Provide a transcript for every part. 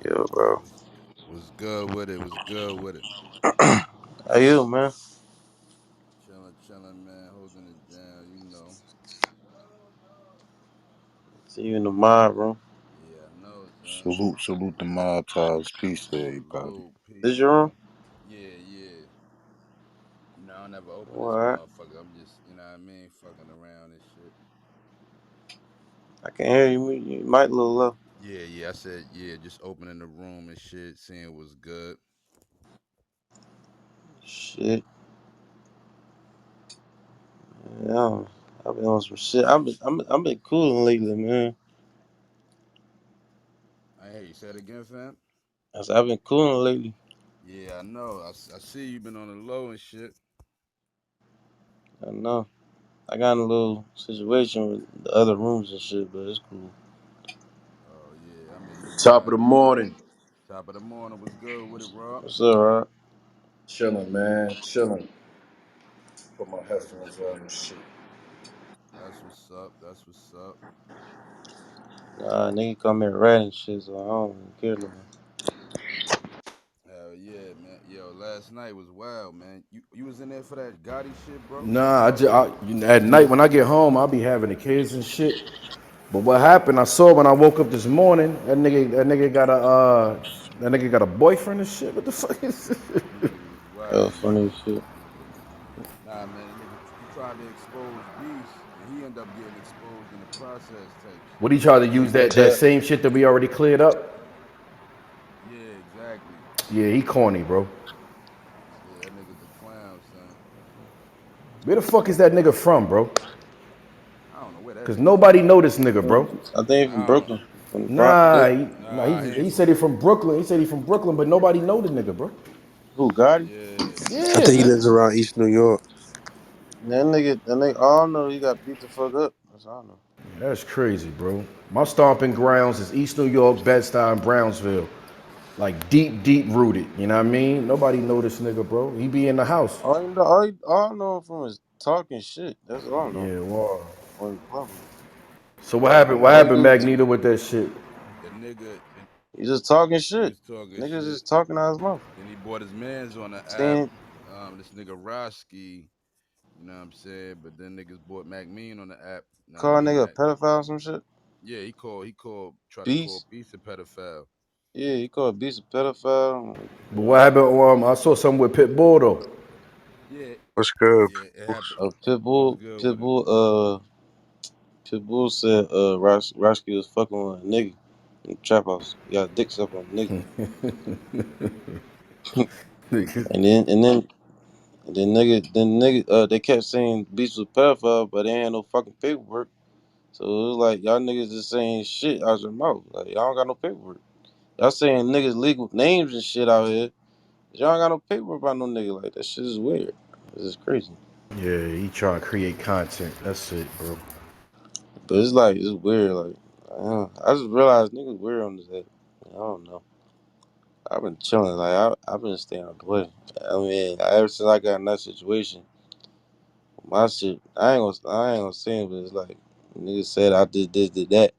Yo, bro. Was good with it. Was good with it. How you, man? Chilling, man. Holding it down. See you in the mob, bro. Yeah, I know, son. Salute the mob ties. Peace to everybody. Salute, This peace, your room? man. Yeah. I don't ever open this Alright. motherfucker. I'm just, what I mean, fucking around and shit. I can hear you. You might a little low. Yeah. I said, yeah, just opening the room and shit, seeing what's good. Shit. Yeah. I've been on some shit. I've been cooling lately, man. I hear you say it again, fam. I've been cooling lately. Yeah, I know. I see you been on the low and shit. I know. I got in a little situation with the other rooms and shit, but it's cool. Oh yeah, I mean, you know Top how of the it is. morning. Top of the morning was good with it, Rob. What's up, right? Chilling, man. Chilling. Put my headphones on and shit. That's what's up. That's what's up. Nah, nigga come here rat and shit, so I don't even care no more. Hell yeah, man. Yo, last night was wild, man. You was in there for that Gotti shit, bro? Nah, at night when I get home, I'll be having the kids and shit. But what happened? I saw when I woke up this morning, that nigga got a boyfriend and shit. What the fuck is this? Niggas is Oh, wild, funny as man. shit. Nah, man, the nigga he tried to expose Beast, and he ended up getting exposed in the process type What shit. he tried to use that Yeah. same shit that we already cleared up? Yeah, exactly. Yeah, he corny, bro. Yeah, that nigga's a clown, son. Where the fuck is that nigga from, bro? I don't know where that Cause nigga nobody from. know this nigga, bro. I think he from I don't. Brooklyn. From the Nah, Bronx. Nah, he ain't he from. said he from Brooklyn. He said he from Brooklyn, but nobody know the nigga, bro. Who, Gotti? Yeah. I Yeah, think he man. lives around East New York. That nigga, all I know he got beat the fuck up. That's all I know. That's crazy, bro. My stomping grounds is East New York, Bed-Stuy, and Brownsville. Like deep rooted. You know what I mean? Nobody know this nigga, bro. He be in the house. All I know him from is talking shit. That's all I know. Yeah, wow. On Clubhouse. So what happened? What All he happened, do is Magneto, with that shit? The nigga, he just talking he shit. was talking Niggas shit. just talking out his mouth. Then he bought his man's on the app. Saying This nigga Roski, you know what I'm saying? But then niggas bought Mac Mean on the app. You know what I call a mean? nigga a pedophile or some shit. Yeah, tried to call Beast. Beast a pedophile. Yeah, he called Beast a pedophile. I'm like, But what happened? I saw something with Pitbull though. Yeah, What's good? yeah, it happened. What's Pitbull, good with it? Pitbull, Pitbull said Roski was fucking with a nigga in the trap house. He got dick up on a nigga. And then they kept saying Beast was pedophile, but they ain't no fucking paperwork. So it was like y'all niggas just saying shit out your mouth. Like y'all don't got no paperwork. Y'all saying niggas legal names and shit out here. Y'all ain't got no paperwork about no nigga like that. Shit is weird. This is crazy. Yeah, he trying to create content. That's it, bro. But it's like it's weird. Like I just realized niggas weird on this head. I don't know. I've been chilling. Like I've been staying out the way. I mean, ever since I got in that situation, my shit. I ain't gonna say it, but it's like niggas said I did that.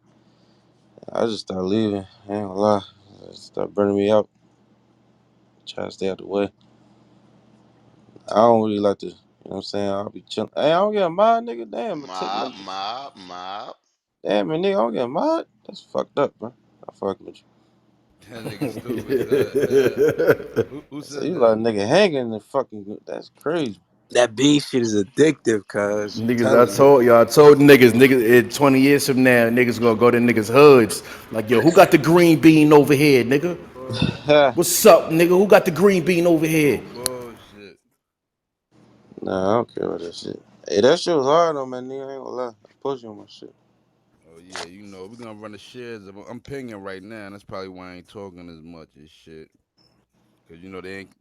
I just start leaving. I ain't gonna lie. It start burning me out. Try to stay out the way. I don't really like to. You know what I'm saying? I'll be chilling. Hey, I don't get a mod, nigga. Damn, it take my. Mob. Damn, man, nigga, I don't get a mod. That's fucked up, bro. I fuck with you. That nigga stupid. Who So said you let that? a nigga hanging and fucking. That's crazy. That bean shit is addictive, cuz. I'm Niggas, telling you. I told niggas, 20 years from now, niggas gonna go to niggas' hoods. Like, yo, who got the green bean over here, nigga? nah, What's up, nigga? Who got the green bean over here? No bullshit. I don't care about that shit. Hey, that shit was hard though, man. Nigga, I ain't gonna lie. I push you on my shit. Oh yeah, we're gonna run the shares. I'm pinging right now, and that's probably why I ain't talking as much as shit. Cause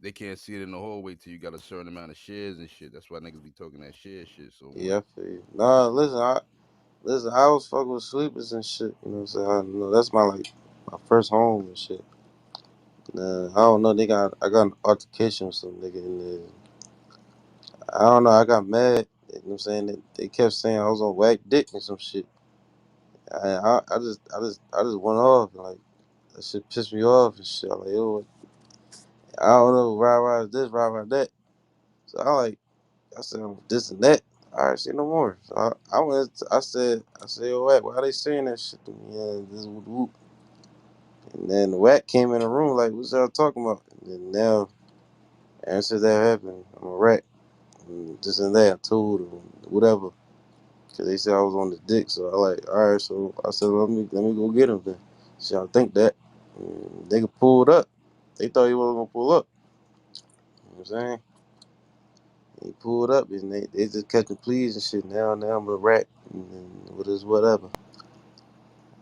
they can't see it in the hallway till you got a certain amount of shares and shit. That's why niggas be talking that shit so much. Yeah, I feel you. Nah, listen, I was fucking with sleepers and shit. You know what I'm saying? That's my first home and shit. Nah, I don't know. I got an altercation with some nigga in there. I don't know. I got mad. You know what I'm saying? They kept saying I was on whack dick and some shit. I just went off like. that shit pissed me off and shit. I'm like, yo, I don't know, rah this, rah that. So I said this and that. All right, say no more. So I went. I said, yo, why they saying that shit to me? Yeah, this whoop whoop. And then the whack came in the room like, what's y'all talking about? And then now, ever since that happened, I'm a rat. And this and that, I told them whatever. Cause they said I was on the dick, so I like, all right. So I said, let me go get him then. So I think that nigga pulled up. They thought he wasn't gonna pull up. You know what I'm saying? He pulled up and they just catching pleas and shit. Now I'm a rat and what is whatever.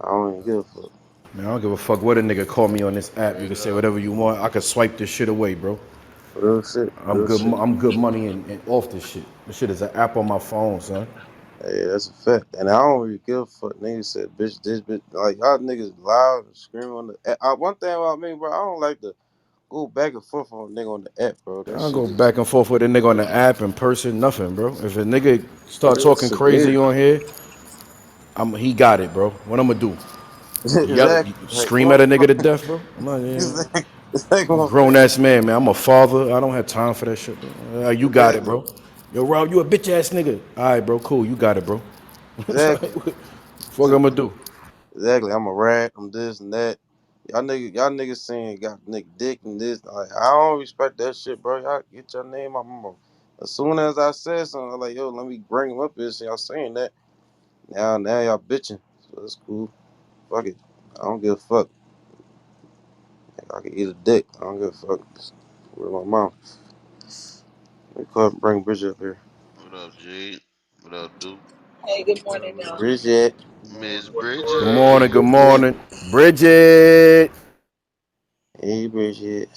I don't even give a fuck. Man, I don't give a fuck what a nigga call me on this app. You Straight can say up. whatever you want. I can swipe this shit away, bro. Real shit, I'm real good. shit. I'm good money and off this shit. This shit is an app on my phone, son. Hey, that's a fact. And I don't really give a fuck. Niggas said, bitch, this bitch. Like, y'all niggas loud and screaming on the app. One thing about me, bro, I don't like to go back and forth on a nigga on the app, bro. I That don't shit go is, back and forth with a nigga on the app in person, nothing, bro. If a nigga start that talking shit crazy weird. on here, he got it, bro. What I'm gonna do? Yell, Exactly. Like, scream at a nigga to death, bro? I'm not, exactly. Exactly I'm a what I'm grown saying. ass man, man. I'm a father. I don't have time for that shit, bro. You got it, Exactly. bro. Yo, Rob, you a bitch ass nigga. All right, bro, cool. You got it, bro. Exactly. Fuck, I'm gonna do. Exactly. I'm a rat. I'm this and that. Y'all niggas saying got nigga dick and this. Like, I don't respect that shit, bro. Y'all get your name out my mouth. As soon as I said something, I'm like, yo, let me bring him up here. So y'all saying that. Now y'all bitching. So that's cool. Fuck it. I don't give a fuck. I can eat a dick. I don't give a fuck. Just where my mouth. Let me bring Bridget up here. What up, G? What up, Duke? Hey, good What up, morning, what y'all. up? Bridget. Good Miss morning. Good Hey, morning, good Bridget. Bridget. morning. Bridget. Hey, Bridget.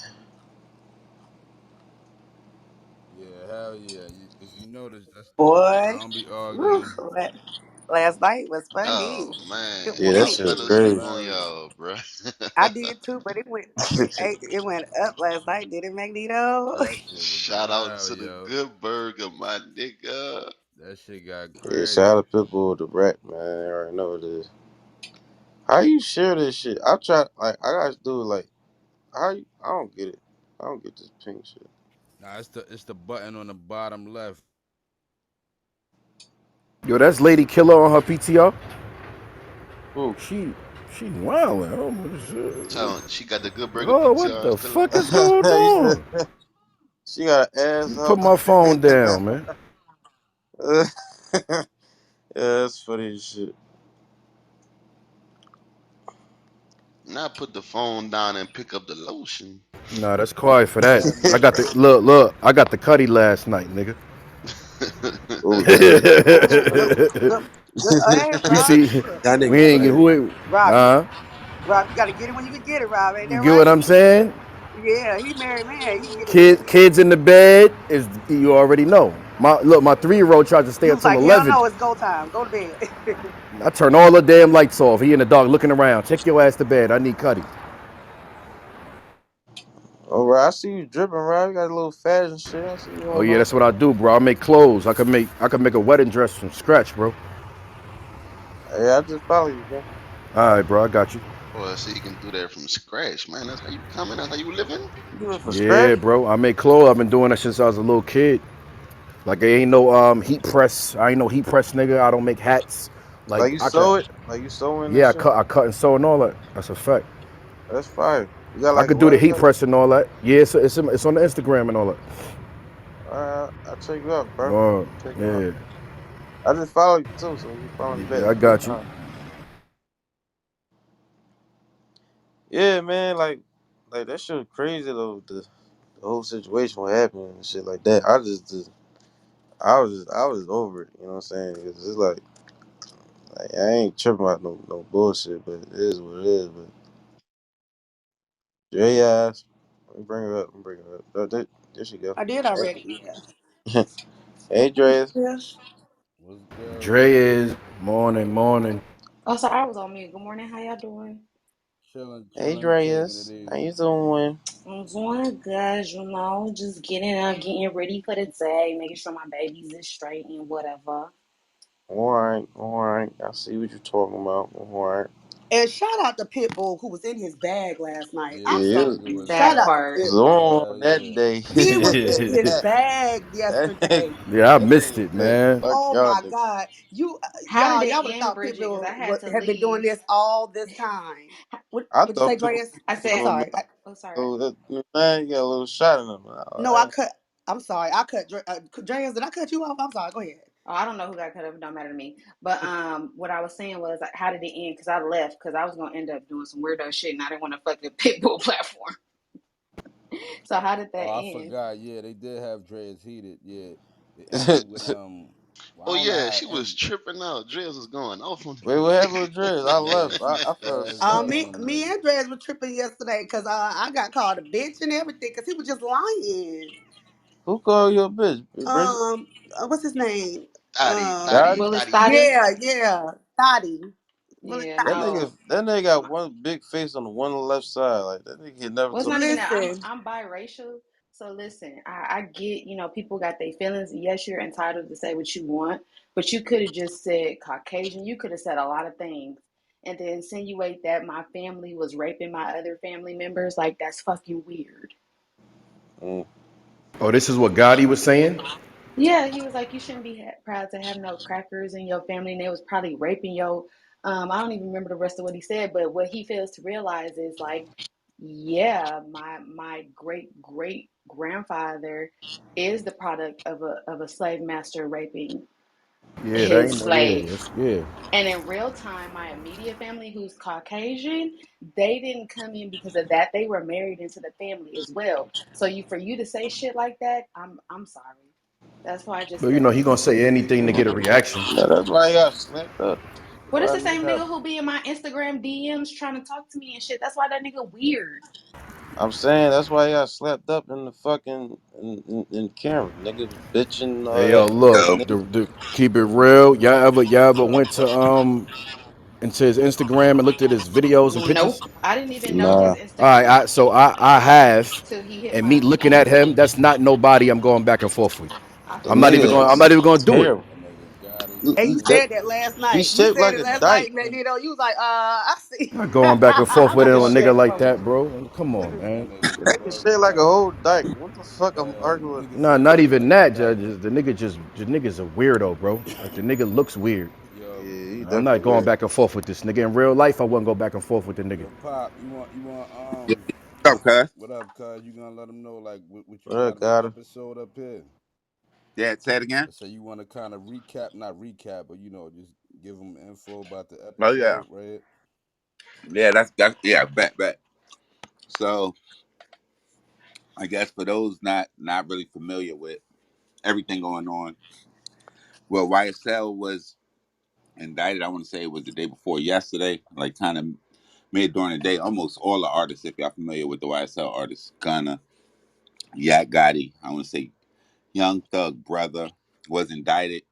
Yeah, hell yeah. If you notice, I Boy, don't be whew, arguing. last night was Oh funny. Good man, Yeah, That that I morning. shit shit was fell was asleep crazy. on hilarious. y'all, bro. I did too, but it went up last night. Did it, Magneto? That shit was Shout out wild, to the yo. good burger, my nigga. That shit got Yeah, shout crazy. out to Pitbull with the rap, man. I already know it is. How you share this shit? I try, like, I gotta do it, like, how you, I don't get it. I don't get this pink shit. Nah, it's the button on the bottom left. Yo, that's Lady Killer on her PTR. Ooh. She, she wildin'. Oh, my shit. She got the good burger Oh, what PTR the still fuck on. is going You on? said she got an ass Put out. my phone down, man. Yeah, that's funny as shit. Now put the phone down and pick up the lotion. Nah, that's quiet for that. That I got the nigga. look. I got the cutty last night, nigga. Oh, shit. Ooh, good. Hey, You Rob, see, shit. That we nigga ain't crazy. who it. Rob, Uh, you got to get it when you can get it, Rob. Ain't that you get what right? I'm saying? Yeah, he married man. He can get it when he can Kid, get it. kids in the bed is you already know. My 3-year-old tries to stay You was until like, hell 11. no, it's go time. Go to bed. I turn all the damn lights off. He in the dark looking around. Take your ass to bed. I need Cuddy. All right, I see you dripping, right? You got a little fashion shit. I see you Oh going yeah, on. that's what I do, bro. I make clothes. I can make a wedding dress from scratch, bro. Hey, I just follow you, man. All right, bro. I got you. Boy, so you can do that from scratch, man. That's how you coming. That's how you living. You do it from Yeah, scratch? bro. I make clothes. I've been doing that since I was a little kid. Like I ain't no heat press. I ain't no heat press nigga. I don't make hats. Like Like you I can. sew it? Like you sewing and Yeah, shit? I cut and sew and all that. That's a fact. That's fire. You got I like a could do the heat website? press and all that. Yeah, it's on the Instagram and all that. All right, I'll check you out, bro. Oh, Check you out. yeah. I just follow you too, so you follow me back. Yeah, I got you. Uh, yeah, man, like that shit was crazy though. The whole situation, what happened and shit like that. I was over it. You know what I'm saying? 'Cause it's like I ain't tripping about no bullshit, but it is what it is. But Dre ass, let me bring her up. Let me bring her up. There she go. I did already. Yeah. Hey, Dre. Yeah. What's good with Dre it? is morning, morning. Oh, so I was on mute. Good morning. How y'all doing? Chilling, Hey, chilling, taking it Dreas. How easy. you doing? I'm doing good, just getting up, getting ready for the day, making sure my babies is straight and whatever. All right, all right. I see what you're talking about. All right. And shout out to Pitbull who was in his bag last night. Yeah, I'm Yeah, that so nigga was shout That out to part. it was Pitbull. on hell that yeah. day. He was in his bag that nigga, yesterday. Yeah, I that missed nigga it, said, man. "Fuck Oh y'all my niggas." God. You How did y'all it would have end, thought Bridget? Because I Pitbull had to had been doing leave. this all this time. I What'd you say, thought people Dreas? I was I'm said, gonna sorry. oh, sorry. go. Man, you got a little shot in them. No, I cut. I'm sorry. I cut. Dreas, did I cut you off? I'm sorry. Go ahead. Oh, I don't know who got cut up. It don't matter to me. But what I was saying was, like, how did it end? Because I left because I was gonna end up doing some weirdo shit, and I didn't want to fuck the Pitbull platform. So how did Oh, that I end? forgot. Yeah, they did have dreads heated. Yeah, it ended with well, I Oh don't know yeah, how she it was ended. tripping out. Drills was going off on Wait, what happened with Dreads? I Yeah, left. she was I fell spazzed asleep. out on the Me nigga. and Dreas were tripping yesterday because I got called a bitch and everything because he was just lying. Who called you a bitch? Bridget? What's his name? Thotty, Gotti? Thotty, Bullet Thotty. Stotty? Yeah, Thotty. Bullet Yeah, That Thotty. nigga, no. that nigga got one big face on the one left side. Like that nigga can never Well, it's talk. not even that. Listen, I'm biracial. So listen, I get, people got their feelings. Yes, you're entitled to say what you want, but you could have just said Caucasian. You could have said a lot of things. And to insinuate that my family was raping my other family members, like, that's fucking weird. Mm. Oh, this is what Gotti was saying? Yeah, he was like, you shouldn't be proud to have no crackers in your family, and they was probably raping your. I don't even remember the rest of what he said, but what he fails to realize is, like, yeah, my great great grandfather is the product of a slave master raping Yeah, that his ain't no, yeah, slave. yeah. And in real time, my immediate family, who's Caucasian, they didn't come in because of that. They were married into the family as well. So for you to say shit like that, I'm sorry. That's why I just But you left know, it he gonna alone. say anything to get a reaction. Yeah, that's why he got slapped up. Well, it's Why the nigga same got? nigga who be in my Instagram DMs trying to talk to me and shit. That's why that nigga weird. I'm saying that's why he got slapped up in the fucking in camera. Nigga was bitching and all Hey yo, that. look, Nigga, the keep it real. Y'all ever went to into his Instagram and looked at his videos and pictures? Nope. I didn't even know his nah, All right, Instagram I have, till he hit and me my looking at phone. him, that's not nobody I'm going back and forth with. I the feel the same nigga way. I'm not even gonna do it. terrible. That nigga Gotti, and He you man. shaped, said that last he night. You shaped said like it a last night, dyke. Magneto. You was like, I see. I'm not going back and forth with I'm it just on a gonna nigga share the like phone with that, you. bro. Come on, That man. nigga Nigga shaped bugged like a out. whole dyke. What the fuck I'm arguing with? Nigga Nah, said not he looked even like a that, dyke. judge. The nigga the nigga's a weirdo, bro. Like the nigga looks weird. Yo, Yeah, he I'm not definitely going weird. back and forth with this nigga. In real life, I wouldn't go back and forth with the nigga. yo, Pop, you want Yeah, what's up, cuz? what up, cuz? You gonna let them know like what you What up, thought of the got her? episode up here? Yeah, say it again. I say you want to kind of recap, not recap, but just give them info about the Oh yeah, episode, right? yeah. That's yeah. Bet. So I guess for those not really familiar with everything going on, well, YSL was indicted. I want to say it was the day before yesterday, like kind of mid during the day. Almost all the artists, if y'all familiar with the YSL artists, Gunna, Yak Gotti, I want to say Young Thug brother was indicted.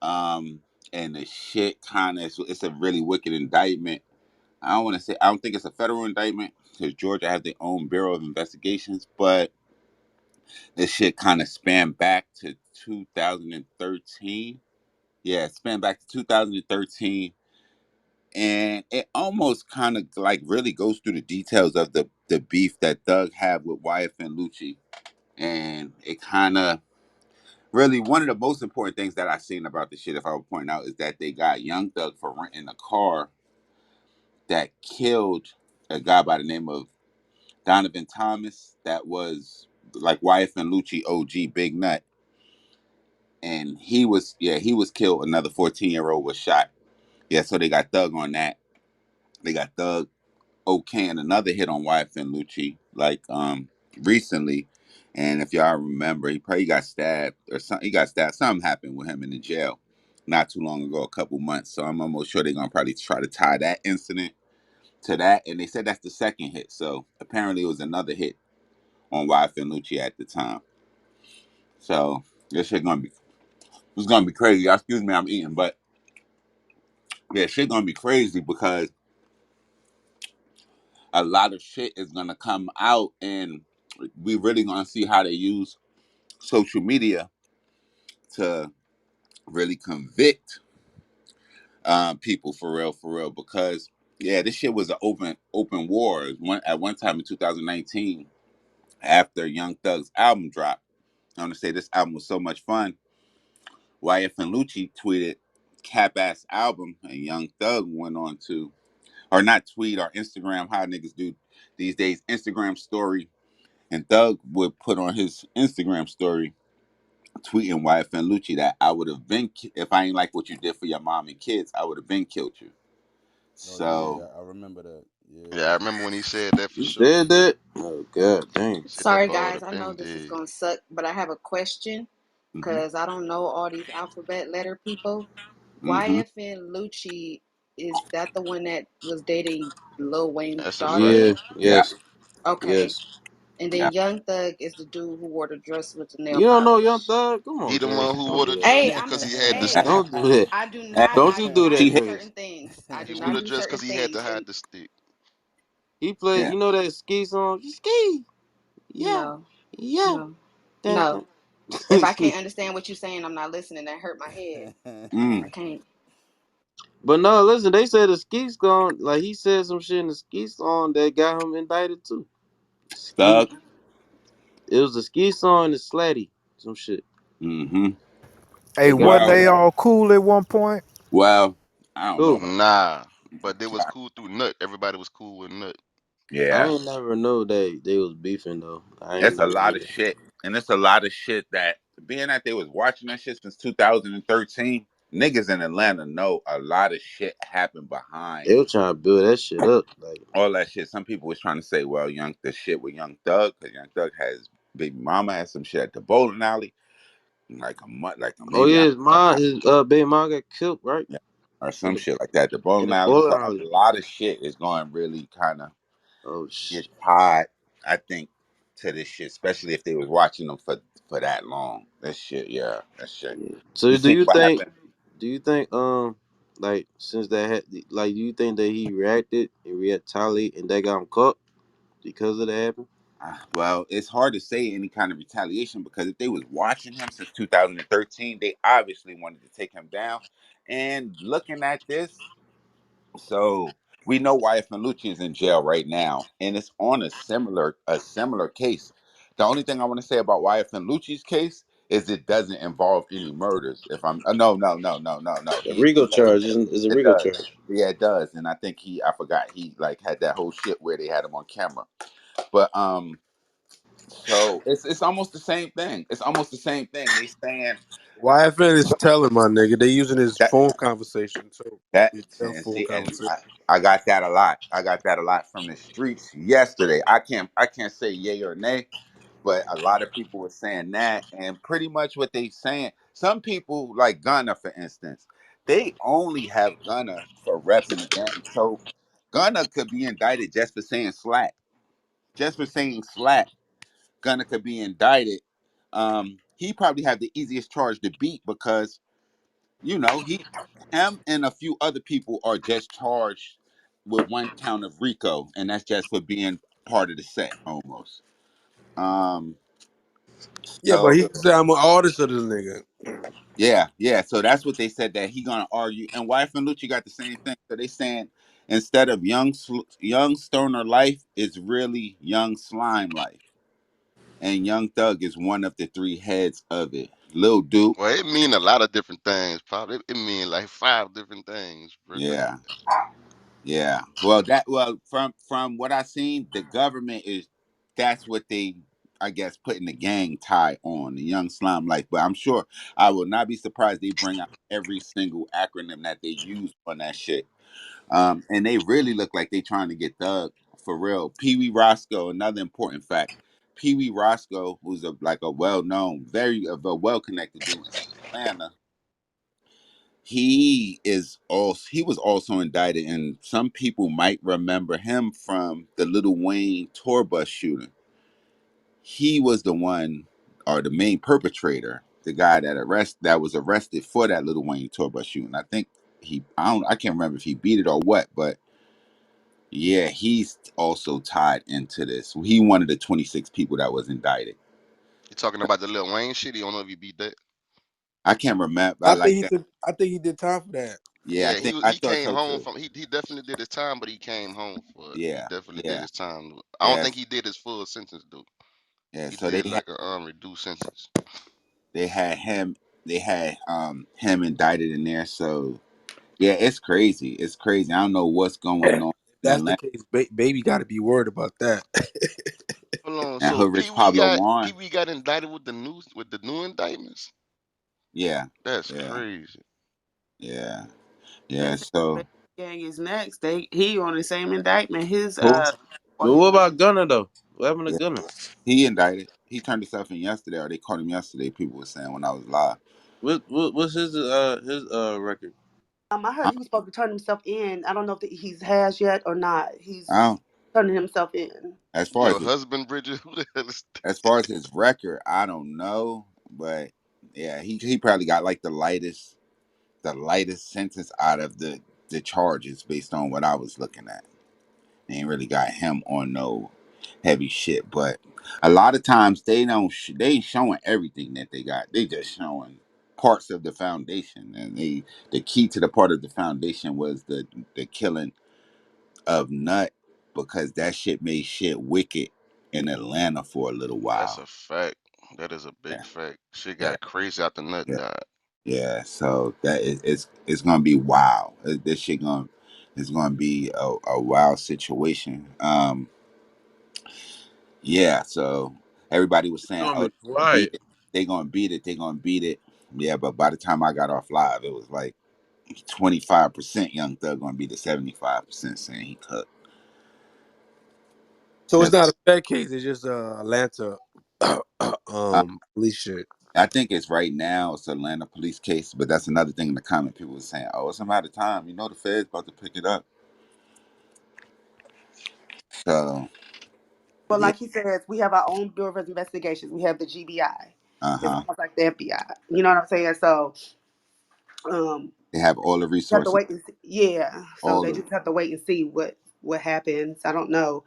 Um, and the shit kind of it's a really wicked indictment. I don't think it's a federal indictment because Georgia has their own Bureau of Investigations, but this shit kind of spanned back to 2013. Yeah, it spanned back to 2013. And it almost kind of like really goes through the details of the beef that Doug had with Wyeth and Lucci. And it kind of really, one of the most important things that I've seen about the shit, if I would point out, is that they got Young Thug for renting a car that killed a guy by the name of Donovan Thomas, that was like wife and Lucci OG Big Nut, and he was killed. Another 14-year-old was shot. Yeah, so they got Thug on that. They got Thug okay and another hit on wife and Lucci like recently. And if y'all remember, he probably got stabbed or something. He got stabbed. Something happened with him in the jail not too long ago, a couple months. So I'm almost sure they're gonna probably try to tie that incident to that. And they said that's the second hit. So apparently it was another hit on Y Finucci at the time. So this shit gonna be it's gonna be crazy. Excuse me, I'm eating, but yeah, shit gonna be crazy because a lot of shit is gonna come out, and we really gonna see how they use social media to really convict people for real, because Yeah, this shit was an open war. At one time in 2019, after Young Thug's album dropped, I want to say this album was so much fun. YF and Lucci tweeted cap ass album, and Young Thug went on to, or not tweet or Instagram, how niggas do these days, Instagram story, and Thug would put on his Instagram story tweeting YF and Lucci that I would have been if I ain't like what you did for your mom and kids, I would have been killed you. Oh yeah, So I remember that. Yeah, I Yeah. remember when he said that for You sure. said that? Oh god, dang. Said that Sorry, boy would guys. have I know been this is dead. gonna suck, but I have a question hmm because I don't know all these alphabet letter people. hmm YFN Lucci, is that the one that was dating Lil Wayne's That's his daughter? Yeah, wife. Yeah, yes, Okay. yes. And yeah. then Young Thug is the dude who wore the dress with the nail You don't know Young polish. Thug? Come He on, the Grace. one who Don't wore do the that. Hey, dress I'm because he had the hey, stick. Don't do that. Don't I you do do not that, she do Grace. certain things. I He do wore not the do dress because certain he had to things. hide And the stick. He played. yeah. You know that ski song? Ski. Yeah, no, yeah. no, Dun, no. dun. If I can't understand what you're saying, I'm not listening. That hurt my head. I Mm. can't. But no, listen. They said the ski song. Like he said some shit in the ski song that got him indicted too. Ski. Thug. It was the ski song and the slatty. Some shit. hmm Hey, They got wasn't him. Well, they all cool at one point? well, I don't know Who? about Nah, but they was cool through Nut. Everybody was cool with Nut. I yeah. ain't never know they was beefing though. I ain't It's a never knew lot of that. shit, and it's a lot of shit that being that they was watching that shit since 2013. Niggas in Atlanta know a lot of shit happened behind They were trying to build that shit up. Like, all that shit. Some people was trying to say, well, the shit with Young Thug, because Young Thug has baby mama has some shit at the bowling alley, like a month, oh maybe yeah, I his don't mom, know, his baby mom got killed, right? yeah, or In some the shit like that. The in bowling the alley. bowling So a alley. lot of shit is going really kind of Oh get shit. tied, I think, to this shit, especially if they was watching them for that long. That shit, yeah, that shit. Yeah. You So do seen you what think? happened? Do you think like since that had like do you think that he reacted and retaliated and they got him caught because of that happened? Well, it's hard to say any kind of retaliation because if they was watching him since 2013, they obviously wanted to take him down. And looking at this, so we know YF Lucci is in jail right now, and it's on a similar case. The only thing I want to say about YF Lucci's case is it doesn't involve any murders. If I'm no, The he Rico never charge did. is a It Rico does. charge. Yeah, it does. And I think I forgot he like had that whole shit where they had him on camera. But so it's almost the same thing. It's almost the same thing. They saying YFN is telling my nigga. They using his that phone conversation too. that His cell and phone see, and conversation. I got that a lot. I got that a lot from the streets yesterday. I can't say yay or nay, but a lot of people were saying that, and pretty much what they saying. Some people like Gunna, for instance, they only have Gunna for repping the gang. So Gunna could be indicted just for saying slack, just for saying slack. Gunna could be indicted. He probably had the easiest charge to beat because him and a few other people are just charged with one count of RICO, and that's just for being part of the set almost. Um, Yeah, but so he said I'm an artist of this nigga. yeah, yeah. So that's what they said that he gonna argue, and Wife and Lucci got the same thing. So they saying instead of young stoner life, it's really young slime life, and Young Thug is one of the three heads of it. Lil Duke, Well, it mean a lot of different things. Probably it mean like five different things, bro. yeah. Yeah. Well, from what I seen, the government is that's what they I guess putting the gang tie on the young slime life. But I'm sure I will not be surprised they bring out every single acronym that they use on that shit. And they really look like they trying to get Thug for real. Pee Wee Roscoe, another important fact. Pee Wee Roscoe, who's a well known, very of a well connected dude in Atlanta, he was also indicted, and some people might remember him from the Little Wayne tour bus shooting. He was the one or the main perpetrator, the guy that was arrested for that Little Wayne tour bus shooting. I think I can't remember if he beat it or what, but yeah, he's also tied into this. He one of the 26 people that was indicted. You talking about the Lil Wayne shit? You don't know if you beat that. I can't remember. I I think like he that. took. I think he did time for that. Yeah, I Yeah, think I he thought came so home too. from he definitely did his time, but he came home for it. He Yeah, definitely did yeah, his time. I don't yeah, think he did his full sentence though. yeah. He So they did had like a reduced sentence. they had him they had him indicted in there. So yeah, it's crazy. It's crazy. I don't know what's going on If in that's the Atlanta. case, baby got to be worried about that. Hold on, And so Hood Rich Pablo Pee Juan. Wee got indicted with the new indictments. Yeah, That's yeah, crazy. yeah, They yeah. said the So gang is next. He on the same indictment. His who? or But his what about Gunna though? What happened to Yeah, Gunna? he indicted. He turned himself in yesterday, or they caught him yesterday. People were saying when I was live. What's his record? I heard I, he was supposed to turn himself in. I don't know if he's has yet or not. I He's don't, turning himself in. as far Your as husband, Bridget, who the hell is as far as his record, I don't know, but yeah, he probably got like the lightest sentence out of the charges based on what I was looking at. They ain't really got him on no heavy shit, but a lot of times they ain't showing everything that they got. They just showing parts of the foundation, and the key to the part of the foundation was the killing of Nut, because that shit made shit wicked in Atlanta for a little That's while. a fact. That is a big Yeah, fact. Shit yeah, got crazy after Nut yeah. died. Yeah, so that is it's gonna be wild. This shit gonna is gonna be a wild situation. Yeah, so everybody was It's saying, gonna "Oh, be they gonna beat quiet. it. They gonna beat it. They gonna beat it." Yeah, but by the time I got off live, it was like 25% Young Thug gonna be the 75% saying he cooked. So it's That's, not a fed case. It's just Atlanta uh, police shit. I think it's right now. It's Atlanta police case, but that's another thing in the comment. People were saying, "Oh, it's a matter of time. You know, the Fed's about to pick it up." So But yeah, like he says, we have our own Bureau of Investigations. We have the GBI. uh It's huh. almost like the FBI. You know what I'm saying? So um, They have all the you have to resources. wait and see. Yeah. So All they the just have to wait and see what happens. I don't know.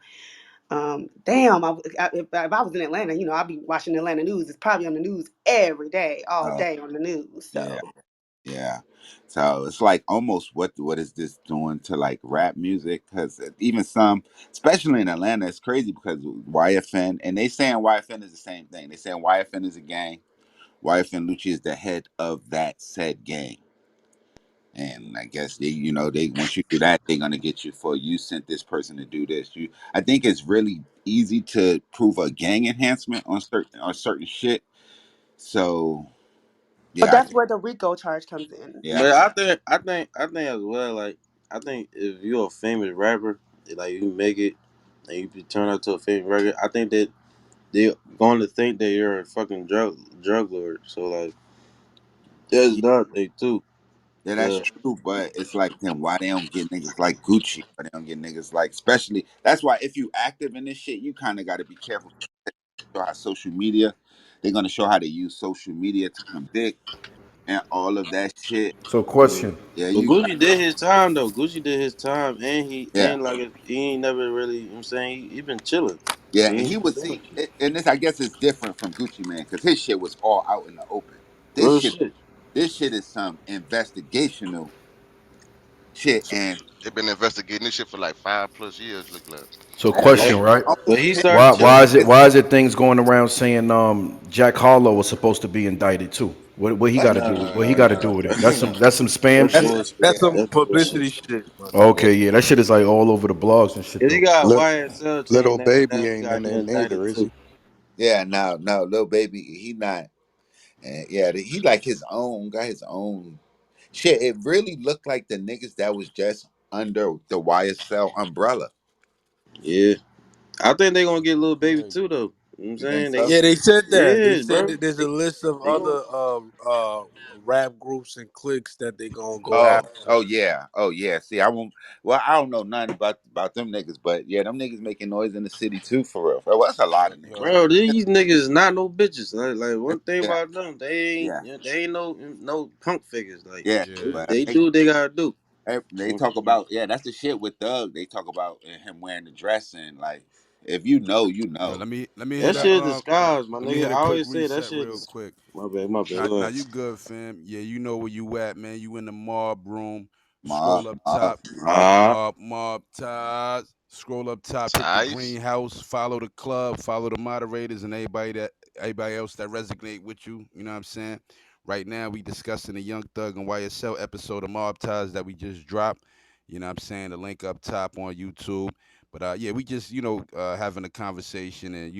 Damn, if I was in Atlanta, I'd be watching the Atlanta news. It's probably on the news every day, all oh day on the news. yeah, So, yeah. So it's like almost what is this doing to like rap music? Because even some, especially in Atlanta, it's crazy because YFN, and they saying YFN is the same thing. They saying YFN is a gang. YFN Lucci is the head of that said gang. And I guess they once you do that, they're gonna get you for you sent this person to do this. I think it's really easy to prove a gang enhancement on certain shit. So but yeah, that's where the RICO charge comes in. yeah, But I think as well. Like I think if you're a famous rapper, like you make it, and you turn out to a famous record, I think that they're going to think that you're a fucking drug lord. So like that's yeah, another thing too. yeah, that's Cause true. But it's like then why they don't get niggas like Gucci? Why they don't get niggas like especially that's why if you active in this shit, you kind of got to be careful. Show how social media, they're gonna show how they use social media to convict and all of that shit. So, question. Yeah, but you got Gucci did his time though. Gucci did his time, and he yeah. and like he ain't never really. I'm saying he been chilling. Yeah, He and he ain't been was doing see, shit. and this I guess is different from Gucci Man because his shit was all out in the open. This Real shit, shit. this shit is some investigational shit, So and they've been investigating this shit for like 5+ years. Look like So, yeah, Hey, question, right? but almost he 10. started Why chilling. is it It's why is it things going around saying Jack Harlow was supposed to be indicted too? What he got what? to do with what he Nah, got to nah, do with it? nah. That's some spam That's That's shit. bullshit. that's some Yeah, That's bullshit. publicity shit, my nigga. Okay, yeah, that shit is like all over the blogs and shit Cause he though. got Lit, YSL chain little now. baby Now he ain't got in him there indicted neither, is too. he? yeah. No, little baby, he not. And yeah, he like his own, got his own shit. It really looked like the niggas that was just under the YSL umbrella. Yeah, I think they gonna get little baby Right. too though. You know what I'm You think saying so? Yeah, they said that. They yeah, said bro. that there's a list of They gonna other rap groups and cliques that they gonna go Oh, after. oh yeah, oh yeah. See, I won't. Well, I don't know nothing about them niggas, but yeah, them niggas making noise in the city too, for real. Well, that's a lot of niggas. Yeah. bro. These niggas is not no bitches. Like one thing Yeah, about them, yeah, they ain't no punk figures. Like yeah. they, Yeah. But they do what they gotta do. they talk about yeah, that's the shit with Doug. They talk about him wearing the dress and like if you know, you Yo, know. let me hit That that shit disguised, my let me nigga. hit I a quick always say that reset shit real is quick. my bad, my bad. Now Go now ahead. you good, fam. Yeah, you know where you at, man. You in the mob room. Mob, Scroll up mob. top, Ah, mob ties. Scroll up top, hit the Ties. greenhouse, follow the club, follow the moderators and everybody else that resonate with you. You know what I'm saying? Right now we discussing the Young Thug and YSL episode of Mob Ties that we just dropped. You know what I'm saying? The link up top on YouTube. But yeah, we just, having a conversation and,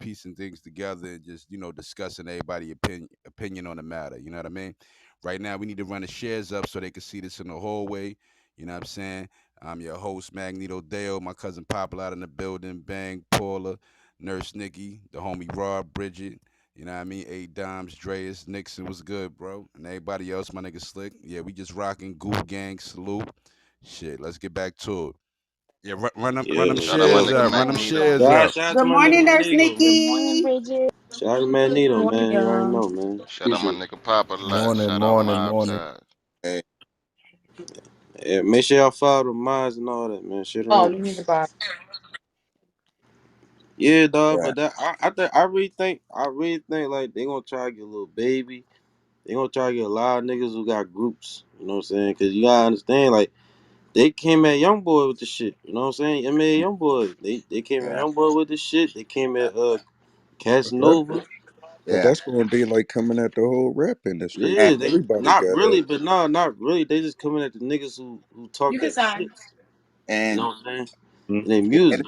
piecing things together and just discussing everybody's opinion on the matter. You know what I mean? Right now, we need to run the shares up so they can see this in the hallway. You know what I'm saying? I'm your host, Magneto Dale, my cousin Popple out in the building, Bang, Paula, Nurse Nikki, the homie Rob, Bridget. You know what I mean? A Dimes, Dreas, Nixon was good, bro. And everybody else, my nigga Slick. Yeah, we just rocking. Goof Gang, salute. Shit, let's get back to it. Yeah, run yeah, them Shout out my shares yeah. nigga up. Run them Magneto. shares up. Shout out to Good my nigga morning, Nurse Magneto, Good man. morning, Nikki. Bridget. Shout out to Magneto, Morning, man. You already y'all. know, man. Shout out my Appreciate it. nigga Papa Lot. Morning, Shout out morning, Mob morning. Ties. Hey, Yeah, make sure y'all follow the mods and all that, man. Shit Oh, around. you need to buy. Yeah, dog. yeah. But I really think like they gonna try to get a little baby. They gonna try to get a lot of niggas who got groups. You know what I'm saying? Cause you gotta understand, like they came at Young Boy with the shit. You know what I'm saying? MMA Young Boy. They came at Yeah. Young Boy with the shit. They came Yeah. at But that, Casanova. but Yeah. that's going to be like coming at the whole rap industry. And, Yeah, Like they everybody not got a really, but no, not really. They just coming at the niggas who talk You can that sign. shit. You know and what I'm saying? hmm? And they music.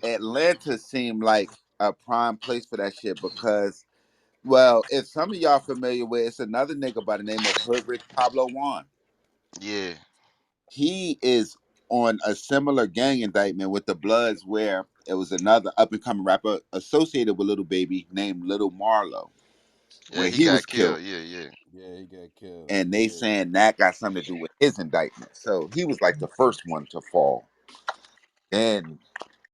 Atlanta seemed like a prime place for that shit because, well, if some of y'all familiar with, it's another nigga by the name of Hood Rich Pablo Juan. Yeah. He is on a similar gang indictment with the Bloods, where it was another up and coming rapper associated with Little Baby named Little Marlo, Yeah, where he he was got killed, killed. Yeah, yeah. Yeah, he got killed. and they Yeah. saying that got something to do with his indictment. So he was like the first one to fall. Then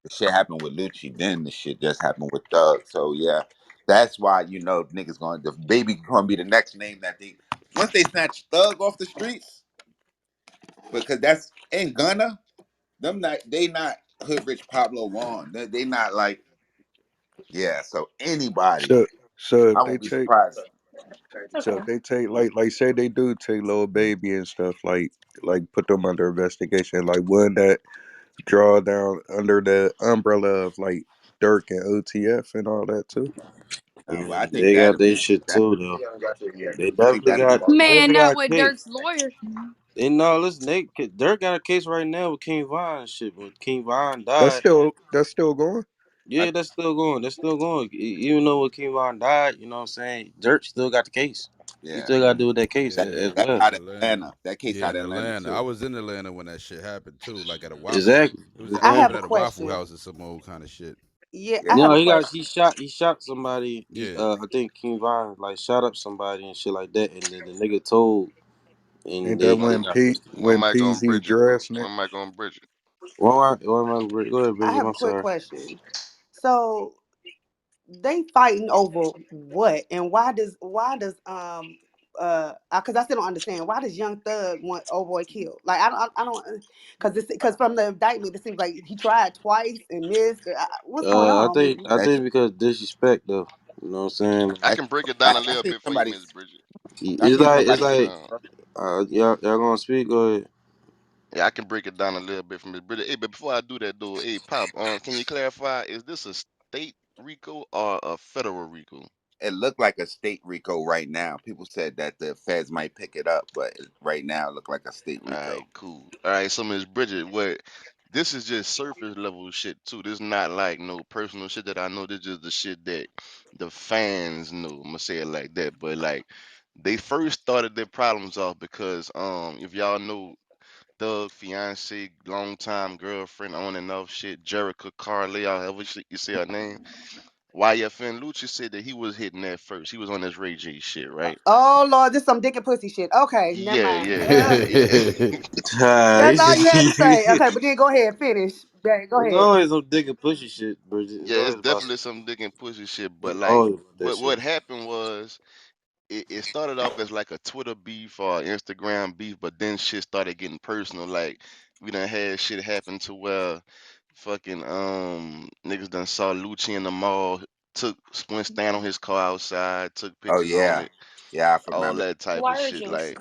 the shit happened with Lucci. Then the shit just happened with Doug. So yeah, that's why niggas going the baby gonna be the next name that they once they snatch Thug off the streets, because that's in Gunna. Them not they not Hood Rich Pablo Juan. They not like, yeah. So anybody, so so I if they won't be take surprised. It's so okay. if they take like say they do take little baby and stuff like put them under investigation, like wouldn't that draw down under the umbrella of like Dirk and OTF and all that too? Well, I And think they got that'll their be shit that. too, though. They I think definitely that'll be got. They Man, definitely not got a with case. Dirk's lawyer. They know. Listen, Dirk got a case right now with King Von and shit. When King Von That's died, still going. I, yeah, that's still going. That's still going. Even though when King Von died, you know what I'm saying? Dirk still got the case. He yeah. still got to do with that case Yeah, That as yeah, that's well. in out of Atlanta. Atlanta. That case Yeah, out in of Atlanta Atlanta. I too. was in Atlanta when that shit happened too. Like at a waffle. Exactly. I It have Exactly. a happened at a Waffle question. House or some old kind of shit. Yeah, Yeah. I have No, a he question. shot somebody. Yeah. I think King Von like shot up somebody and shit like that, and then the nigga told, and Ain't that One, they when got arrested. When Mike on Peasy Bridget, bro. dressed, nigga? One Mike on Bridget. Go ahead, I Bridget. have a I'm quick sorry. question. So they fighting over what and why does because I still don't understand why does Young Thug want old boy killed? Like I don't because from the indictment it seems like he tried twice and missed. What's going on? I That think shit, because disrespect though. You know what I'm saying? I that can break it down a I little seen bit for you, somebody. Miss Bridget. I seen It's somebody. like Uh, y'all gonna speak. Go ahead. yeah, I can break it down a little bit for Miss Bridget. Hey, but before I do that, though, hey, Pop, can you clarify? Is this a state RICO or a federal RICO? It looked like a state RICO right now. People said that the feds might pick it up, but right now it looked like a state All right, RICO. cool. All right, so Miss Bridget, what? This is just surface level shit too. This not like no personal shit that I know. This just the shit that the fans know. I'm gonna say it like that. But like, they first started their problems off because if y'all know Thug fiance, longtime girlfriend, on and off shit, Jerica Carly, however you say her name. YFN Lucci said that he was hitting that first. He was on this Ray J shit, right? Oh Lord, this some dick and pussy shit. Okay, never Yeah, mind. yeah, yeah. That's all you had to say. It's Okay, but then go ahead, finish. Go ahead. always some dick and pushy shit, Bridget. It's Yeah, it's always about definitely some dick and pussy shit. But it's like, always about that what shit. happened was it started off as like a Twitter beef or Instagram beef, but then shit started getting personal. Like we done had shit happen to where fucking niggas done saw Lucci in the mall, took went stand on his car outside, took Oh pictures on yeah, it, yeah, I all remember. that type of Wire shit. juice. Like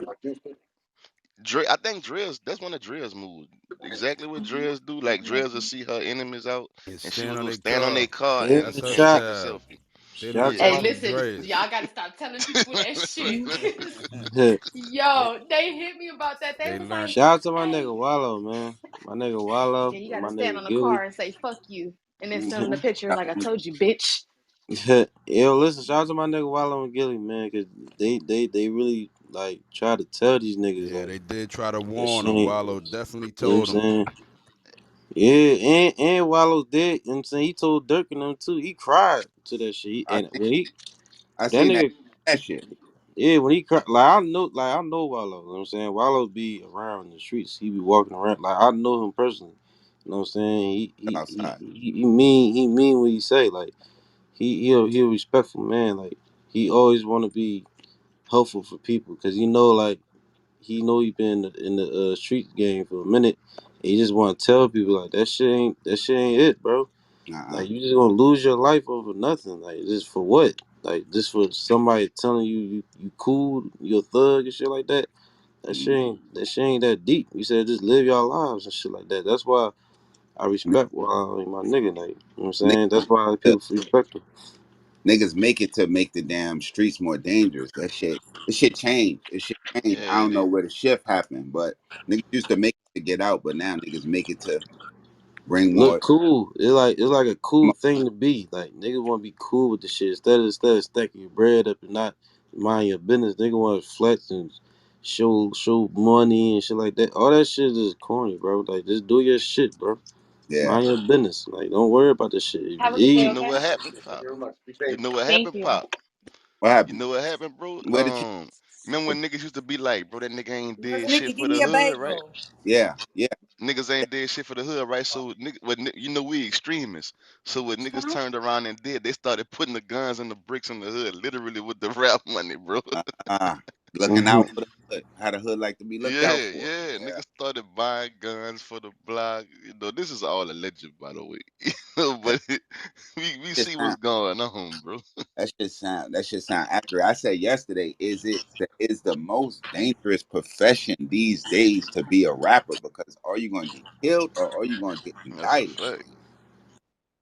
Dre, I think Drill's that's one of Drill's moves. Exactly what Drill's do. Like Drill's will see her enemies out, And and she stand would on go their stand on their car. car Yeah, That's her and shout, take a style. selfie. Say no shout to Yeah. Hey, my car to listen, Dre's. y'all gotta stop telling people that shit. nigga. they, Yo, they hit me about that. They they was learned. like, Shout out to my nigga hey, Wallow, man. My nigga Wallow, yeah, you my gotta stand nigga on the Gilly. car and say fuck you, and then send them Who? the picture Shout like I out told you, bitch. Yo, listen, shout out to my nigga Wallow and Gilly, man, cause they really like try to tell these niggas Yeah, like they did try to that warn shit him. ain't, Wallow definitely you know what I'm told him. saying? Yeah, and Wallow did, you know what I'm saying? He told Dirk and them too. He cried to that shit. I And seen, when he I that seen that nigga, that shit. yeah, when he cried, like I know Wallow, you know what I'm saying? Wallow be around the streets. He be walking around like I know him personally. You know what I'm saying? He Cut he he outside. he, he mean he mean what he say. Like he a respectful man. Like he always want to be helpful for people because like he been in the street game for a minute. And he just want to tell people like that shit ain't it, bro. Uh-uh. Like you just gonna lose your life over nothing. Like just for what? Like just for somebody telling you cool, you a thug and shit like that. That shit Mm. ain't that shit ain't that deep. He said just live your lives and shit like that. That's why I respect my nigga. Like you know what I'm Niggas, saying. That's why people respect him. niggas make it to make the damn streets more dangerous. That shit, this shit changed. This shit changed. I Yeah, don't know where the shift happened, but niggas used to make it to get out, but now niggas make it to bring Look more. cool. It's like a cool more thing to be. Like niggas want to be cool with the shit instead of stacking your bread up and not mind your business. Nigga want to flex and show money and shit like that. All that shit is corny, bro. Like just do your shit, bro. yeah. Mind your business. Like don't worry about the shit. If you Have a good day, you eat, know okay? what happened, Pop? You know what Thank happened, you. Pop? What You happened? know what happened, bro? Where did you? Remember when niggas used to be like, bro, that nigga ain't did shit Nikki, for give the me a hood, right? bagel. Yeah, yeah. Niggas ain't did shit for the hood, right? So, you know we extremists. So what niggas Huh? turned around and did, they started putting the guns and the bricks in the hood, literally with the rap money, bro. Uh, looking mhm. out for the hood. How the hood like to be looked out Yeah, for. yeah. Yeah. Niggas started buying guns for the block. You know, this is all alleged, by the way. You know, but we Just see what's sound. going on, bro. That should sound accurate. I said yesterday, is the most dangerous profession these days to be a rapper because are you gonna get killed or are you gonna get That's a indicted? fact.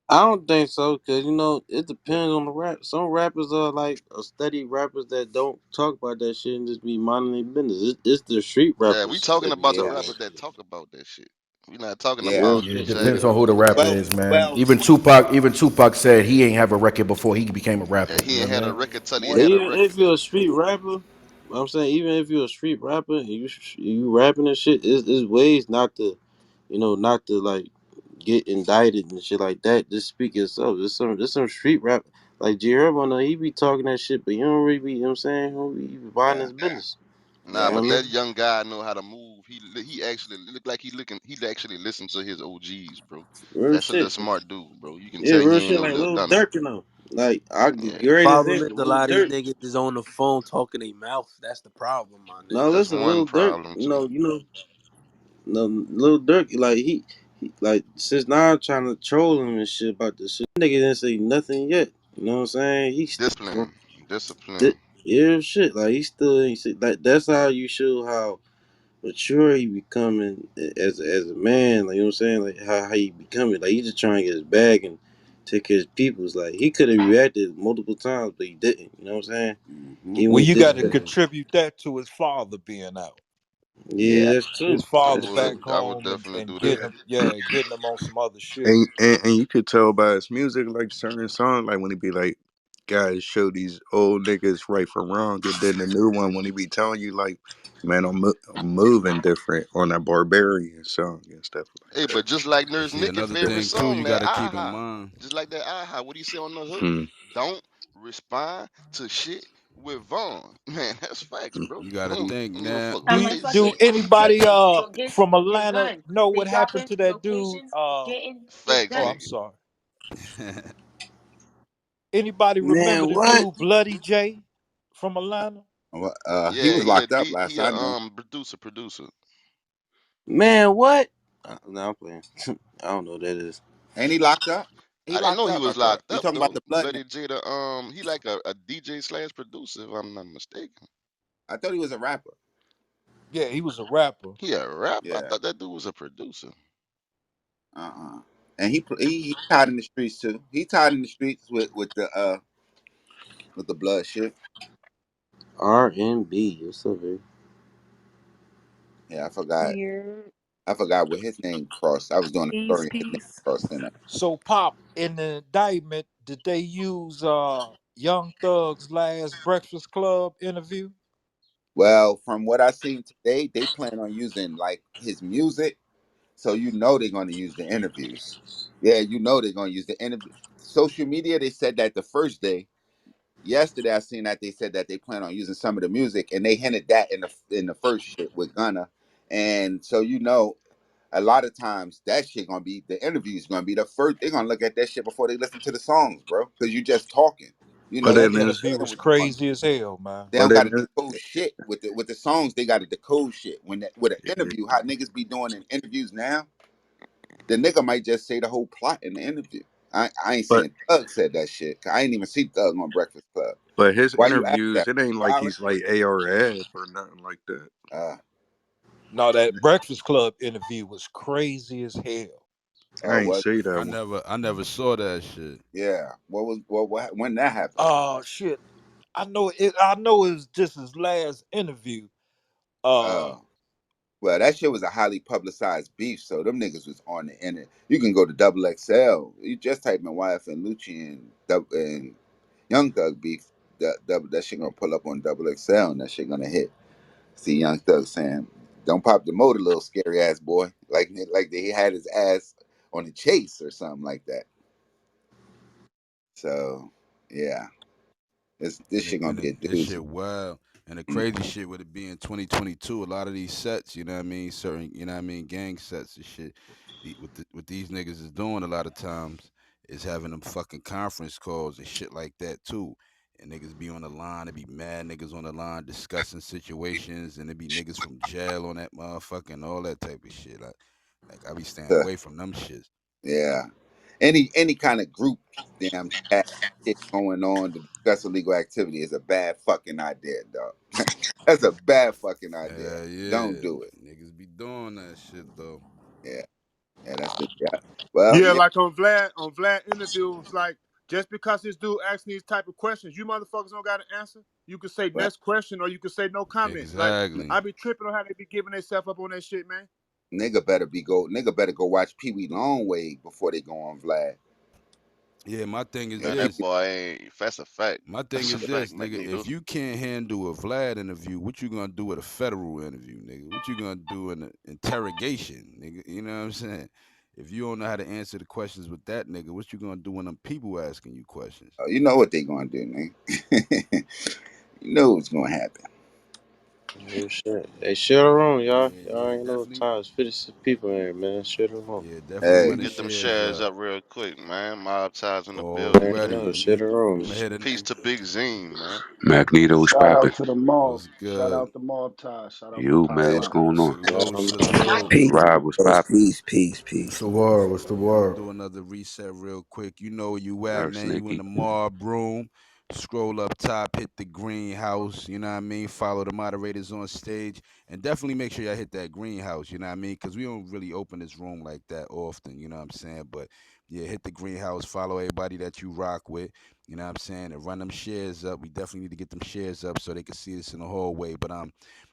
I don't think so, cause it depends on the rap. Some rappers are like steady rappers that don't talk about that shit and just be minding their business. It's the street Yeah, we rappers talking that be about the talking Yeah, that rappers shit. that talk about that shit. We not talking yeah. Real about Yeah, it shit. exactly depends on who what the the rapper Well, is, man. well, Even Tupac said he ain't have a record before he became a yeah, rapper. You he know ain't what I had a mean? record till he more But had than a even record. if you're a street rapper, I'm saying even if you're a street rapper and you rapping and shit, it's ways not to like get indicted and shit like that. Just speak yourself. There's some street rap like J Herbo, he be talking that shit, but you don't really be, you know what I'm saying? He be buying yeah, his business. Nah, You know yeah. what but I that mean? young guy know how to move. He actually look like he looking. He actually listened to his OGs, bro. Real That's a shit. smart dude, bro. You can Yeah, tell real he ain't shit no like little Lil dummy. Durk, Like I Yeah, great Problem is example, a Lil lot of these Durk. niggas is on the phone talking their mouth. That's the problem, my No, nigga. that's listen, one Lil Durk, problem too. no, Lil Durk, like he like since now I'm trying to troll him and shit about this shit. Nigga didn't say nothing yet. You know what I'm saying? He still Discipline, discipline. yeah, shit. Like he still ain't say like that's how you show how mature he becoming as a man. Like you know what I'm saying? Like how he becoming. Like he just trying to get his bag and take care of his people's. Like he could have reacted multiple times, but he didn't. You know what I'm saying? Hmm. Even Well, when he you got to disrespected him. contribute that to his father being out. Yeah, Yeah, that's His true. I father That's would, back true. I would home definitely and do that. getting him, yeah, getting him on some other shit. And you could tell by his music, like certain songs, like when he be like, guys show these old niggas right from wrong, and then the new one when he be telling you like, man, I'm moving different on that barbarian song and stuff like Hey, that. but just like But Nurse see, Nicky' another favorite thing too, song, you that got to keep in aha. mind. Just like that aha. What do you say on the hook? Hmm. Don't respond to shit with Vaughn. Man, that's facts, bro. You got to Don't, think don't give a now. fuck How what Do much they do say. fucking anybody chicken? Go from get Atlanta gun. know They what happened dropping to that dude? locations. Getting get Facts, Oh, gun. I'm nigga. sorry. Anybody remember Man, the what? dude Bloody J from Atlanta? well, he Yeah, was locked up last he I a know, producer. Man, what? No, I'm playing. I don't know what that is. ain't he locked up? He I didn't locked know he up, I was thought. locked You up talking about though. the blood nigga? Bloody Jada, he like a DJ slash producer, if I'm not mistaken. I thought he was a rapper. Yeah, he was a rapper. He a rapper? I Yeah. thought that dude was a producer. And he tied in the streets too. He tied in the streets with the blood shit. R&B. What's up, baby? Yeah, I forgot. Weird. I forgot what his name crossed. I was doing a Peace, story and his name peace. crossed in it. So Pop, in the indictment, did they use Young Thug's last Breakfast Club interview? Well, from what I seen today, they plan on using like his music, so you know they're going to use the interviews. Yeah, you know they're going to use the interview. Social media, they said that the first day. Yesterday, I seen that they said that they plan on using some of the music, and they hinted that in the first shit with Gunna, and so you know, a lot of times that shit gonna be the interview is gonna be the first. They're gonna look at that shit before they listen to the songs, bro, because you just talking. You Yeah, know, But you that in can't this, interview tell was what the fuck. crazy as hell, man. They don't but got in to this, decode shit with the songs. They got to decode shit with an yeah. interview. How niggas be doing in interviews now? The nigga might just say the whole plot in the interview. I ain't but saying Thug said that shit. 'Cause I ain't even see Thug on Breakfast Club. but his Why you ask interviews, that? it ain't like Violent? he's like AR ab or nothing like that. Uh, No, that Breakfast Club interview was crazy as hell. I oh, ain't what? say that I one. never, I never saw that shit. Yeah. What? When that happened? Oh shit. I know it was just his last interview. Uh Oh. Well, that shit was a highly publicized beef, so them niggas was on the internet. You can go to Double XL. You just type in YF and Lucci and Young Thug beef. That shit gonna pull up on Double XL, and that shit gonna hit. See Young Thug saying, "Don't pop the motor, little scary ass boy," like he had his ass on the chase or something like that. So yeah, this And it, shit gonna and be it, a this doozy. shit wild. And the Mm. crazy shit with it being 2022, a lot of these sets, you know what I mean, certain, you know what I mean, gang sets and shit. What these niggas is doing a lot of times is having them fucking conference calls and shit like that too. And niggas be on the line, it be mad niggas on the line discussing situations, and it be niggas from jail on that motherfucking all that type of shit. Like I be staying So, away from them shits. yeah, any kind of group damn chat shit going on to discuss illegal activity is a bad fucking idea, dog. That's a bad fucking idea. Don't Yeah, do it. niggas be doing that shit though. Yeah, yeah, that's the yeah. Well, Yeah, yeah, like on Vlad interviews, like just because this dude asking these type of questions, you motherfuckers don't got to answer. You can say well, next question or you can say no comment. Like Exactly. I be tripping on how they be giving themselves up on that shit, man. nigga better go watch Pee Wee Longway before they go on Vlad. Yeah, my thing is Yeah, Man, Pee that this. Wee, boy ain't. That's a fact. My thing That's a is fact, this, nigga. Magneto. If you can't handle a Vlad interview, what you gonna do at a federal interview, nigga? What you gonna do in an interrogation, nigga? You know what I'm saying? If you don't know how to answer the questions with that nigga, what you gonna do when them people asking you questions? you know what they gonna do, man. You know what's gonna happen. Real shit. Hey, share the room, y'all. Yeah, Y'all yeah, ain't no definitely. time. It's 56 people in here, man. Share the room. Yeah, definitely Let me run Hey, the get them shares shares up. up real quick, man. Mob ties in the building. You Already. know, Let share me. the I'm room. gonna hit it. Peace to Big Zine, man. Magneto's Shout popping. out to the mob. What's Shout good? out to Mob Ties. Shout out to You Pop man, hey, what's Pop. going on? Salute, salute. Peace, Rob was bros. popping. Peace. What's the word? What's the Yeah, I'm gonna word? do another reset real quick. You know where you at, Nurse man. You in Nikki. the mob room. Scroll up top, hit the greenhouse. You know what I mean? Follow the moderators on stage. And definitely make sure y'all hit that greenhouse, you know what I mean? Because we don't really open this room like that often, you know what I'm saying? But yeah, hit the greenhouse, follow everybody that you rock with, you know what I'm saying? And run them shares up. We definitely need to get them shares up so they can see us in the hallway. But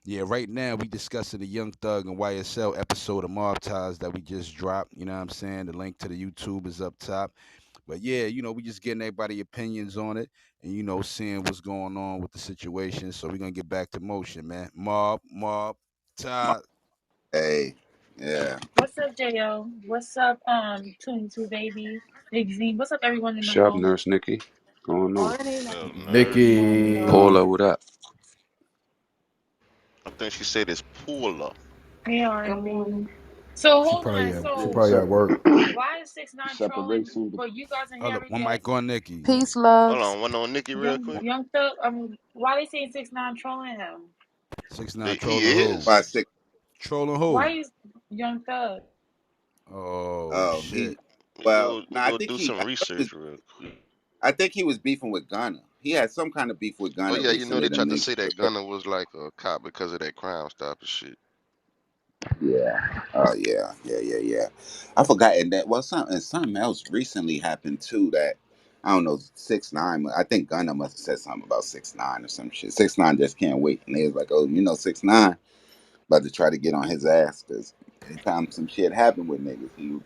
yeah, right now we discussing the Young Thug and YSL episode of Mob Ties that we just dropped. You know what I'm saying? The link to the YouTube is up top. But yeah, we just getting everybody opinions on it and seeing what's going on with the situation. So we're gonna get back to motion, man. Mob, Ties. hey, yeah. What's up, Jo? What's up, 22 baby, Big Z? What's up, everyone in the Shop room? Nurse Nikki. Going on. Morning, What's up, good nurse? morning, Nikki. y'all. Paula, what up? I think she said it's Paula. Hey, Good R&B. morning. So She hold probably on. at she Yeah, So probably at work. why is 6ix9ine trolling? separation. But you guys didn't Hold hear up, it one yet. mic on Nikki. Peace, Hold loves. on, one on Nikki real Young quick. Young Thug. Why they saying 6ix9ine trolling him? 6ix9ine He trolling who? is. Why six? Trolling Why who? is Young Thug? Oh Oh, shit. well, We no, I go think do he. some research real quick. I think he was beefing with Ghana. he had some kind of beef with Oh Gunna yeah, you know recently. they Them tried to niggas. say that Gunna was like a cop because of that Crime Stopper shit. Yeah. Oh yeah. I forgot and that well something else recently happened too that I don't know 6ix9ine. I think Gunna must have said something about 6ix9ine or some shit. 6ix9ine just can't wait, and they was like, oh, 6ix9ine about to try to get on his ass because anytime some shit happened with niggas, he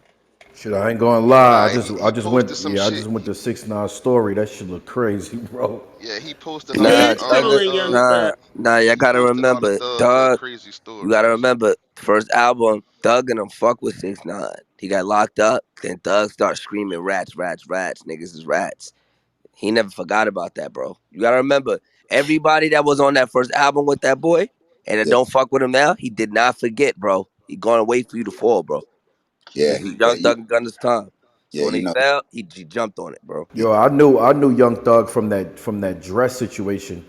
Shit, I ain't gonna lie. Nah, I he just posted went. some Yeah, I shit. just went to 6ix9ine story. That shit look crazy, bro. Yeah, he posting all Nah, that, Keep all that. Thugger. trolling, Young Nah, Thug. nah. Yeah, Y'all he gotta posting all the remember, thug Doug. crazy You gotta stories and shit. remember, first album, Thug and him fuck with 6ix9ine. He got locked up. Then Thug started screaming, "Rats, rats, rats! Niggas is rats." He never forgot about that, bro. You gotta remember, everybody that was on that first album with that boy and that yeah don't fuck with him now, he did not forget, bro. He gonna wait for you to fall, bro. yeah This is he Young Thug and Gunna's time. So yeah when you he know fell, he jumped on it, bro. Yo, I knew Young Thug from that dress situation.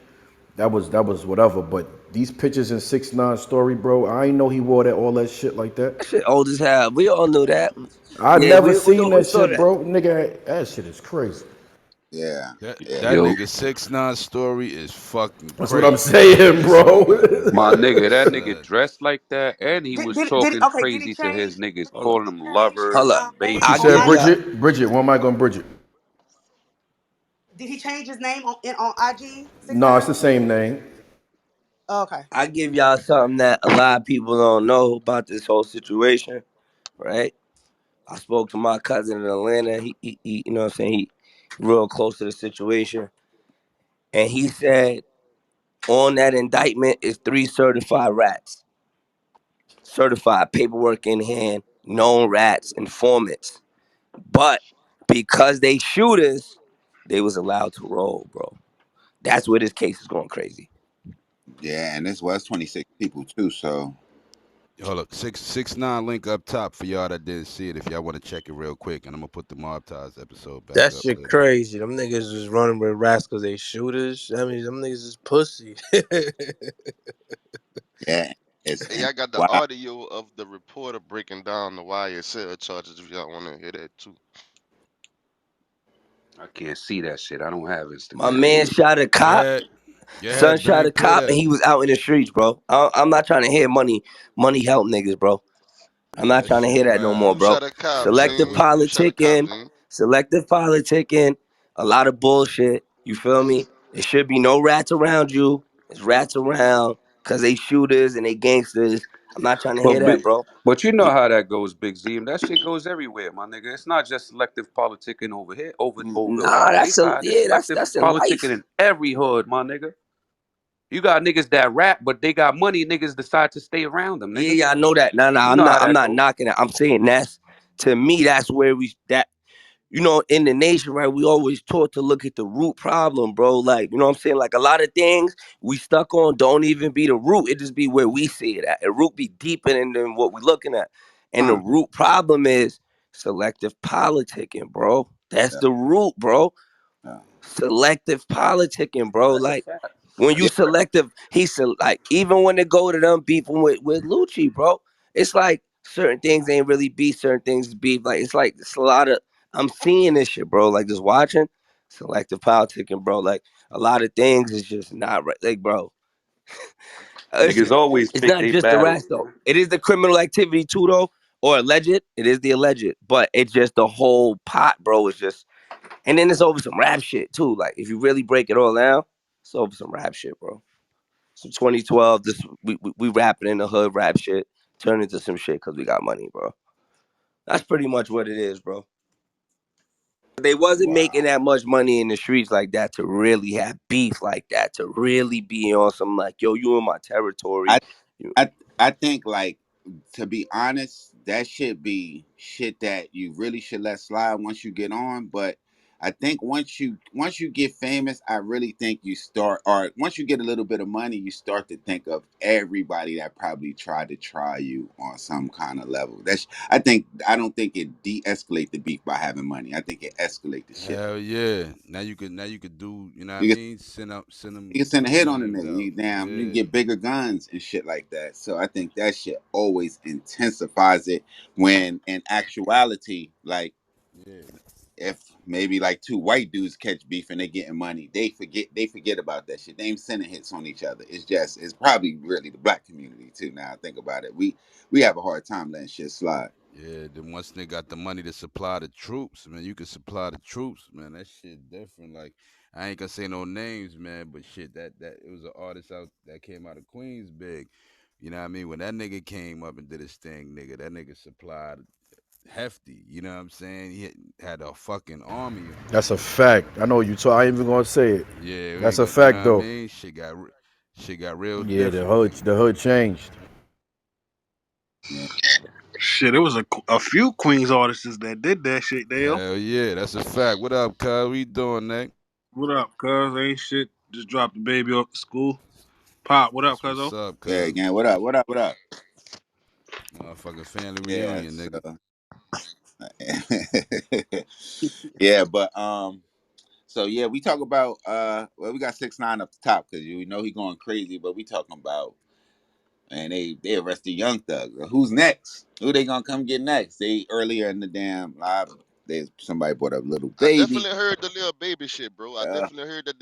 That was whatever. But these pictures in 6ix9ine story, bro. I ain't know he wore that all that shit like that. That shit old as hell. We all knew that. I Yeah, never we seen that always saw shit, that. bro. Nigga, that shit is crazy. yeah yeah That he Yo, nigga 6ix9ine story is fucking That's what I'm crazy, yo. saying, This bro. nigga my nigga, wild, that nigga son. dressed like that, and he was talking Okay, did he crazy to change? his niggas, Hold up. calling Did he them change his Hold lovers up. and name What you I baby. said, give on y'all. IG? Bridget? One mic on Bridget. Did he change his name on IG? Six No, it's nine. the same name. Okay. I give y'all something that a lot of people don't know about this whole situation, right? I spoke to my cousin in Atlanta. He you know what I'm saying? He real close to the situation. And he said on that indictment is 3 certified rats. Certified, paperwork in hand, known rats, informants. But because they shooters, they was allowed to roll, bro. That's where this case is going crazy. yeah, and this was 26 people too, so Hold up, 6ix9ine link up top for y'all that didn't see it. If y'all want to check it real quick, and I'm gonna put the Mob Ties episode back That up shit there. crazy. Them niggas is running with rats because they shooters. I mean, them niggas is pussy. yeah, it's Hey, and I got the wow. audio of the reporter breaking down the YSL charges if y'all want to hear that too. I can't see that shit. I don't have My Instagram. man shot a Go cop. ahead, go Son ahead, shot bang, a play cop, that. and he was out in the streets, bro. I'm not trying to hear money help niggas, bro. I'm Yeah, not that trying to shit hear that no more, Who wild. bro. shot a cop, Selective Zine? Who shot a cop, politicking, Zine? selective politicking, a lot of bullshit. You feel me? There should be no rats around you. There's rats around because they shooters and they gangsters. I'm not trying to But hear that, big, bro. but you know how that goes, Big Z. That shit goes everywhere, my nigga. It's not just selective politicking over here, over Nah, on that's they a side. It's yeah, selective that's in politicking life. in every hood, my nigga. You got niggas that rap, but they got money. Niggas decide to stay around them, Yeah, nigga. yeah, I know that. Nah, You I'm know how not. I'm that not go. knocking it. I'm saying that's to me. That's where we that in the nation, right? We always taught to look at the root problem, bro. Like, you know what I'm saying? Like a lot of things we stuck on don't even be the root. It just be where we see it at. The root be deeper than what we looking at. And the Huh. root problem is selective politicking, bro. That's Yeah, the root, bro. yeah, Selective politicking, bro. That's a Like fact. when you yeah. selective, like even when they go to them beefing with Lucci, bro, it's like certain things ain't really beef, certain things is beef. Like it's a lot of I'm seeing this shit, bro. Like just watching selective politicking, bro. Like a lot of things is just not right. Like, bro, Niggas listen, always it's pick not their just the battles, rats though. man. It is the criminal activity too, though, or alleged. It is the alleged, but it's just the whole pot, bro. It's just, and then it's over some rap shit too. Like if you really break it all down, it's over some rap shit, bro. So 2012, this we rapping in the hood rap shit, turn into some shit because we got money, bro. That's pretty much what it is, bro. They wasn't making Wow. that much money in the streets like that to really have beef like that, to really be on some like, yo, you in my territory. I You, I I think like to be honest, that should be shit that you really should let slide once you get on. But I think once you get famous, I really think you start or once you get a little bit of money, you start to think of everybody that probably tried to try you on some kind of level. I don't think it de-escalate the beef by having money. I think it escalate the shit. Hell yeah. Now you could do, you know what I You can, mean? Send you them can send a couple hit on a names nigga. out. You can Yeah. get bigger guns and shit like that. So I think that shit always intensifies it when in actuality, like Yeah. if maybe like two white dudes catch beef and they getting money. They forget about that shit. They ain't sending hits on each other. It's probably really the black community too. Now I think about it, we have a hard time letting shit slide. Yeah, then once they got the money to supply the troops, man, you can supply the troops, man. That shit different. Like I ain't gonna say no names, man, but shit, that it was an artist out that came out of Queens, big. You know what I mean? When that nigga came up and did his thing, nigga, that nigga supplied hefty. You know what I'm saying? He had a fucking army on his That's a shit. fact. I know you. I ain't even gonna say it. Yeah, we That's ain't a gonna. You know fact what I though. mean? Shit got real Yeah, the different, hood, nigga. the hood changed. Yeah, Shit, it was a few Queens artists that did that shit, Dale. Hell yeah, that's a fact. What up, cuz? What you doing, Nick? What up, cuz? Ain't shit. Just dropped the baby off to school. Pop, what up, That's cuz? what's up, yeah, cuz. again. What up? What up? What up? Motherfucking family Yeah, reunion, so nigga. yeah, but so yeah, we talk about well, we got 6ix9ine up the top because you know he going crazy, but we talking about, and they arrested Young Thug. Who's next? Who they gonna come get next? They earlier in the damn live, there's somebody brought up Little I Baby. definitely heard the little baby shit, bro. I Uh, definitely heard that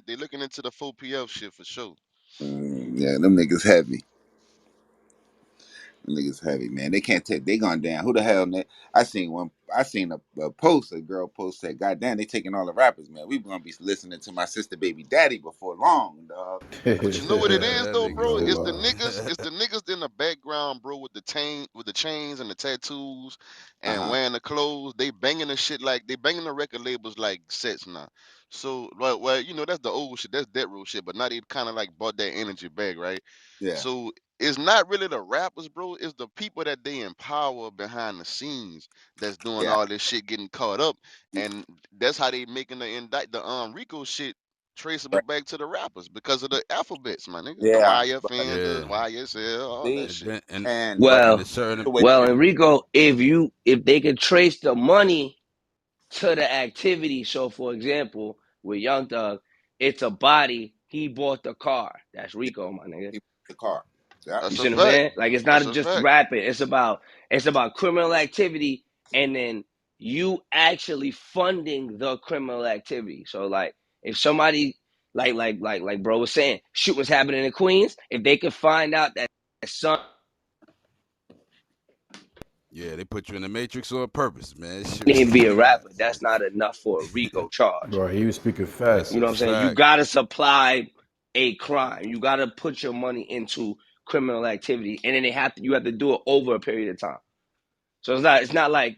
they looking into the 4PF shit for sure. yeah, them niggas heavy. Them niggas heavy, man. They can't take. They gone down. Who the hell? I seen one. I seen a post. A girl post said, "God damn, they taking all the rappers, man. We gonna be listening to my sister, baby daddy before long, dog." But you know what it Yeah, is that though, nigga's bro? No It's lie. the wild. niggas. It's the niggas in the background, bro, with the chains and the tattoos, Uh and huh. wearing the clothes. They banging the shit like they banging the record labels like sets now. So, well, you know that's the old shit. That's that real shit. But now they kind of like brought that energy back, right? Yeah. So it's not really the rappers, bro. It's the people that they empower behind the scenes that's doing Yeah. all this shit, getting caught up, and that's how they making the Rico shit traceable Right. back to the rappers because of the alphabets, my nigga. The Yeah. But YFN, the Yeah, YSL, all that see, and shit. then and but and Well, it's certain. the way well, Enrico, if they could trace the money to the activity, so for example, with Young Thug, it's a body. He bought the car. That's Rico, my nigga. he the car. Yeah. You That's a see what I'm fact. saying? Like it's That's not a just fact. rapping. It's about criminal activity, and then you actually funding the criminal activity. So like if somebody like bro was saying, shit was happening in Queens. If they could find out that son Yeah, they put you in the matrix on purpose, man. Shit was didn't be a going rapper, nuts. that's not enough for a RICO charge. Bro, he was speaking That's You facts. know a what I'm saying? You fact. gotta supply a crime. You gotta put your money into criminal activity, and then you have to do it over a period of time. So it's not like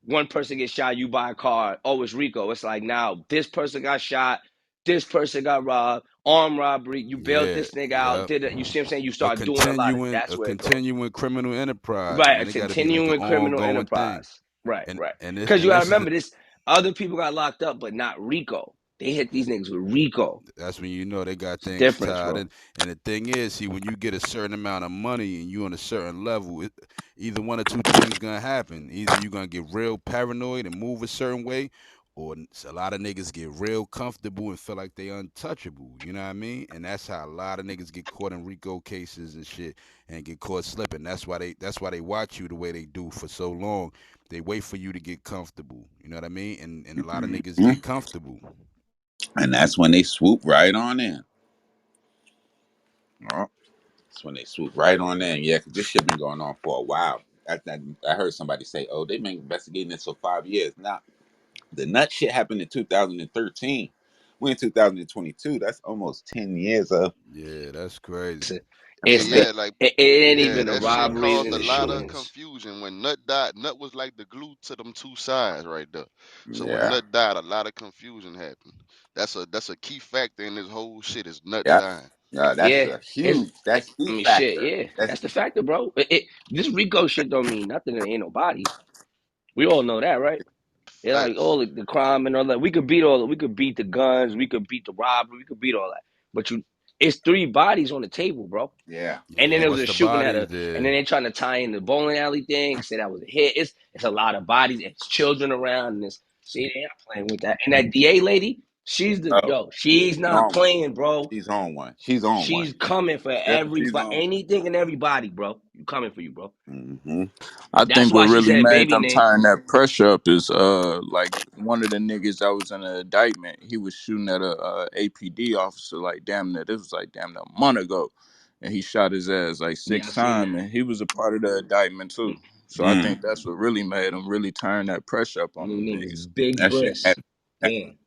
one person gets shot, you buy a car, oh, it's Rico. It's like now this person got shot, this person got robbed, armed robbery, you bailed Yeah, this nigga out, yep. did it, you see what I'm saying? You A start doing a lot of continuing, that's a where it goes. continuing criminal enterprise, Right, a man. It got to be like an continuing criminal ongoing thing, enterprise. Right, and right. and this Because you and gotta this is remember this, other people got locked up, but not Rico. They hit these niggas with Rico. that's when you know they got It's a things difference, tied bro. in. And the thing is, see, when you get a certain amount of money and you on a certain level, either one or two things gonna happen. Either you gonna get real paranoid and move a certain way, or a lot of niggas get real comfortable and feel like they untouchable. You know what I mean? And that's how a lot of niggas get caught in RICO cases and shit and get caught slipping. That's why they watch you the way they do for so long. They wait for you to get comfortable. You know what I mean? And a lot of niggas Mhm. get comfortable. And that's when they swoop right on in. Oh, that's when they swoop right on in. Yeah, 'cause this shit been going on for a while. I heard somebody say, "Oh, they've been investigating this for 5 years." Now, the nut shit happened in 2013. We're in 2022. That's almost 10 years of Yeah, that's crazy. Yeah, It's the information. yeah, like it ain't yeah, even the that shit robberies caused and a the lot of shootings. confusion when Nut died. Nut was like the glue to them two sides right there. So when Yeah, Nut died, a lot of confusion happened. That's a key factor in this whole shit is Nut yeah, dying. yeah. That's Yeah, a it's. huge. That's I huge mean, shit. factor. Yeah, That's that's the factor, bro. This Rico shit don't mean nothing. There ain't no bodies. We all know that, right? They're like, Facts. oh, the crime and all that. We could beat all. We could beat the guns. We could beat the robbery. We could beat all that. But it's three bodies on the table, bro. yeah, And then Yeah, there was once a the shooting bodies and there, then they trying to tie in the bowling alley thing. Say that was a hit. It's a lot of bodies. It's children around. And see, they not playing with that. And that DA lady, oh, she's she's not on one. playing, bro. She's on one. She's on one. She's coming for Yeah, she's everybody, on one. anything and everybody, bro. You coming for you, bro. Hmm. I That's think what why she really said made baby them name. turn that pressure up is like one of the niggas that was in the indictment. He was shooting at a APD officer like damn near this was like damn near a month ago, and he shot his ass like Yeah, I six seen times, that. and he was a part of the indictment too. So I Mm. think that's what really made him really turn that pressure up You on them niggas niggas. big That shit breasts. happened. That Damn.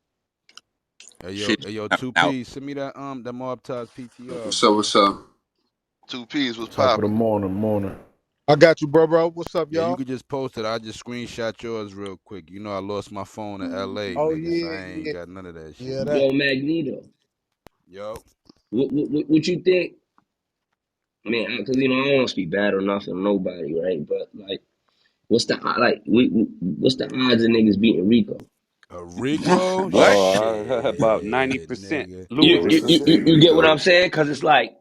shit Hey yo, coming two out. P. Send me that Mob Ties PTR, What's up? bro. What's up? Two P's was Top of the popping. morning. I got you, bro. What's up, Yeah, you y'all? could just post it. I just screenshot yours real quick. You know I lost my phone in LA, Oh nigga, so yeah, I ain't yeah, got none of that shit. yeah. That. Yo, Magneto. Yo. What you think? I mean, because you know I don't want to speak bad or nothing, nobody, right? But like, what's the odds of niggas beating Rico? A Rico? What? Oh, about Shit, 90% nigga. You losing you, you, percentage. you get what I'm saying? Because it's like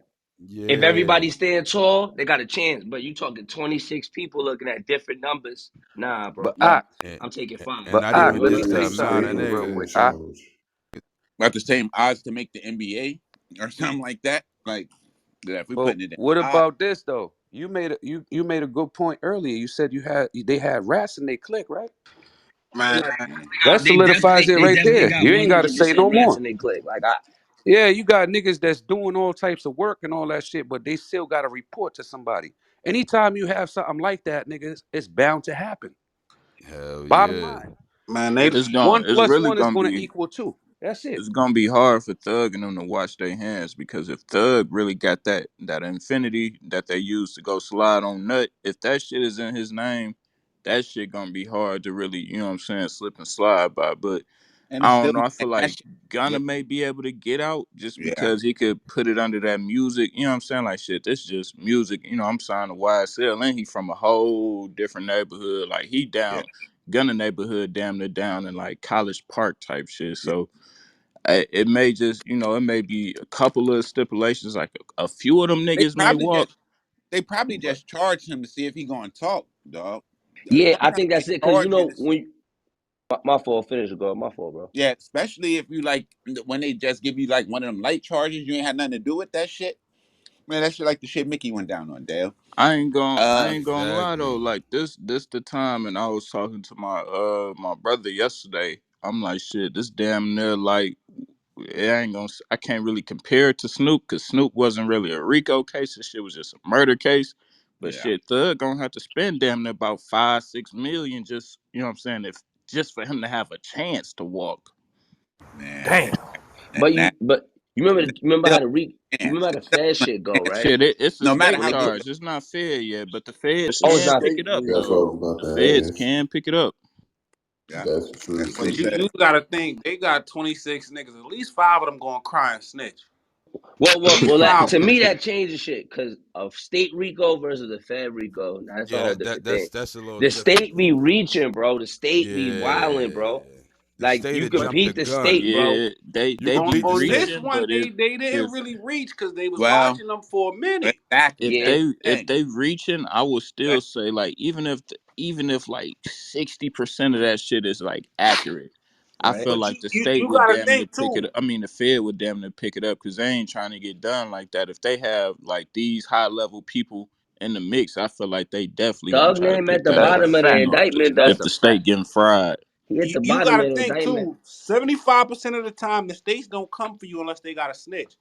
if Yeah. everybody stand tall, they got a chance. But you talking 26 people looking at different numbers? Nah, But bro. I, And, I'm taking five. and but not I, even let me just the say Big, amount something of to big you real niggas. quick. advantage I, numbers. About the same odds to make the NBA or something like that? Like, yeah, if we but putting it in what odds, about this though? You made a good point earlier. You said they had rats in their clique, right? Man, That solidifies it They right definitely there. got You ain't one got to say no 100% rats more. in their clique. Like I, Yeah, you got niggas that's doing all types of work and all that shit, but they still got to report to somebody. Anytime you have something like that, niggas, it's bound to happen. Hell Bottom yeah. line, man, they one It's plus really one is gonna going to be equal two. That's it. it's gonna be hard for Thug and them to wash their hands because if Thug really got that infinity that they use to go slide on Nut, if that shit is in his name, that shit gonna be hard to really, you know what I'm saying, slip and slide by. But and it's I still don't know. I and feel that like shit. Yeah, Gunna may be able to get out just yeah, because he could put it under that music. You know what I'm saying? Like shit, this just music. You know, I'm signed to YSL and he from a whole different neighborhood. Like he yeah, down Gunna neighborhood damn near down in like College Park type shit. yeah. So it may just, it may be a couple of stipulations, like a few of them They niggas may probably walk, just they probably but just charged him to see if he gonna talk, dog. yeah, I Sometimes think they that's it. Cause you charge you know to see. when my fault, finish it, go. My fault, bro. Yeah, especially if you like when they just give you like one of them light charges, you ain't had nothing to do with that shit. Man, that shit like the shit Mickey went down on, Dale. I Uh, ain't gonna lie though, Exactly. like this the time, and I was talking to my brother yesterday. I'm like, shit, this damn near like I can't really compare it to Snoop because Snoop wasn't really a RICO case. This shit was just a murder case. But yeah, shit, Thug gonna have to spend damn near about 5-6 million just, you know what I'm saying, if just for him to have a chance to walk. man, Damn. But that you that's remember how still the a chance. the It's still Fed a shit go, chance. right? Shit, it's a No matter state When how they get good. charge. It's not fair yet, but the feds oh, It's a it's can not pick state. it up That's what though. I was about The to feds ask. can pick it up. Yeah, That's true that's what he too. But you said. got to think they got 26 niggas. At least five of them going to cry and snitch. At least well five to of them. me that changes shit because of state RICO versus the Fed RICO. Now that's a Yeah, whole that different that's thing. that's a little The different, state be bro. reaching, bro. The state be wilding, Yeah. bro. The Like state you have can But jumped the beat the gun. state, bro. Yeah, they You they could be beat the on state. this reaching, one, but they didn't if really reach because they was Well, watching them for a minute. if Yeah. that's they the if thing. they reaching, I would still That's say like even if like 60% of that shit is like accurate, I Right. feel But like the you state would got to damn near think pick it too. up. I mean, the Fed would damn near pick it up because they ain't trying to get done like that. If they have like these high level people in the mix, I feel like they definitely gonna Thug try to name at pick the that That's up. a bottom of the You fact. know, indictment. if That's the a state fact. getting fried. He at the You bottom got of to the think indictment. too. 75% of the time, the states don't come for you unless they got a snitch.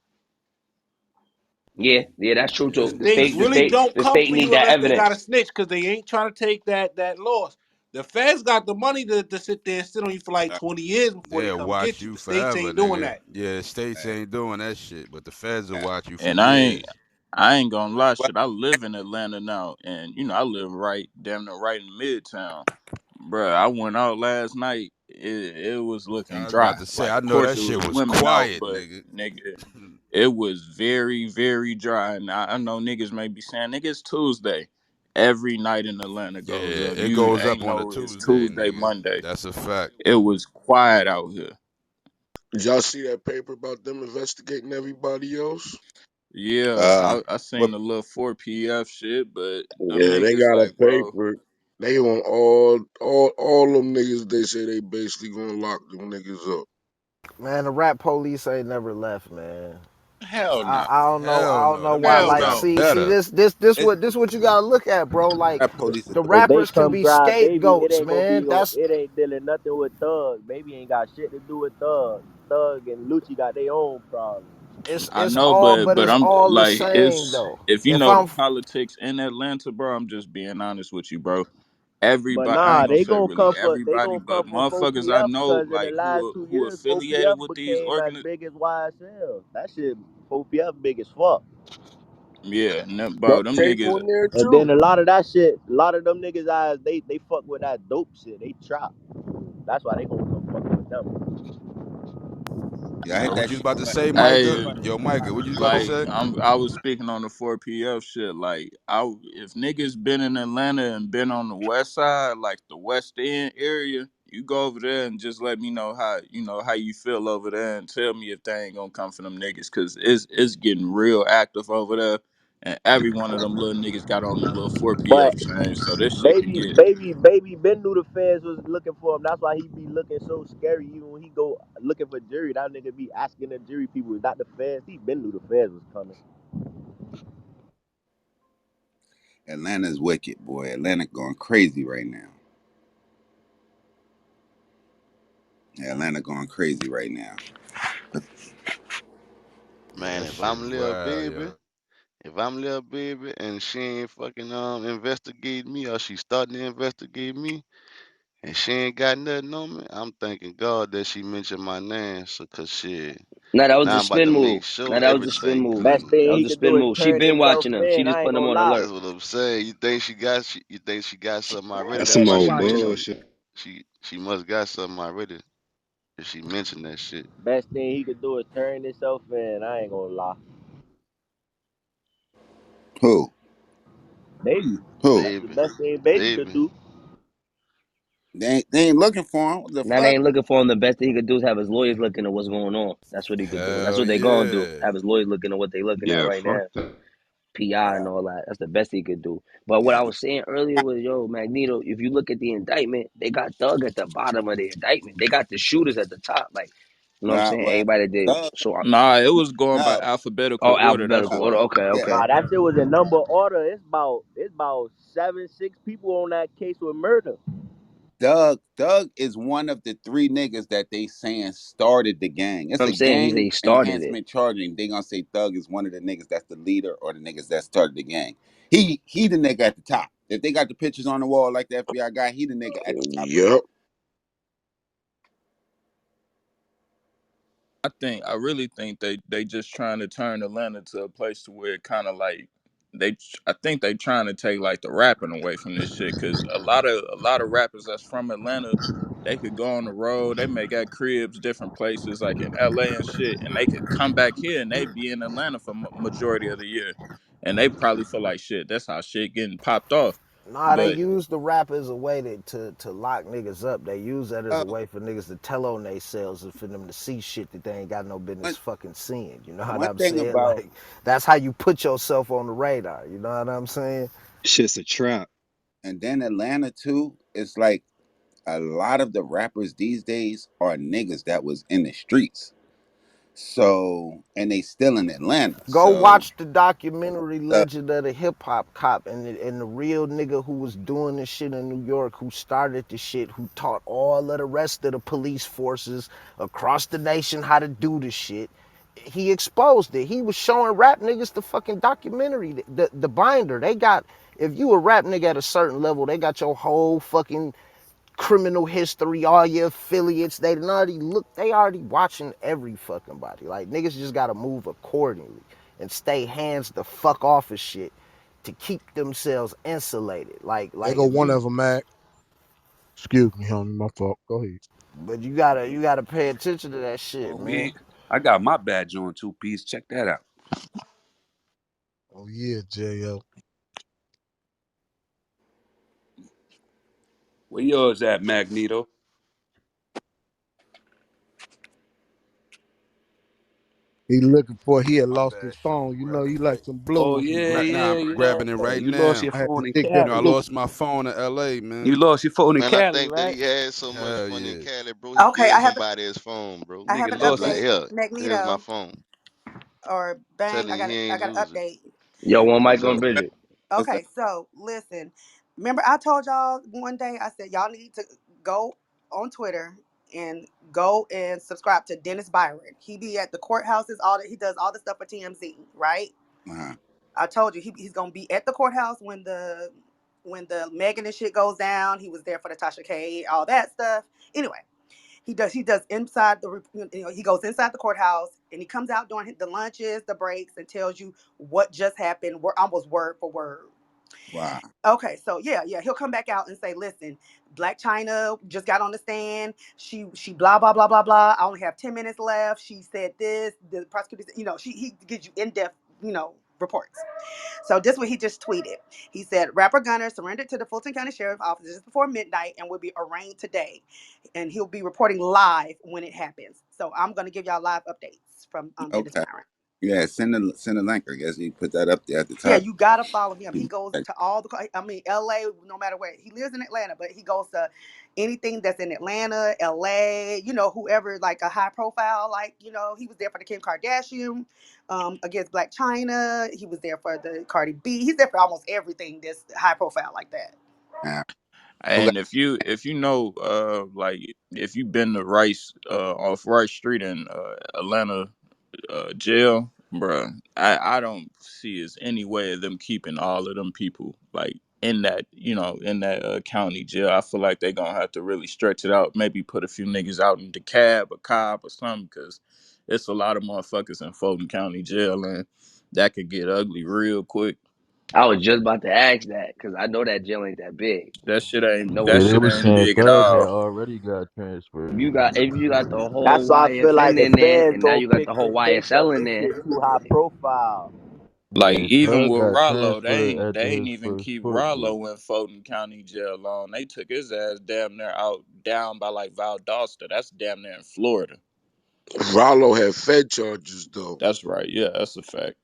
Yeah, yeah, that's true The too. Yeah. states really don't The come state for need you that unless they got a evidence. snitch because they ain't trying to take that loss. The feds got the money to sit there and sit on you for like uh, 20 years before they They'll come watch get you. you The states forever, ain't doing nigga. that. Yeah, the states uh, ain't doing that shit, but the feds will uh, watch you for And years. I ain't gonna lie, well, shit. I live in Atlanta now, and I live right damn near right in Midtown. Bruh, I went out last night. It was I looking was about dry. to say, Like, I of know course, that it was shit was women out, quiet, but nigga. nigga, it was very, very dry. And I know niggas may be saying, nigga, it's Tuesday. Every night in Atlanta Yeah, goes up. it You goes up ain't on a know it's Tuesday, Tuesday, nigga. Monday. That's a fact. It was quiet out here. Did y'all see that paper about them investigating everybody else? Yeah, uh, I what seen the little 4 PF shit, but them Yeah, they niggas got a like, bro. paper. They on all them niggas. They say they basically gonna lock them niggas up. Man, the rap police ain't never left, man. Hell no. I don't know. I Hell don't no. know Them why. niggas Hell Like, got no. see better. It's this what you gotta look at, bro. Like, that police the If they rappers can come be drive baby, it scapegoats, ain't gonna be man. no. It ain't dealing nothing with Thug. Baby ain't got shit to do with Thug. Thug and Lucci got their own problems. I know, but it's I'm all the like, same it's though. if you If know the I'm politics in Atlanta, bro. I'm just being honest with you, bro. But Everybody, I nah, ain't gonna say really they everybody, gonna come but for motherfuckers I 4PF know, because in the like last who 2 years, affiliated 4PF with these became as organ, big as YSL. That shit, 4PF big as fuck. yeah, bro, Buck them came niggas. on there And too. then a lot of that shit, a lot of them niggas eyes, they fuck with that dope shit. They trap. That's why they gonna come fuck with them. yeah, I hit What that you was shit about to funny. say, Micah? Hey, Yo, Micah, what you was about to like say? I was speaking on the 4PF shit. Like if niggas been in Atlanta and been on the west side, like the West End area, you go over there and just let me know how you feel over there and tell me if they ain't gonna come for them niggas, cause it's getting real active over there. And every one of them little niggas got on them little 4PF But chains, so this shit can baby, get. baby, baby, Ben knew the feds was looking for him. That's why he be looking so scary. Even when he go looking for jury, that nigga be asking the jury people, is that the feds? He been knew the feds was coming. Atlanta's wicked, boy. Atlanta going crazy right now. Yeah, Atlanta going crazy right now. Yeah, Man, that shit wild, yo. if I'm little baby and she ain't fucking investigate me or she starting to investigate me and she ain't got nothing on me, I'm thanking God that she mentioned my name. So cause shit. Nah, that was Now the I'm about to spin make move. Nah, sure that was the spin everything move. Best clean. That thing was he the could spin do is move. She turn been himself watching him. She in. just I ain't put him gonna on lie. alert. That's what I'm saying. You think she got something already? That's That's some why old she mentioned me. bullshit. She must got something already if she mentioned that shit. Best thing he could do is turn himself in. I ain't gonna lie. Who? Baby. Who? That's the Baby. best thing baby could Baby. do. They ain't looking for him. What the Now they fuck? ain't looking for him. The best thing he could do is have his lawyers looking at what's going on. That's what he could do. That's Hell what they gonna do. yeah. Have his lawyers looking at what they looking at Yeah, right fuck now. that. PI and all that. That's the best he could do. But what Yeah, I was saying earlier was, yo, Magneto, if you look at the indictment, they got Thug at the bottom of the indictment. They got the shooters at the top. Like, you know what I'm nah, saying? well, Everybody did. Doug, So, Nah, it was going by no, alphabetical oh, order. That's alphabetical order. why. Okay, yeah, okay. Nah, that shit was in number order. It's about 7, 6 people on that case with murder. Doug is one of the three niggas that they saying started the gang. It's I'm a saying gang they started it. enhancement charging. They gonna say Doug is one of the niggas that's the leader or the niggas that started the gang. He the nigga at the top. If they got the pictures on the wall like the FBI guy, he the nigga at the top of the. Yep. I really think they just trying to turn Atlanta to a place to where it kind of like I think they trying to take like the rapping away from this shit, because a lot of rappers that's from Atlanta, they could go on the road, they may got cribs different places like in LA and shit, and they could come back here and they be in Atlanta for majority of the year, and they probably feel like shit, that's how shit getting popped off. Nah, they But use the rap as a way to lock niggas up. They use that as a way for niggas to tell on themselves and for them to see shit that they ain't got no business One, fucking seeing. You know what one I'm thing saying? about Like, that's how you put yourself on the radar. You know what I'm saying? Shit's a trap. and then Atlanta too, it's like a lot of the rappers these days are niggas that was in the streets. So and they still in Atlanta. Go So watch the documentary uh, Legend of the Hip Hop Cop and the real nigga who was doing this shit in New York, who started the shit, who taught all of the rest of the police forces across the nation how to do the shit. He exposed it. He was showing rap niggas the fucking documentary, the binder. They got, if you a rap nigga at a certain level, they got your whole fucking criminal history, all your affiliates. They already watching every fucking body. Like, niggas just gotta move accordingly and stay hands the fuck off of shit to keep themselves insulated. They Like go if one you, of them, Mac. Excuse me, homie. My fault. Go ahead. but you gotta pay attention to that shit, Oh, man. me, I got my badge on two piece. Check that out. Oh yeah, J.O. Where yours at, Magneto? He looking for. He had My lost bad, his shit. I'm phone. You know, grabbing he it like right. some Oh Bluetooth. yeah, Right now, yeah, I'm yeah. grabbing it right You lost now. your I had to phone in dig that You know, I Cali. Bluetooth. lost my phone in LA, You man. lost your phone in Man, I Cali, think that right? he had so much Hell fun in yeah. Cali, bro. He Okay, gave somebody his phone, bro. I have Nigga an lost Like, update. his. here, here's my Magneto. phone. or bang. Telling you he I ain't got an losing. update. Yo, one What's mic on up? Bridget. What's up? Okay, so listen. Remember, I told y'all one day. I said y'all need to go on Twitter and go and subscribe to Dennis Byron. He be at the courthouses. All that he does, all the stuff for TMZ, right? Uh-huh. I told you he's gonna be at the courthouse when the Megan and shit goes down. He was there for the Tasha K, all that stuff. Anyway, he does inside the he goes inside the courthouse and he comes out during the lunches, the breaks, and tells you what just happened, almost word for word. Wow. Okay, so yeah, he'll come back out and say, "Listen, Black China just got on the stand. She blah blah blah blah blah. I only have 10 minutes left. She said this. The prosecutor, he gives you in depth, reports." So this what he just tweeted. He said, "Rapper Gunner surrendered to the Fulton County Sheriff's Office just before midnight and will be arraigned today, and he'll be reporting live when it happens." So I'm gonna give y'all live updates from Dennis Okay. Byron. Yeah, send a link. I guess you put that up there at the Yeah, top. you gotta follow him. He goes to all the, I mean, LA, no matter where. He lives in Atlanta, but he goes to anything that's in Atlanta, LA, whoever, like a high profile, like, he was there for the Kim Kardashian, against Black China. He was there for the Cardi B. He's there for almost everything that's high profile like that. Uh, okay. And if you know, like if you've been to Rice, off Rice Street in Atlanta jail, bruh, I don't see as any way of them keeping all of them people like in that, in that county jail. I feel like they gonna have to really stretch it out. Maybe put a few niggas out in the cab, a cop, or something, because it's a lot of motherfuckers in Fulton County jail, and that could get ugly real quick. I was just about to ask that because I know that jail ain't that big. That shit I ain't know that Yeah, it's they shit was ain't saying big at Thug had all. already got if transferred. you got the whole That's why I feel like YFN the in there, feds and now gonna you got pick the whole pick up YSL in this there. shit too high profile. Like Yeah, even Thug with got Rollo, transferred they after ain't his even first keep court date. Rollo in Fulton County Jail long. They took his ass damn near out down by like Valdosta. That's damn near in Florida. Rollo had Fed charges though. That's right. Yeah, that's a fact.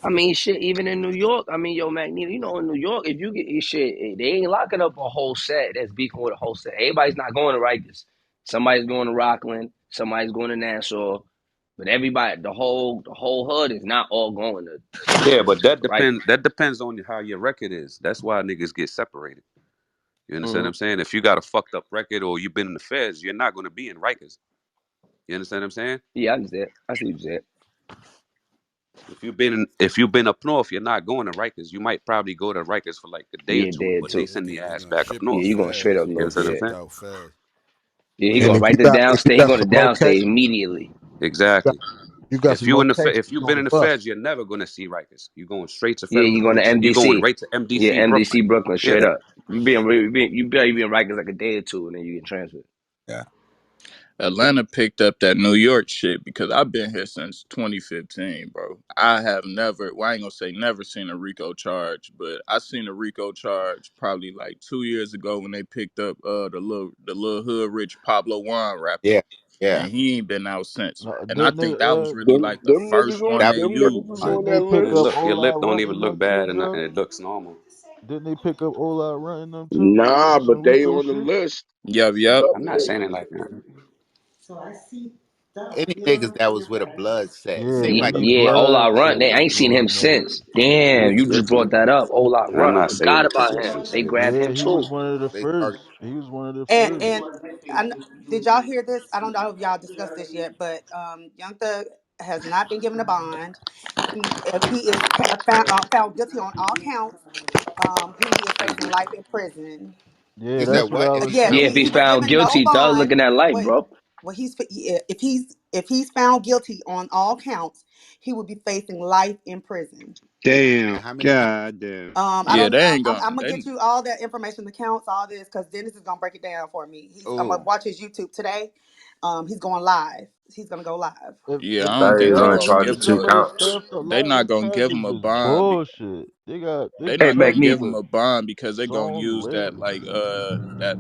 I mean, shit, even in New York, I mean, yo, Magneto, in New York, if you get shit, they ain't locking up a whole set that's beefing with a whole set. Everybody's not going to Rikers. Somebody's going to Rockland, somebody's going to Nassau, but everybody, the whole hood is not all going Yeah, but that to Rikers. depends. That depends on how your record is. That's why niggas get separated. You understand what Hmm. I'm saying? If you got a fucked up record or you've been in the feds, you're not going to be in Rikers. You understand what I'm saying? Yeah, I understand. I see what you said. If you've been up north, you're not going to Rikers. You might probably go to Rikers for like a day or Yeah, two, dead but they too. send the You're ass gonna back up ship Yeah, out north. you going straight fast. up You're You gonna north, understand get what yeah. I'm shipped saying? out fast. Yeah, he And going right to if you downstate. He got going to some downstate location, immediately. you got Exactly. you got If some you in the locations if you've on been the in the bus. feds, you're never going to see Rikers. You're going straight to Yeah, federal you going to courts. You're going MDC. right to Yeah, MDC Brooklyn. MDC Brooklyn, Yeah. straight up. You be in Rikers like a day or two, and then you get transferred. Yeah. Atlanta picked up that New York shit because I've been here since 2015, bro. I have never, well, I ain't gonna say never seen a RICO charge, but I seen a RICO charge probably like 2 years ago when they picked up the little hood rich Pablo Juan rapper, Yeah. Yeah. and he ain't been out since. And I Didn't they think that was really Them like the them niggas first on one That they them niggas was used. was on didn't that they pick Your up list. look, your all lip our don't rent even in look them bad, too, and y'all? it looks normal. Didn't they pick up all our rent in them too? Nah, On but some they Rico on the shit? list. Yup, It's yup. up I'm not there. saying it like that. any niggas that was with a blood set. Yeah, Seemed like any Yeah, Ola blood Runt. shit I was ain't seen him going up. since. Damn, you just brought that up. Ola I'm Runt. I not forgot saying it about because him. it's They shit. grabbed Yeah, him he was too. one of the they first. target. He was one of the And first. and did y'all hear this? I don't know if y'all discussed this yet, but Young Thug has not been given a bond. If he is found guilty on all counts, he is facing life in prison. Yeah, You said that's what what? I If was he's Yeah, found Yeah, he, if saying. he he's was found given no guilty, Thug bond. looking at life, Wait, bro. yeah, if he's found guilty on all counts, he would be facing life in prison. and Damn. how many counts? God damn. I Yeah, don't. they ain't I'm gonna. gonna get you all that information, the counts, all this, because Dennis is gonna break it down for me. I'm gonna Oh, watch his YouTube today. He's going live. He's gonna go live. Yeah, If I don't if think they Gonna y'all gonna charge think him give him two some a. of the counts. stuff, a They lot of not the gonna give charges him a is bond. bullshit. They They Hey, not put gonna him in give Magneto. him the a bond because they gonna zone use that way.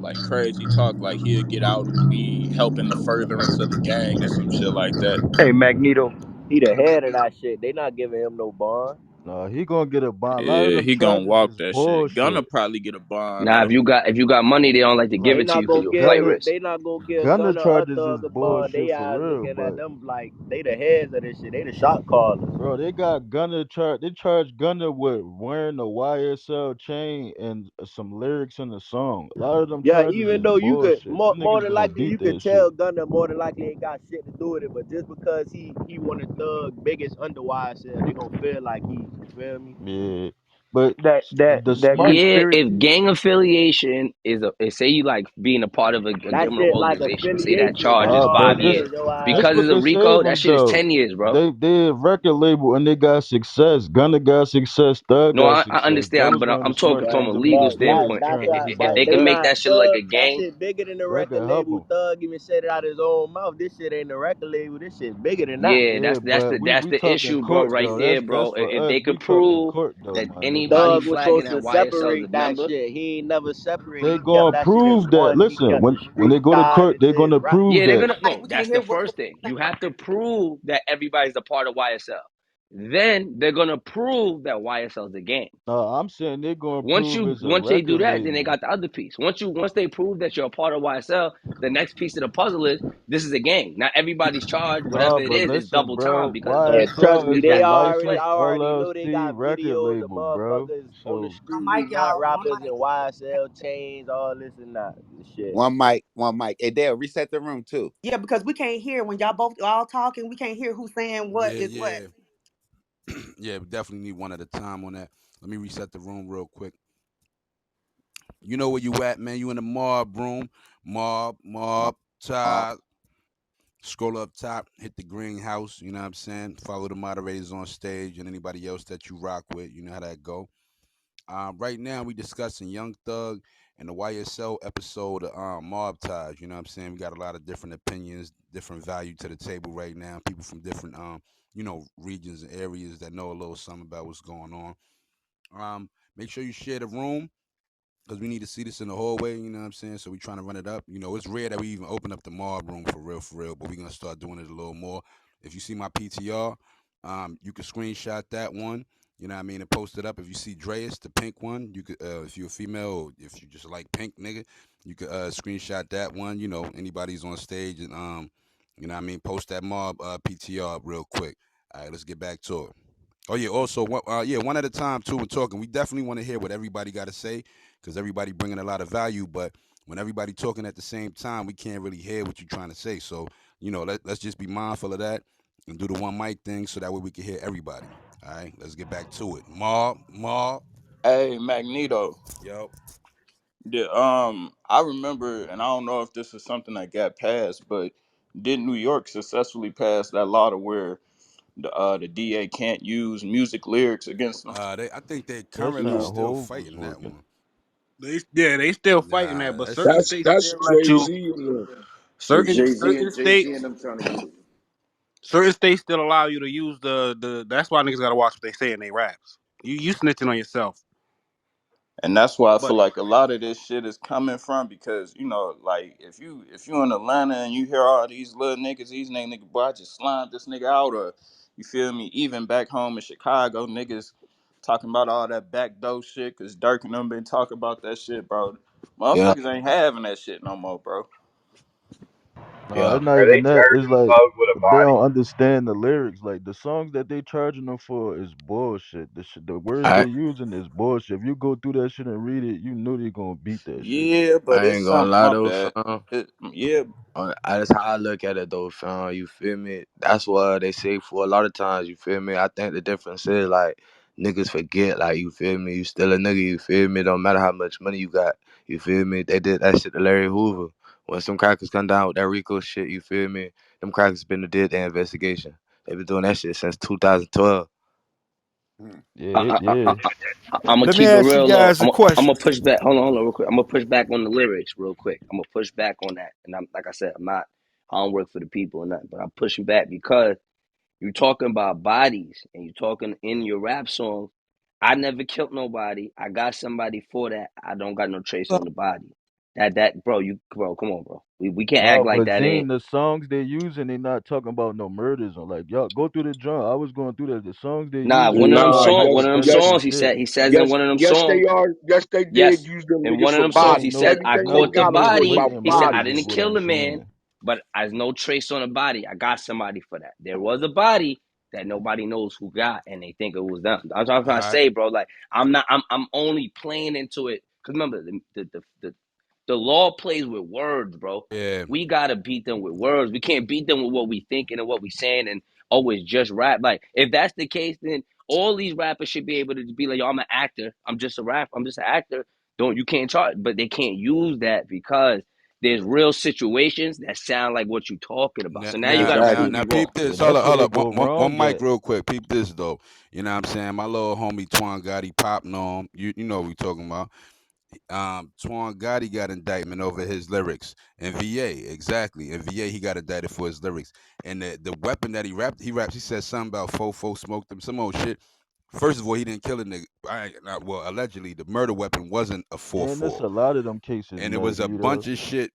like crazy talk like he'll get out and be helping the furtherance of the gang or some shit like that. Hey, Magneto, he the head of that shit. They not giving him no bond. No, he gonna get a bond. A lot of Yeah, them he gonna charges walk is that shit. Gonna bullshit. probably get a bond Now, though. if you got money, they don't like to give They it to not you because gonna you're a give flight Gunner, risk. they not gonna give Gunner Gunna a charges is thug a bond. bullshit They for eyes real, looking at but them like they the heads of this shit. They the shot callers. bro, they got Gunner charge. They charge Gunner with wearing a YSL chain and some lyrics in the song. A lot of them Yeah, charges even is though you could bullshit. Them more niggas than gonna likely beat you could that shit. tell Gunna more than likely ain't got shit to do with it, but just because he one of Thug biggest underwise sell, they gonna feel like he, you feel me? Yeah, but That that the that smart. Yeah, if conspiracy, gang affiliation say you like being a part of a that criminal shit like organization, say that affiliation charge is Nah, dog. bro, 5 years. Yeah, your eyes this Because what it's a they tripping. RICO, saved that him shit is though. 10 years, bro. They a record label and they got success. Gunna got success. Thug No, got I success. That understand, was but one of the I'm talking smart from Right, a things them legal niggas right. did That's was standpoint. that's turn why If that everybody they they can up. make not that shit look like Thug. a That gang, shit bigger than the record Record help label. him. Thug even said it out his own mouth. This shit ain't the record label. This shit bigger than that. yeah, Yeah, but that's we the talking issue, bro, court right though. there, That's bro. for If us. they We could talking prove court though, that my nigga. anybody Thug was flagging supposed that to YSL is a separate that member, shit. He ain't never separated. They He kept gonna that shit as prove that. one. He Listen, kept the when they street go to side court, and they're shit. gonna Right. prove yeah, they're that. gonna Like no, we can't that's the hear what first thing. You have to prove that everybody's a part of YSL. Then they're gonna prove that YSL is a gang. I'm saying they're gonna prove it's a Once they do record that, then they label. got the other piece. Once they prove that you're a part of YSL, the next piece of the puzzle is this is a gang. Now everybody's charged, whatever Nah, it but is listen, double time bro, because it's double And trust crossing. YSL me, You is a they got licensed I already know they LLC got record videos of label, bro. motherfuckers on the So street my who mic, not y'all. My rappers mic. and YSL chains, all this and that and shit. One mic, one mic. Hey, Dale, reset the room too. Yeah, because we can't hear when y'all both all talking. We can't hear who's saying what Yeah, is what. yeah, yeah. We definitely need one at a time on that. Let me reset the room real quick. You know where you at, man? You in the mob room, mob, Uh, Ty. Scroll up top, hit the green house. You know what I'm saying? Follow the moderators on stage and anybody else that you rock with. You know how that go. Right now, we discussing Young Thug and the YSL episode of Mob Ties. You know what I'm saying? We got a lot of different opinions, different value to the table right now. People from different, regions and areas that know a little something about what's going on. Make sure you share the room because we need to see this in the hallway, you know what I'm saying? So we trying to run it up. You know, it's rare that we even open up the mob room for real, but we're gonna start doing it a little more. If you see my PTR, you can screenshot that one, you know what I mean, and post it up. If you see Dreas, the pink one, you could if you're a female or if you just like pink nigga, you could screenshot that one, you know, anybody's on stage and you know what I mean, post that mob PTR up real quick. All right, let's get back to it. Oh yeah. Also, one at a time too. When talking, we definitely want to hear what everybody got to say because everybody bringing a lot of value. But when everybody talking at the same time, we can't really hear what you're trying to say. So let's just be mindful of that and do the one mic thing so that way we can hear everybody. All right. Let's get back to it. Ma. hey, Magneto. Yo. I remember, and I don't know if this is something that got passed, but did New York successfully pass that law to where the DA can't use music lyrics against them? I think they that's currently how still Hove was fighting that working. one. They still fighting that, Nah, but that certain shit. states That's still let Jay you. Z and them. Yeah, Certain Jay Z certain and Jay Z states and them trying to get it. certain states still allow you to use the. That's why niggas gotta watch what they say in they raps. You snitching on yourself, And that's why I feel but like a lot of this shit is coming from because like if you in Atlanta and you hear all these little niggas, these niggas, boy, I just slimed this nigga out, or you feel me? Even back home in Chicago, niggas talking about all that backdoor shit because Dirk and them been talking about that shit, bro. Yeah, Motherfuckers ain't having that shit no more, bro. No, yeah. it's not Bro, they even that. It's charging like folks with a they body. don't understand the lyrics. Like the songs that they charging them for is bullshit. The words they I using is bullshit. If you go through that shit and read it, you know they gonna beat that shit. Yeah, but I it's ain't gonna something. lie My though, bad. fam. Yeah, That's how I look at it though, fam. You feel me? That's what they say for a lot of times. You feel me? I think the difference is like niggas forget, like you feel me. You still a nigga. You feel me? Don't matter how much money you got. You feel me? They did that shit to Larry Hoover. When some crackers come down with that Rico shit, you feel me? Them crackers been did their investigation. They been doing that shit since 2012. hmm. Yeah, yeah. I'm gonna Let me keep it ask you real low. guys a I'm question. gonna push back. Hold on, real quick. I'm gonna push back on the lyrics real quick. I'm gonna push back on that. And I'm like I said, I don't work for the people or nothing, but I'm pushing back because you're talking about bodies and you're talking in your rap song. I never killed nobody. I got somebody for that. I don't got no trace on the body. That bro, come on, bro. We can't act No, like but that Zine, ain't. the songs they using, they not talking about no murders or like y'all go through the drum. I was going through that. The songs they Nah, using, one of they them Nah, talking songs. about One yes, of them defending yes, some songs. shit. He says in yes, one of them yes, they songs. are. Yes, they did Yes, use them in one niggas of for them But songs, ain't he bodies. no says, "I Everything they caught no the got them no for body." about blatant He said, "I murders is bodies. didn't what kill I'm the man, saying. but there's no trace on the body. I got somebody for that. There was a body that nobody knows who got, and they think it was them." That's what I'm All trying to right. say, bro. Like I'm not. I'm only playing into it because remember the law plays with words, bro. Yeah. We gotta beat them with words. We can't beat them with what we thinking and what we saying and always just rap. Like if that's the case, then all these rappers should be able to be like, "Yo, I'm an actor. I'm just a rapper. I'm just an actor." Don't you can't charge, but they can't use that because there's real situations that sound like what you talking about. Now, So now you now, gotta now, prove Exactly. me now, wrong. peep Yeah, this. that's where Hold they up. go One wrong mic at. real quick. Peep this, though. You know what I'm saying? My little homie Twan Gotti popping on. You know what we talking about. Twan Gotti got indictment over his lyrics. In VA, exactly. In VA, he got indicted for his lyrics. And the weapon that he said something about fofo smoked him, some old shit. First of all, he didn't kill a nigga. Well, allegedly, the murder weapon wasn't a And there's 4-4, a lot of them cases, and it was a Magneto. bunch of shit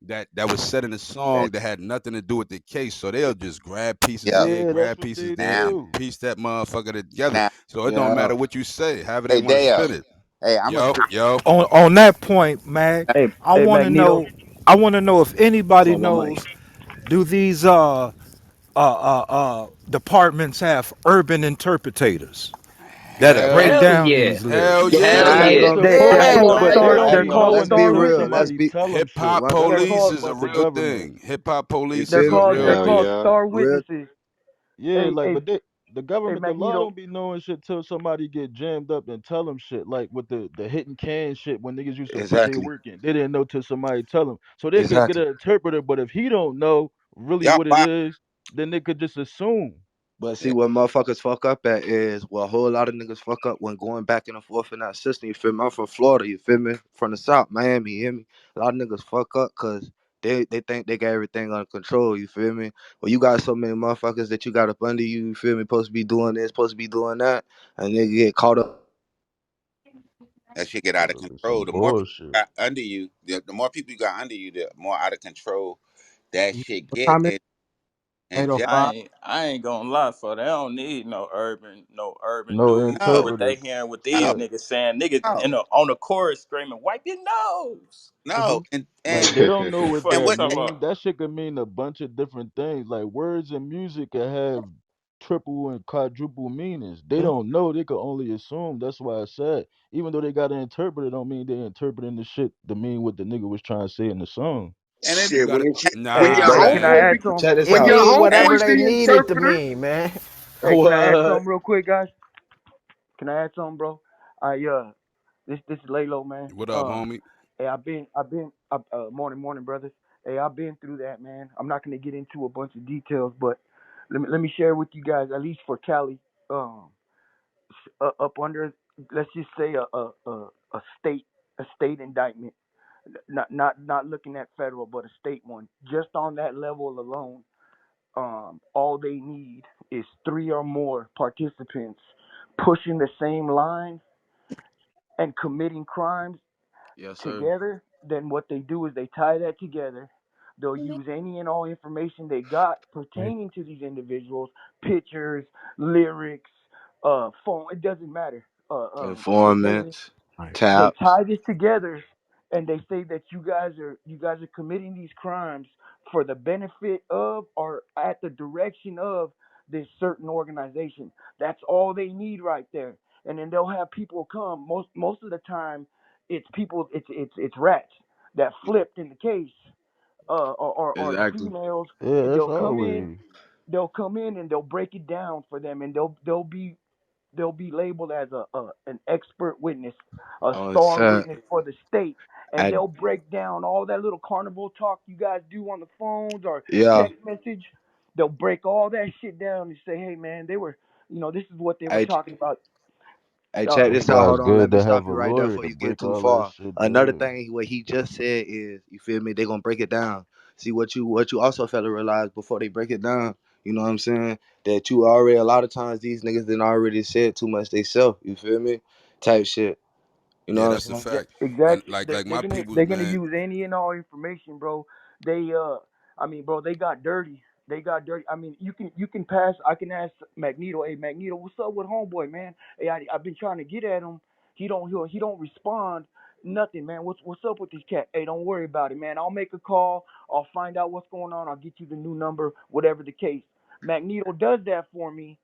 that was said in the song And that had nothing to do with the case. So they'll just grab pieces yeah, here, Yeah, that's grab what pieces they there, now, and do. piece that motherfucker together. now, So it don't Yeah. matter what you say, however they hey want to Dale, spin it. hey, I'm a Yo, spit. yo. On that point, Mag, Hey, I hey, want to Magneto. know. I want to know if anybody Oh, one mic. knows. Do these departments have urban interpreters that break Hell, Hell down yeah. these hell lyrics? Yes, Hell yeah. Yeah, they I ain't they yeah. do. gonna. They're supposed Yeah, to, called but man. they star. don't They're be Hey, called let's knowing be star until real. witnesses. Let's somebody be tell them Hip shit. hop Like they don't police fuck is a with the real government. thing. Hip hop you police They're is feel a me? called real they're Hell called yeah. star Real. witnesses. Yeah, Hey, like hey, but the hey, government, the law Magneto. don't be knowing shit till somebody get jammed up and tell them shit. Like with the hitting can shit when niggas used to put their Exactly, work in, they didn't know till somebody tell them. So they could get exactly. an interpreter, but if he don't know really Y'all what it wild. is, then they could just assume. But see Yeah. what motherfuckers fuck up at is well, a whole lot of niggas fuck up when going back and forth in that system. You feel me? I'm from Florida. You feel me? From the South, Miami. You hear me? A lot of niggas fuck up because they think they got everything under control. You feel me? Well, you got so many motherfuckers that you got up under you. You feel me? Supposed to be doing this, supposed to be doing that, and they get caught up. That shit get out of That'll be some control. The more people bullshit. got under you, the more people you got under you, the more out of control that You shit know, get. comment And just, 805. I ain't gonna lie for they don't need no urban No dude hearing no, what they interpreters. hearing what these no, Yeah. niggas saying. Niggas no, on the chorus screaming, wipe your nose. no. Like they don't know what Fuck And you that what talking mean. about? That shit could mean a bunch of different things. Like words and music can have triple and quadruple meanings. They don't know. They could only assume. That's why I said, even though they got an interpreter, don't mean they interpreting the shit to mean what the nigga was trying to say in the song. and it You Shit, gotta when Hey, your hey, nah. can I homeboy add be some? Check this Hey, It when can, your out. mean hey, whatever homeboy's they the need it to interpreter, mean, man. hey, can I add What? something real quick, guys? Can I add something, bro? I this is Laylo, man. What up, homie? Hey, morning, brothers. Hey, I've been through that, man. I'm not gonna get into a bunch of details, but let me share with you guys, at least for Cali, um, up under, let's just say a state indictment, not looking at federal, but a state one. Just on that level alone, all they need is three or more participants pushing the same line and committing crimes Yes, sir. together. Then what they do is they tie that together. They'll use any and all information they got pertaining to these individuals, pictures, lyrics, phone. It doesn't matter. Informants, They taps. tie this together, and they say that you guys are committing these crimes for the benefit of or at the direction of this certain organization. That's all they need right there. And then they'll have people come. Most of the time, it's people. It's rats that flipped in the case, or the Exactly. females. Yeah, that's They'll come in. always. They'll come in and they'll break it down for them, and they'll be labeled as an expert witness, a On star set. witness for the state, and At they'll break down all that little carnival talk you guys do on the phones or yeah. text message. They'll break all that shit down and say, hey man, they were, this is what they were Hey, talking about. hey, check Uh, That's this out. why it's Hold on. Let good me to stop have a you right there lawyer before to you get break too all that far. shit Another down. thing, what he just said is, you feel me? They gonna break it down. See what you also fella realize before they break it down. You know what I'm saying? That you already a lot of times these niggas done already said too much they self. You feel me? Type shit. You know Yeah, what I'm that's a saying? Yeah, fact. And exactly. like They're my gonna peoples, they're gonna man. use any and all information, bro. They I mean, bro, they got dirty. They got dirty. I mean, you can pass. I can ask Magneto. Hey, Magneto, what's up with homeboy, man? Hey, I've been trying to get at him. He don't respond. Nothing, man. What's up with this cat? Hey, don't worry about it, man. I'll make a call. I'll find out what's going on. I'll get you the new number, whatever the case. Magneto does that for me,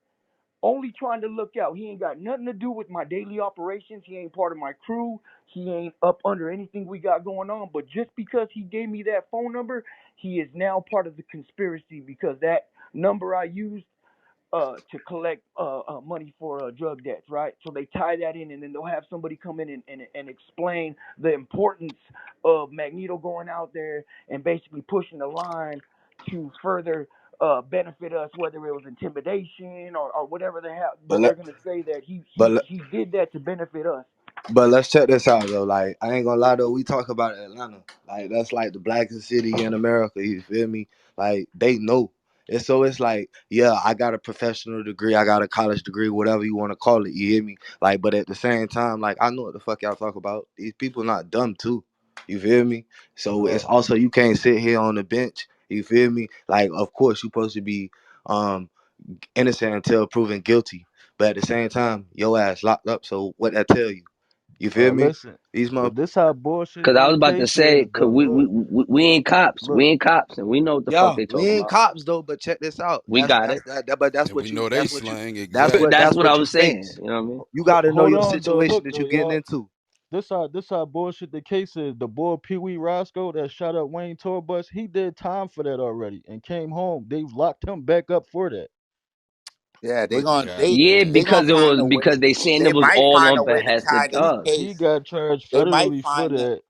only trying to look out. He ain't got nothing to do with my daily operations. He ain't part of my crew. He ain't up under anything we got going on. But just because he gave me that phone number, he is now part of the conspiracy because that number I used to collect money for drug debts, right? So they tie that in, and then they'll have somebody come in and explain the importance of Magneto going out there and basically pushing the line to further benefit us, whether it was intimidation or whatever they have. But But let, they're gonna say that he but he he did that to benefit us. But let's check this out though. Like I ain't gonna lie though, we talk about Atlanta. Like that's like the blackest city in America. You feel me? Like they know. And so it's like, yeah, I got a professional degree, I got a college degree, whatever you want to call it. You hear me? Like, but at the same time, like I know what the fuck y'all talk about. These people not dumb too. You feel me? So it's Right. also you can't sit here on the bench. You feel me? Like, of course, you're supposed to be um innocent until proven guilty. But at the same time, your ass locked up. So what that tell you? You feel me? Listen, These but mother. this how bullshit Cause I the was about to case say, is cause though. we ain't cops. We Look, ain't cops, and we know what the fuck Yeah, they we talking ain't about. cops though. But check this out. We got it. But And we know they slang exactly. That's that's what I what you was saying. face. You know what I mean? You got to know hold your on though. situation Look that though, you getting y'all. into. This how bullshit the case is. The boy Pee Wee Roscoe that shot up Wayne tour bus, he did time for that already and came home. They've locked him back up for that. Yeah, they But gonna God they Yeah, damn. they gonna find a because way. they saying They it was might all find on a way to behest tie of this Doug. He case. got charged They might federally for find it. that.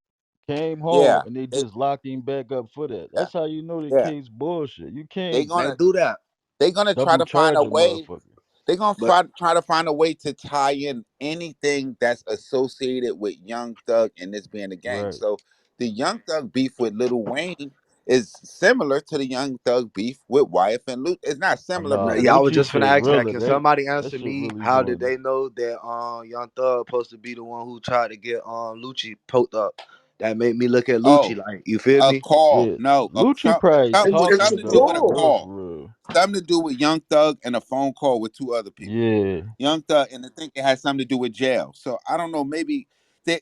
Came home Yeah, and they they, just locked him back up for that. yeah, That's how you know the yeah. case bullshit. You They can't gonna let's do that. they gonna try double to find a charge a way. motherfucker. They're gonna But try to find a way to tie in anything that's associated with Young Thug and this being a gang. Right. So the Young Thug beef with Lil Wayne is similar to the Young Thug beef with Wyeth and Luke. It's not similar Nah, because yeah, I was Lucci just gonna shit ask that. realer. Can They somebody that answer shit me? really How did going. they know that Young Thug supposed to be the one who tried to get Lucci poked up? That made me look at Lucci oh, like, you feel a me? call. Yeah, No, Lucci probably It's something a talking to do though, with a for call. real, call. for real. Something to do with Young Thug and a phone call with two other people. Yeah, Young Thug, and I think it has something to do with jail. So I don't know. Maybe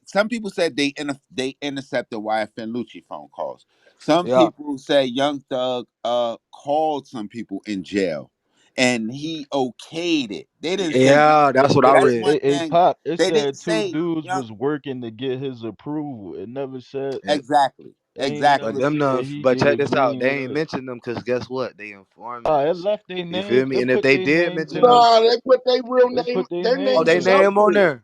some people said they intercepted YFN Lucci phone calls. Some Yeah, people say Young Thug called some people in jail, and he okayed it. They didn't say yeah, that's what I that's read. one it thing. pop. It They didn't said two say dudes Young was working to get his approval. It never said Yeah. exactly, they ain't But never exactly. them said nuns, he but check gave this out. green They ain't light. mentioned them because guess what? They It informants. left their You feel names. me? It And if put they their did names mention in them, the. Nah, they put their real They name. put their Their oh, names names they in is there. out name on there. there.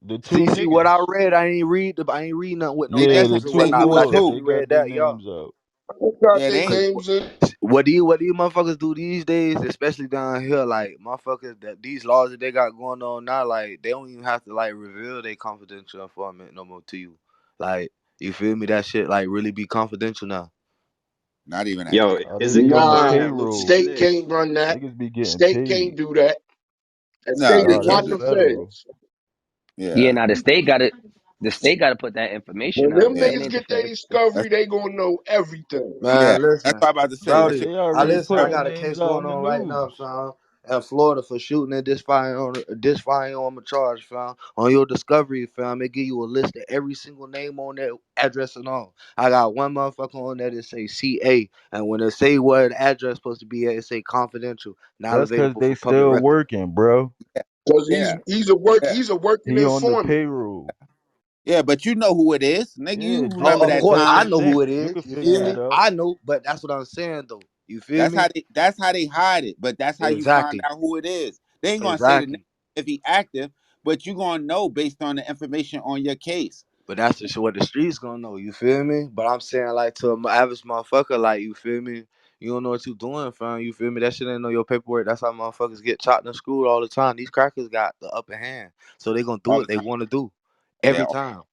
The two See what I niggas. read. I ain't read nothing with no It Yeah, names the doesn't or two say whatnot. who But I is boys. who. They definitely got read their that, y'all. names out. They got Yeah, their they Cause names in. what do you motherfuckers do these days, especially down here? Like motherfuckers that these laws that they got going on now, like they don't even have to like reveal their confidential informant no more to you. Like you feel me? That shit like really be confidential now. not even at the Yo, top. Oh, they is it be on the Nah, confirmed that Lucci payroll. state snitched? can't run that. Niggas be getting State can't paid. do that. And No, state they is Nah, can't not that's do the that. federal. feds. Yeah, Yeah, now the state got to put that information When out. them The yeah, state niggas ain't the get their feds. discovery, that's they gonna know everything. yeah. Man, That's listen, what I'm about to say. Yeah, That shit Brody, they I already listen. I putting federal. got a names case out going in the on right now, news. fam. In Florida for shooting and disfiring a charge, fam. On your discovery, fam, they give you a list of every single name on that address and all. I got one motherfucker on there that say CA, and when they say where the address supposed to be at, it say confidential, not That's cause available they for public still record. working, bro. Cause Yeah, yeah, he's a working He on the informant. payroll. yeah. But you know who it is, nigga. Yeah, You just remember Of that just course, like I they time? know who think. it You is. can You figure feel Yeah, it me? out. I know, but that's what I'm saying though. You feel me? that's how they hide it. But that's how you find Exactly, out who it is. They ain't gonna say the name exactly. if he active, but you gonna know based on the information on your case. But that's just what the streets gonna know. You feel me? But I'm saying like to an average motherfucker, like you feel me? You don't know what you doing, fam. You feel me? That shit ain't know your paperwork. That's how motherfuckers get chopped and screwed all the time. These crackers got the upper hand, so they gonna do All what the they time. want to do Yeah, every time.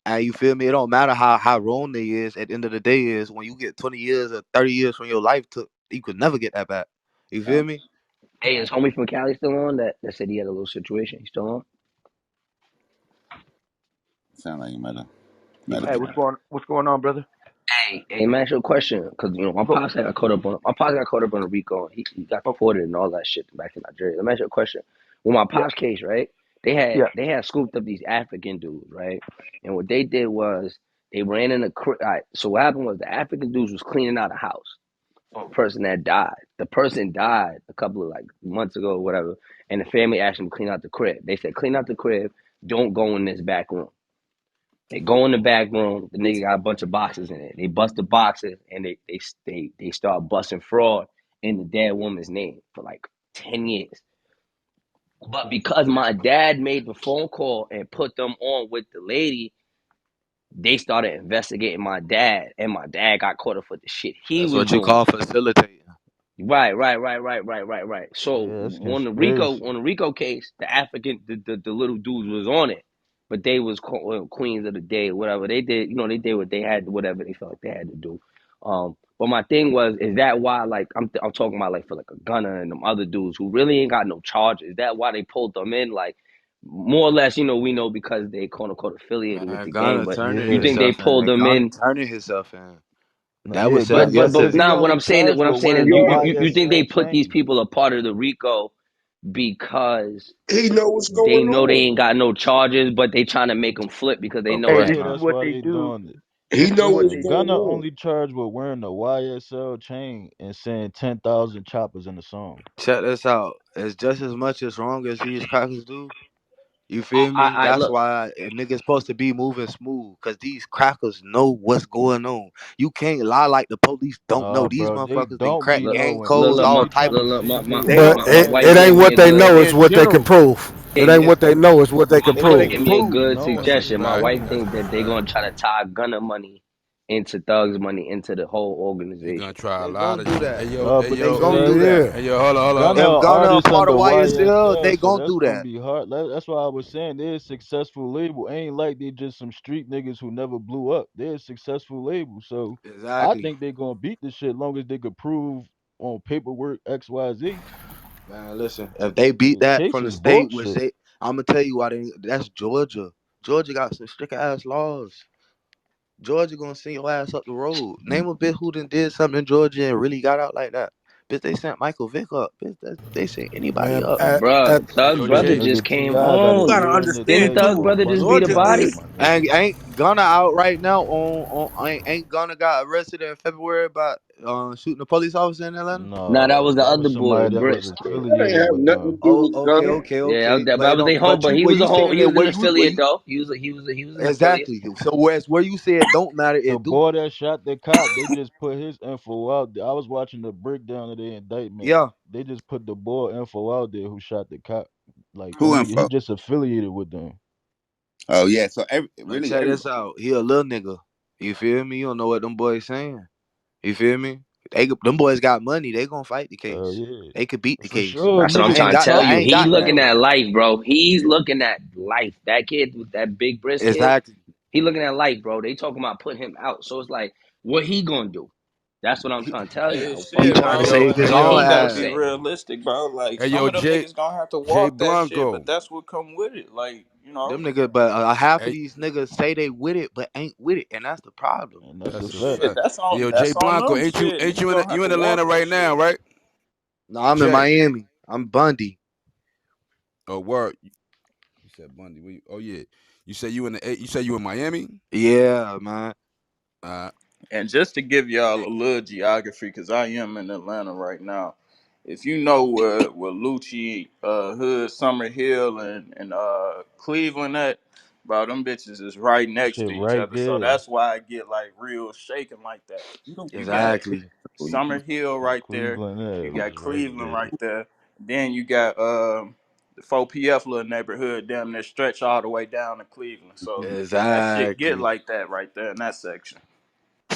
And you feel me? It don't matter how wrong they is. At the end of the day, is when you get 20 years or 30 years from your life took, you could never get that back. You yeah. feel me? Hey, is homie from Cali still on? That said he had a little situation. He still on? Sound like you Yeah. met a Hey, plan. what's going on, brother? Hey, man, ask you a question, because Go. my pops got caught up on the RICO. He got Oh, deported and all that shit back to Nigeria. Let me ask you a question. With my yeah. pops case, right? Yeah. They had scooped up these African dudes, right? And what they did was they ran in a right, so what happened was the African dudes was cleaning out a house for a person that died. The person died a couple of like months ago or whatever, and the family asked them to clean out the crib. They said clean out the crib. Don't go in this back room. They go in the back room. The nigga got a bunch of boxes in it. They bust the boxes and they start busting fraud in the dead woman's name for like 10 years. But because my dad made the phone call and put them on with the lady, they started investigating my dad, and my dad got caught up for the shit he That's was what you doing. call facilitating. Right. So Yeah, that's on conspiracy. the Rico case, the African, the little dudes was on it, but they was queens of the day, whatever they did. They did what they had, whatever they felt like they had to do. But my thing was, is that why? Like I'm talking about like for like a Gunna and them other dudes who really ain't got no charges. Is that why they pulled them in? Like more or less, we know because they quote unquote affiliated with Man, the gang. Ghana But turning you Yeah. think they himself in. pulled them Ghana in? turning himself in. No, That yeah, was set. Gunna But said Listen, he now only what charged I'm with saying is wearing the you think they YSL put these chain. people a part of the RICO because He know what's they going know they on. ain't got no charges, but they trying to make them flip because they know Hey, it's Yeah, this crime. is that's what why they they do. doing it. He This is know what what's they going do. Gunna on. only charged with wearing the YSL chain and saying 10,000 choppers in the song. check this out. It's just as much as wrong as these crackers do. You Oh, feel me? I That's look. why a nigga's supposed to be moving smooth. Cause these crackers know what's going on. You can't lie like the police don't know. Nah, These bro, they motherfuckers, they don't be crack Look, gang knowing. codes, look, all my type of. Anytime a look, nigga get They But don't caught, my it, right? wife it gave ain't me a what they good know, it's in what they can general. prove. It gave me ain't a what they know, it's what they can It's what they prove. can gave me a prove. good Knowing That's a shit suggestion. My is fact. wife different. thinks that they gonna try to tie Gunna money into Thugs money into the whole He gonna organization. try a They lot gonna of do shit. that. Hey They yo, gonna Hell do that. yeah. hey yo, hold on, Gunna hold a If on. Gunna a artist part under of YSL, YSL, they so gonna that's do gonna that. be hard. That's why I was saying they're a successful label. Ain't like they just some street niggas who never blew up. They're a successful label, so I Exactly. think they gonna beat the shit long as they could prove on paperwork XYZ. Man, listen, if they beat The that case from the is state, which bullshit. they, I'm gonna tell you why they. That's Georgia. Georgia got some strict ass laws. Georgia gonna send your ass up the road. Name a bitch who done did something in Georgia and really got out like that. Bitch, they sent Michael Vick up. Bitch, they sent anybody Man, up. at Bruh, Hey Thug yo, Shit, brother Jay. just nigga, came T.I. got a You home. gotta year in the Didn't understand feds Thug for too. a brother bunch just of beat a Georgia murder, body? is my nigga. Ain't Gunna out right now ain't Gunna got arrested in February about shooting a police officer in Atlanta? Nah, that No, was the that other was boy, somebody that was Brisk. That ain't affiliated have with nothing to them. do Oh, with okay, Gunna. okay, Yeah, okay. but But I it was they don't. home. But But you he where was you a whole. saying He that was an where affiliate you though. He was an affiliate. exactly. So where you say it don't matter, The it do. boy that shot the cop, they just put his info out there. I was watching the breakdown of the indictment. Yeah. They just put the boy info out there who shot the cop. Like Who he info? just affiliated with them. Oh yeah. So But really check everybody. this out. He a little nigga. You feel me? You don't know what them boys saying. You feel me? Them boys got money. They gonna fight the case. Yeah, They could beat the for case. sure. That's what I'm Niggas trying be to tell I you. talking ain't He got shit. that looking though. at life, bro. He's looking at life. That kid with that big breast kid, Exactly. he looking at life, bro. They talking about putting him out. So it's like, what he gonna do? That's what I'm He, trying to tell Hey, y'all. he shit, trying Hey to bro. yo, save But his hey What own he you yo, gonna gotta ass. be say? realistic, bro. Like hey some yo, of them Jay, niggas gonna have to Jay walk that shit, but Blanco. that's what come with it. Like, you know. Them niggas, but half of Hey, these niggas say they with it, but ain't with it, and that's the problem. And that's a that's a fact. Shit, fact. Hey yo, Jay that's on Blanco, them. Shit, ain't niggas you in gonna have you to in Atlanta walk that right shit. now, right? No, I'm in Jay. Miami. I'm Bundy. Oh word. You said Bundy. Oh yeah. You said you said you in Miami? Yeah, man. Uh And just to give y'all a little geography, because I am in Atlanta right now. If you know where Lucci, Hood, Summer Hill, and Cleveland at, bro, them bitches is right next Shit to each right other. So there. that's why I get like real shaking like that. You got Exactly. Summer Hill And right there. Cleveland You is got right Cleveland there. right there. Then you got the 4PF little neighborhood damn near stretch all the way down to Cleveland. So that shit get Exactly. like that right there in that section.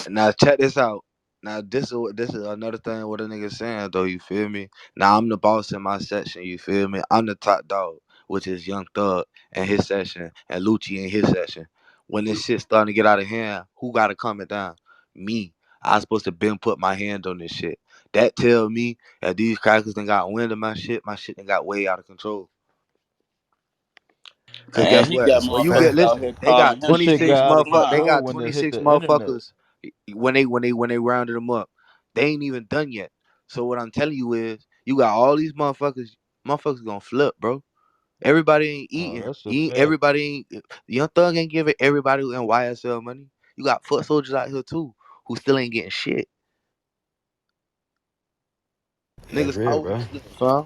Now check this out. Now this is another thing what a nigga saying though. You feel me? Now I'm the boss in my section. You feel me? I'm the top dog, which is Young Thug in his section and Lucci in his section. When this shit starting to get out of hand, who got to calm it down? Me. I supposed to been put my hand on this shit. That tell me that these crackers done got wind of my shit done got way out of control. Cause Man, guess he what? got That's a When you get fact. motherfuckers out listen, here they calling got him This shit 26 got Shades out of motherfuckers. They control Prime. got when it hit 26 the internet. motherfuckers when they rounded them up. They ain't even done yet. So what I'm telling you is, you got all these motherfuckers. Motherfuckers gonna flip, bro. Everybody ain't Oh, eating. that's a fact. Everybody ain't. Young Thug ain't giving everybody in YSL money. You got foot soldiers out here too who still ain't getting shit. That's Niggas real, always bro. slip, fam.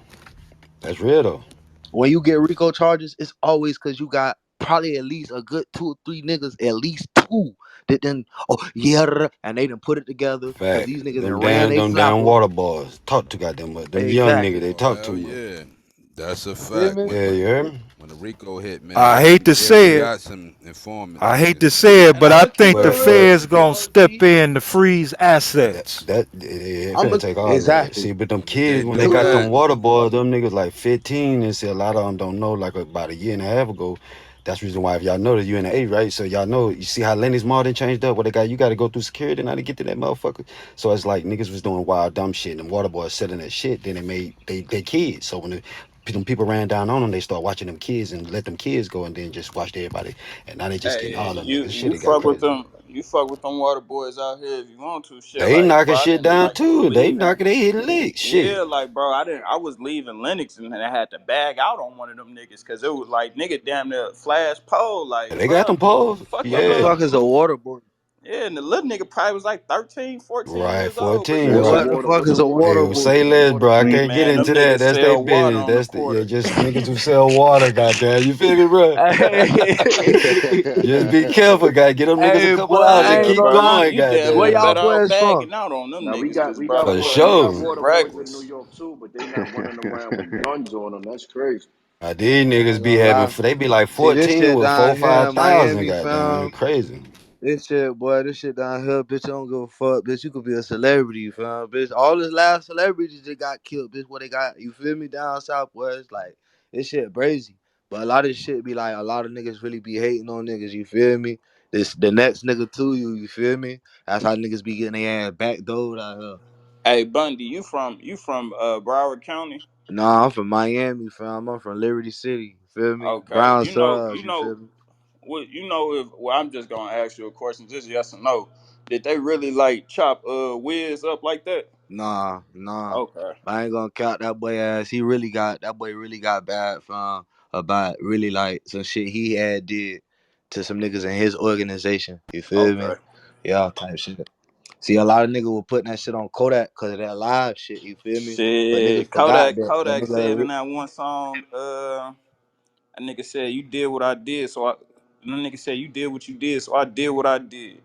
That's real though. When you get RICO charges, it's always because you got probably at least a good 2 or 3 niggas, at least two, that then, oh, yeah, and they done put it together because these Fact. niggas done ran they Them flap damn on them. water boys talk too goddamn much. Them young niggas Exactly. they Oh talk too hell much. yeah, that's a Feel fact. me? When Yeah, you when hear me? when the Rico hit, I man, hate to yeah, we say it. got some informants, I hate nigga. to say it, And but I'm I gonna keep think it the real feds with you, gonna OG. step in to freeze that assets. that it I'm finna gonna take all that. exactly. See, but them And if they kids when they do got Dude, them that, water boys, them niggas like 15, and see a lot of them don't know. Like about a year and a half ago, that's the reason why if y'all know that you in the A, right? So y'all know you see how Lenny's Martin changed up. What they got, you got to go through security now to get to that motherfucker. So it's like niggas was doing wild dumb shit, and them water boys selling that shit. Then they made they kids. So when them people ran down on them, they start watching them kids and let them kids go, and then just watched everybody. And now they just getting Hey, all them you niggas. Shit, you it got fuck with crazy. them. You fuck with them water boys out here if you want to. Shit, They like knocking bro, I shit didn't down like was too. They leaving. knocking, they hitting licks. Shit. Yeah, like bro, I was leaving Lennox and I had to bag out on one of them niggas because it was like nigga damn near flash pole, like They got bro, them poles. fuck your what the Yeah. little fuck is a water boy? yeah, and the little nigga probably was like 13, 14 Right, years old, but 14, Hey, yeah, right. what like the fuck What's is a a water Hey, water well, boy? boy? say less, bro. I can't get man, them into that. niggas That's they sell water business. on the That's the yeah, quarter. just niggas who sell water, goddamn. You feel me, bro? Hey, Just be careful, guy. Get them niggas a hey, couple boy, dollars and I Yeah, ain't keep gonna bro, lie. going, you damn Where near goddamn. y'all better off boys from? bagging out on them Now we niggas got because we bro, got For water we got sure. water boys in New reckless. York too, but they not running around with guns on them. That's crazy. These I niggas ain't be gonna having, lie. they be like See this 14 shit with four, down here five in thousand, Miami, goddamn. fam. Crazy. This shit, boy, this shit down here, bitch. I don't give a fuck, bitch. You could be a celebrity, fam, bitch. All this last celebrities that got killed, bitch. What they got, you feel me? Down south, boy, it's like this shit crazy. But a lot of this shit be like a lot of niggas really be hating on niggas. You feel me? This the next nigga to you. You feel me? That's how niggas be getting their ass backdoored out here. Hey Bundy, you from Broward County? Nah, I'm from Miami, fam. I'm from Liberty City. You feel me? Okay, Brown you know, suburbs. you You know feel me? what? You know if well, I'm just gonna ask you a question, just yes or no. Did they really like chop Wiz up like that? Nah, nah. Okay, I ain't gonna count that boy ass. That boy really got bad from about really like some shit he had did to some niggas in his organization. You feel me? okay. Yeah, type shit. See, a lot of niggas were putting that shit on Kodak because of that live shit. You feel me? But niggas Shit, forgot that Kodak said nigga. in that one song, a nigga said you did what I did, so I. And the nigga said you did what you did, so I did what I did.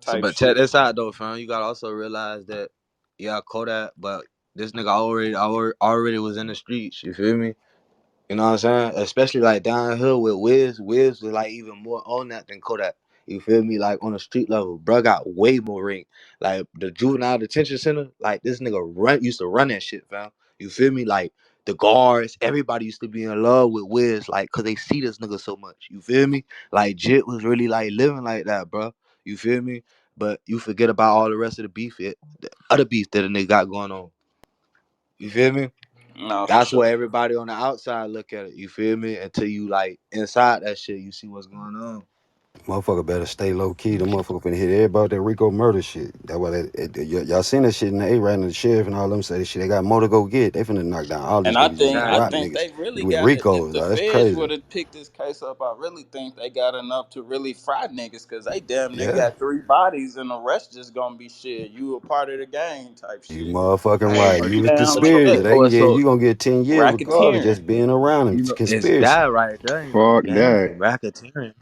So, Type but check shit. this out though, fam. You gotta also realize that, yeah, Kodak, but this nigga already was in the streets. You feel me? You know what I'm saying? Especially like down here with Wiz. Wiz was like even more on that than Kodak. You feel me? Like on the street level, bro got way more ring. Like the juvenile detention center, like this nigga used to run that shit, fam. You feel me? Like the guards, everybody used to be in love with Wiz, like cause they see this nigga so much. You feel me? Like Jit was really like living like that, bro. You feel me? But you forget about all the rest of the other beef that a nigga got going on. You feel me? No, for That's sure. what everybody on the outside look at it. You feel me? Until you like inside that shit, you see what's going on. Motherfucker better stay low key. The motherfucker finna hit everybody that Rico murder shit. That's why y'all seen that shit in the A right, and the sheriff and all them say that shit. They got more to go get. They finna knock down all these And I niggas, just think ain't I rap Exactly. think niggas they really with got it. If Ricos. the Dog. That's feds crazy. would have picked this case up, I really think they got enough to really fry niggas because they damn near Yeah, got 3 bodies and the rest just gonna be shit. You a part of the gang type you shit. motherfucking Hey, right. Or You you was down but like conspiracy. that. They can get so you gonna get 10 years regardless, Racketeering. just being around them. you It's know it's conspiracy. that right there. Ain't no Fuck gang that. racketeering.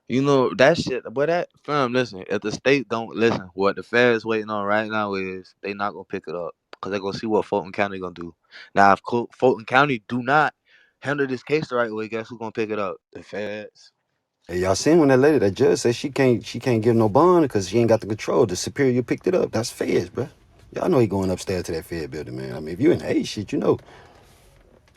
You know that shit. But that fam, listen. If the state don't listen, what the feds waiting on right now is they not gonna pick it up because they gonna see what Fulton County gonna do. Now, if Fulton County do not handle this case the right way, guess who gonna pick it up? The feds. Hey, y'all seen when that lady, that judge said she can't give no bond because she ain't got the control. The superior picked it up. That's feds, bro. Y'all know he going upstairs to that Fed building, man. I mean, if you in the A shit, you know.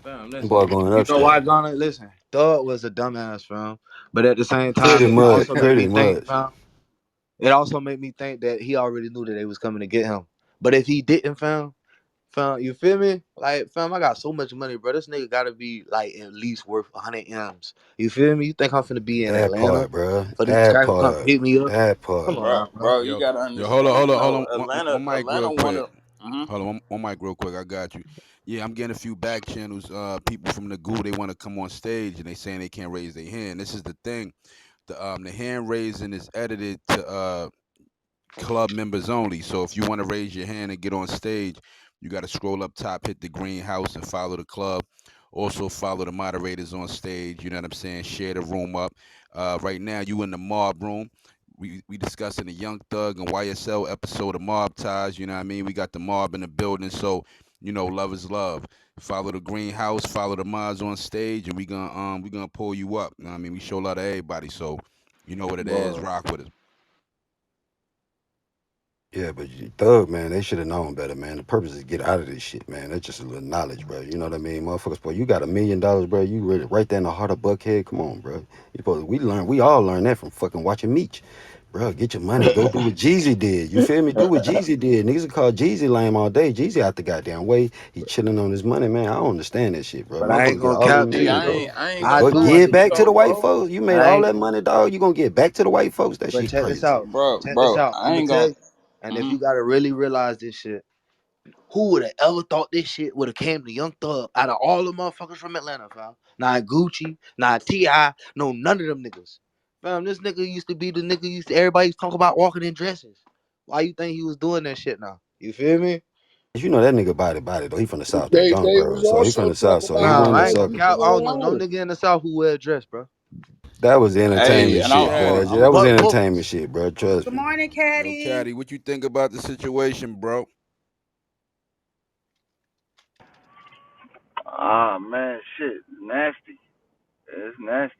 Fam, That listen. boy going You know why upstairs. Gunna? Listen, Thug was a dumbass, fam. But at the same time, Pretty it much, also made pretty me think, much. fam. It also made me think that he already knew that they was coming to get him. But if he didn't, fam, Fam, you feel me? Like, fam, I got so much money, bro. This nigga gotta be like at least worth 100 M's. You feel me? You think I'm finna be in That Atlanta part, bro. for this That cracker come part. pick me up? That Come part. on bro. now, bro. Bro, you Yo, gotta yo, hold on, understand. hold You on, hold know, on. Atlanta, One mic real Atlanta, one quick. of. Hmm. Hold on, one mic real quick. I got you. Yeah, I'm getting a few back channels. People from the goo, they want to come on stage and they saying they can't raise their hand. This is the thing. The hand raising is edited to club members only. So if you want to raise your hand and get on stage, you got to scroll up top, hit the green house, and follow the club. Also follow the moderators on stage. You know what I'm saying? Share the room up. Right now, you in the mob room. We discussing the Young Thug and YSL episode of Mob Ties. You know what I mean? We got the mob in the building, so you know love is love. Follow the green house, follow the mods on stage, and we gonna pull you up. You know what I mean? We show love to everybody, so you know what it is. Word. Rock with us. Yeah, but Thug, man, they should have known better, man. The purpose is to get out of this shit, man. That's just a little knowledge, bro. You know what I mean, motherfuckers. Boy, you got $1 million, bro. You really right there in the heart of Buckhead. Come on, bro. We all learn that from fucking watching Meech. Bro, get your money. Go do what Jeezy did. You feel me? Do what Jeezy did. Niggas will call Jeezy lame all day. Jeezy out the goddamn way. He chilling on his money, man. I don't understand that shit, bro. But I ain't Motherfuckers get gonna all them cap to See, you, millions, I bro. bro. ain't, I ain't I gonna But do lie to give you back to though, the understand. white bro. folks. You made I all ain't. that money, dog. You gonna get back to the white folks? That But shit check this crazy. out. Bro, Check this bro, out. I I'm gonna ain't tell gonna. you. And if Hmm. you gotta really realize this shit, who would have ever thought this shit would have came to Young Thug out of all the motherfuckers from Atlanta, fam? Not Gucci, not T.I., no, none of them niggas. Fam, this nigga used to be the nigga everybody used to talk about walking in dresses. Why you think he was doing that shit now? You feel me? You know that nigga body though. He from the south though, They Jonesboro. was So he from also the south. talking So about he his Nah, wasn't a I ain't clothes gonna sucker. used to cap. I wear don't know no around. nigga in the South who wear a dress, bro. That was Hey, entertainment and I'm shit, Yeah, bro. on. That I'm was but entertainment shit, bro. Trust Good me. morning, Yo, Caddy. Caddy, what you think about the situation, bro? Ah man, shit, nasty. It's nasty.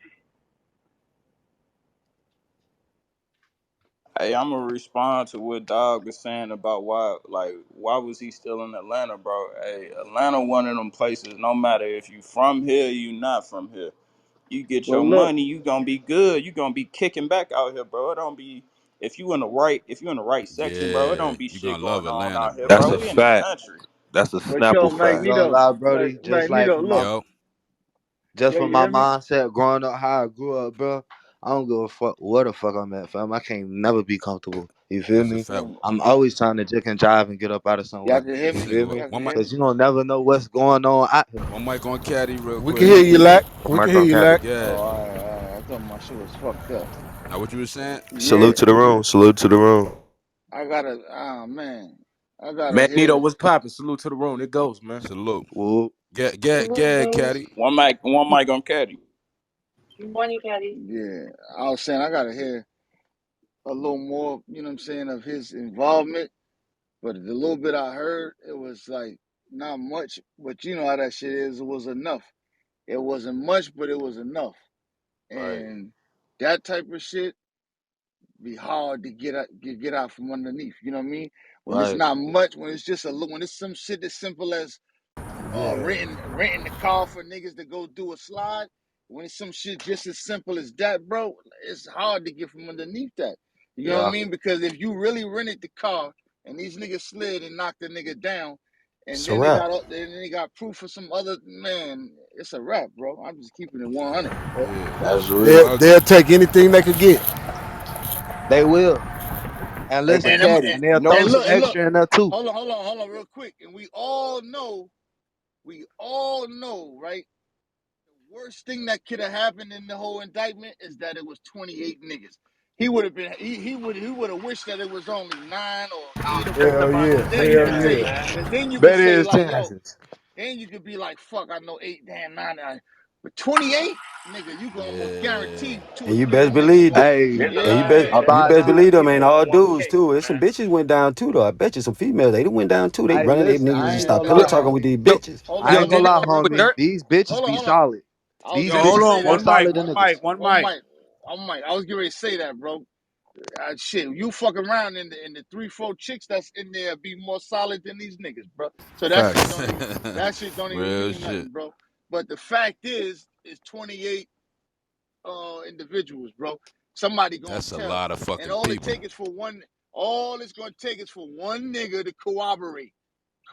Hey, I'm gonna respond to what Dog was saying about why was he still in Atlanta, bro? Hey, Atlanta one of them places. No matter if you from here, you not from here. You get But your look, money, you gonna be good. You gonna be kicking back out here, bro. It don't be if you in the right section, bro. It Yeah, don't be you shit gonna love going on Atlanta, out here, that's bro. a bro. We in the fact. country. That's a but snapple yo, fact. I ain't gonna Magneto, lie, Brody. Magneto, look, Just yo, from you my hear me? mindset growing up, how I grew up, bro. I don't give a fuck where the fuck I'm at, fam. I can't never be comfortable. You feel That's a me? fact. I'm always trying to jick and jive and get up out of Y'all somewhere. can hear You This me? nigga, feel me? Y'all can one hear mic, me? Cause you don't never know what's going on out here. one mic on Caddy, real We can quick. hear you, Lack. We can Mic hear on you, Caddy. Lack. Yeah. Oh, all right. I thought my shit was fucked up. Now, what you was saying? Yeah, Salute to the room. Salute to the room. I gotta. Oh man, I gotta Magneto hear. was popping. Salute to the room. It goes, man. Salute. Whoop. Salute, Get, Deuce. Caddy. One mic on Caddy. Good morning, Caddy. Yeah, I was saying I gotta hear a little more. You know what I'm saying, of his involvement. But the little bit I heard, it was like not much. But you know how that shit is. It was enough. It wasn't much, but it was enough. Right. And that type of shit be hard to get out from underneath. You know what I mean? When it's Right. not much, when it's just a little, when it's some shit as simple as Yeah. renting the car for niggas to go do a slide. When it's some shit just as simple as that, bro, it's hard to get from underneath that. You know what I Yeah. mean? Because if you really rented the car and these niggas slid and knocked the nigga down, and It's a then they wrap. got proof for some other man, it's a wrap, bro. I'm just keeping it 100. Yeah. That's No, real. I They'll agree. take anything they could get. They will. And Hey, but listen, And I'm Caddy, and, and they'll no throw and some look and look. extra in there too. Hold on, real quick. And we all know, right? The worst thing that could have happened in the whole indictment is that it was 28 niggas. He would have been he would have wished that it was only 9 or 8 or Hell whatever. yeah. Cause then you Hell could say, yeah. cause then you could Bet say his like, yo, chances. then you could be like, fuck, I know 8, damn 9. But 28, nigga, you can almost Yeah. guarantee 2 or And you 3 of best them niggas believe was, that. Hey, And yeah. you about best to. believe them ain't all dudes too. There's some bitches went down too though. I bet you some females they done went down too. They Hey, running their listen, niggas I and ain't stop gonna pillow yo, lie, talking with homie. these yo, bitches. I yo, ain't gonna Diddy, lie, Real but quick. homie. Dirt. These bitches be Hold on. solid. I was These Yo, getting ready hold to bitches be say on. more that. One mic, solid than one One, niggas. mic, one one mic. mic. I was getting ready to say that, bro. Shit, you fuck around in the 3-4 chicks that's in there be more solid than these niggas, bro. So Facts. that shit don't even Real mean shit. nothing, bro. But the fact is 28 individuals, bro. Somebody gonna That's a tell, lot of and fucking all it people. take is for one. All it's gonna take is for one nigga to corroborate.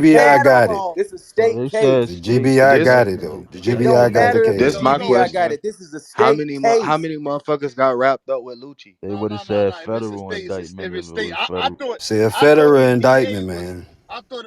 GBI got it. federal. This is a No, state they said The case. state GBI and This got it though. federal. The It GBI don't got the matter if the this case. my GBI got question. it. This is a state How case. many motherfuckers got wrapped up with Lucci? They No, would have no, no, said no. If it's a federal state, indictment if if it's it state, was federal. Say a I thought federal EPA indictment, was, man. I thought,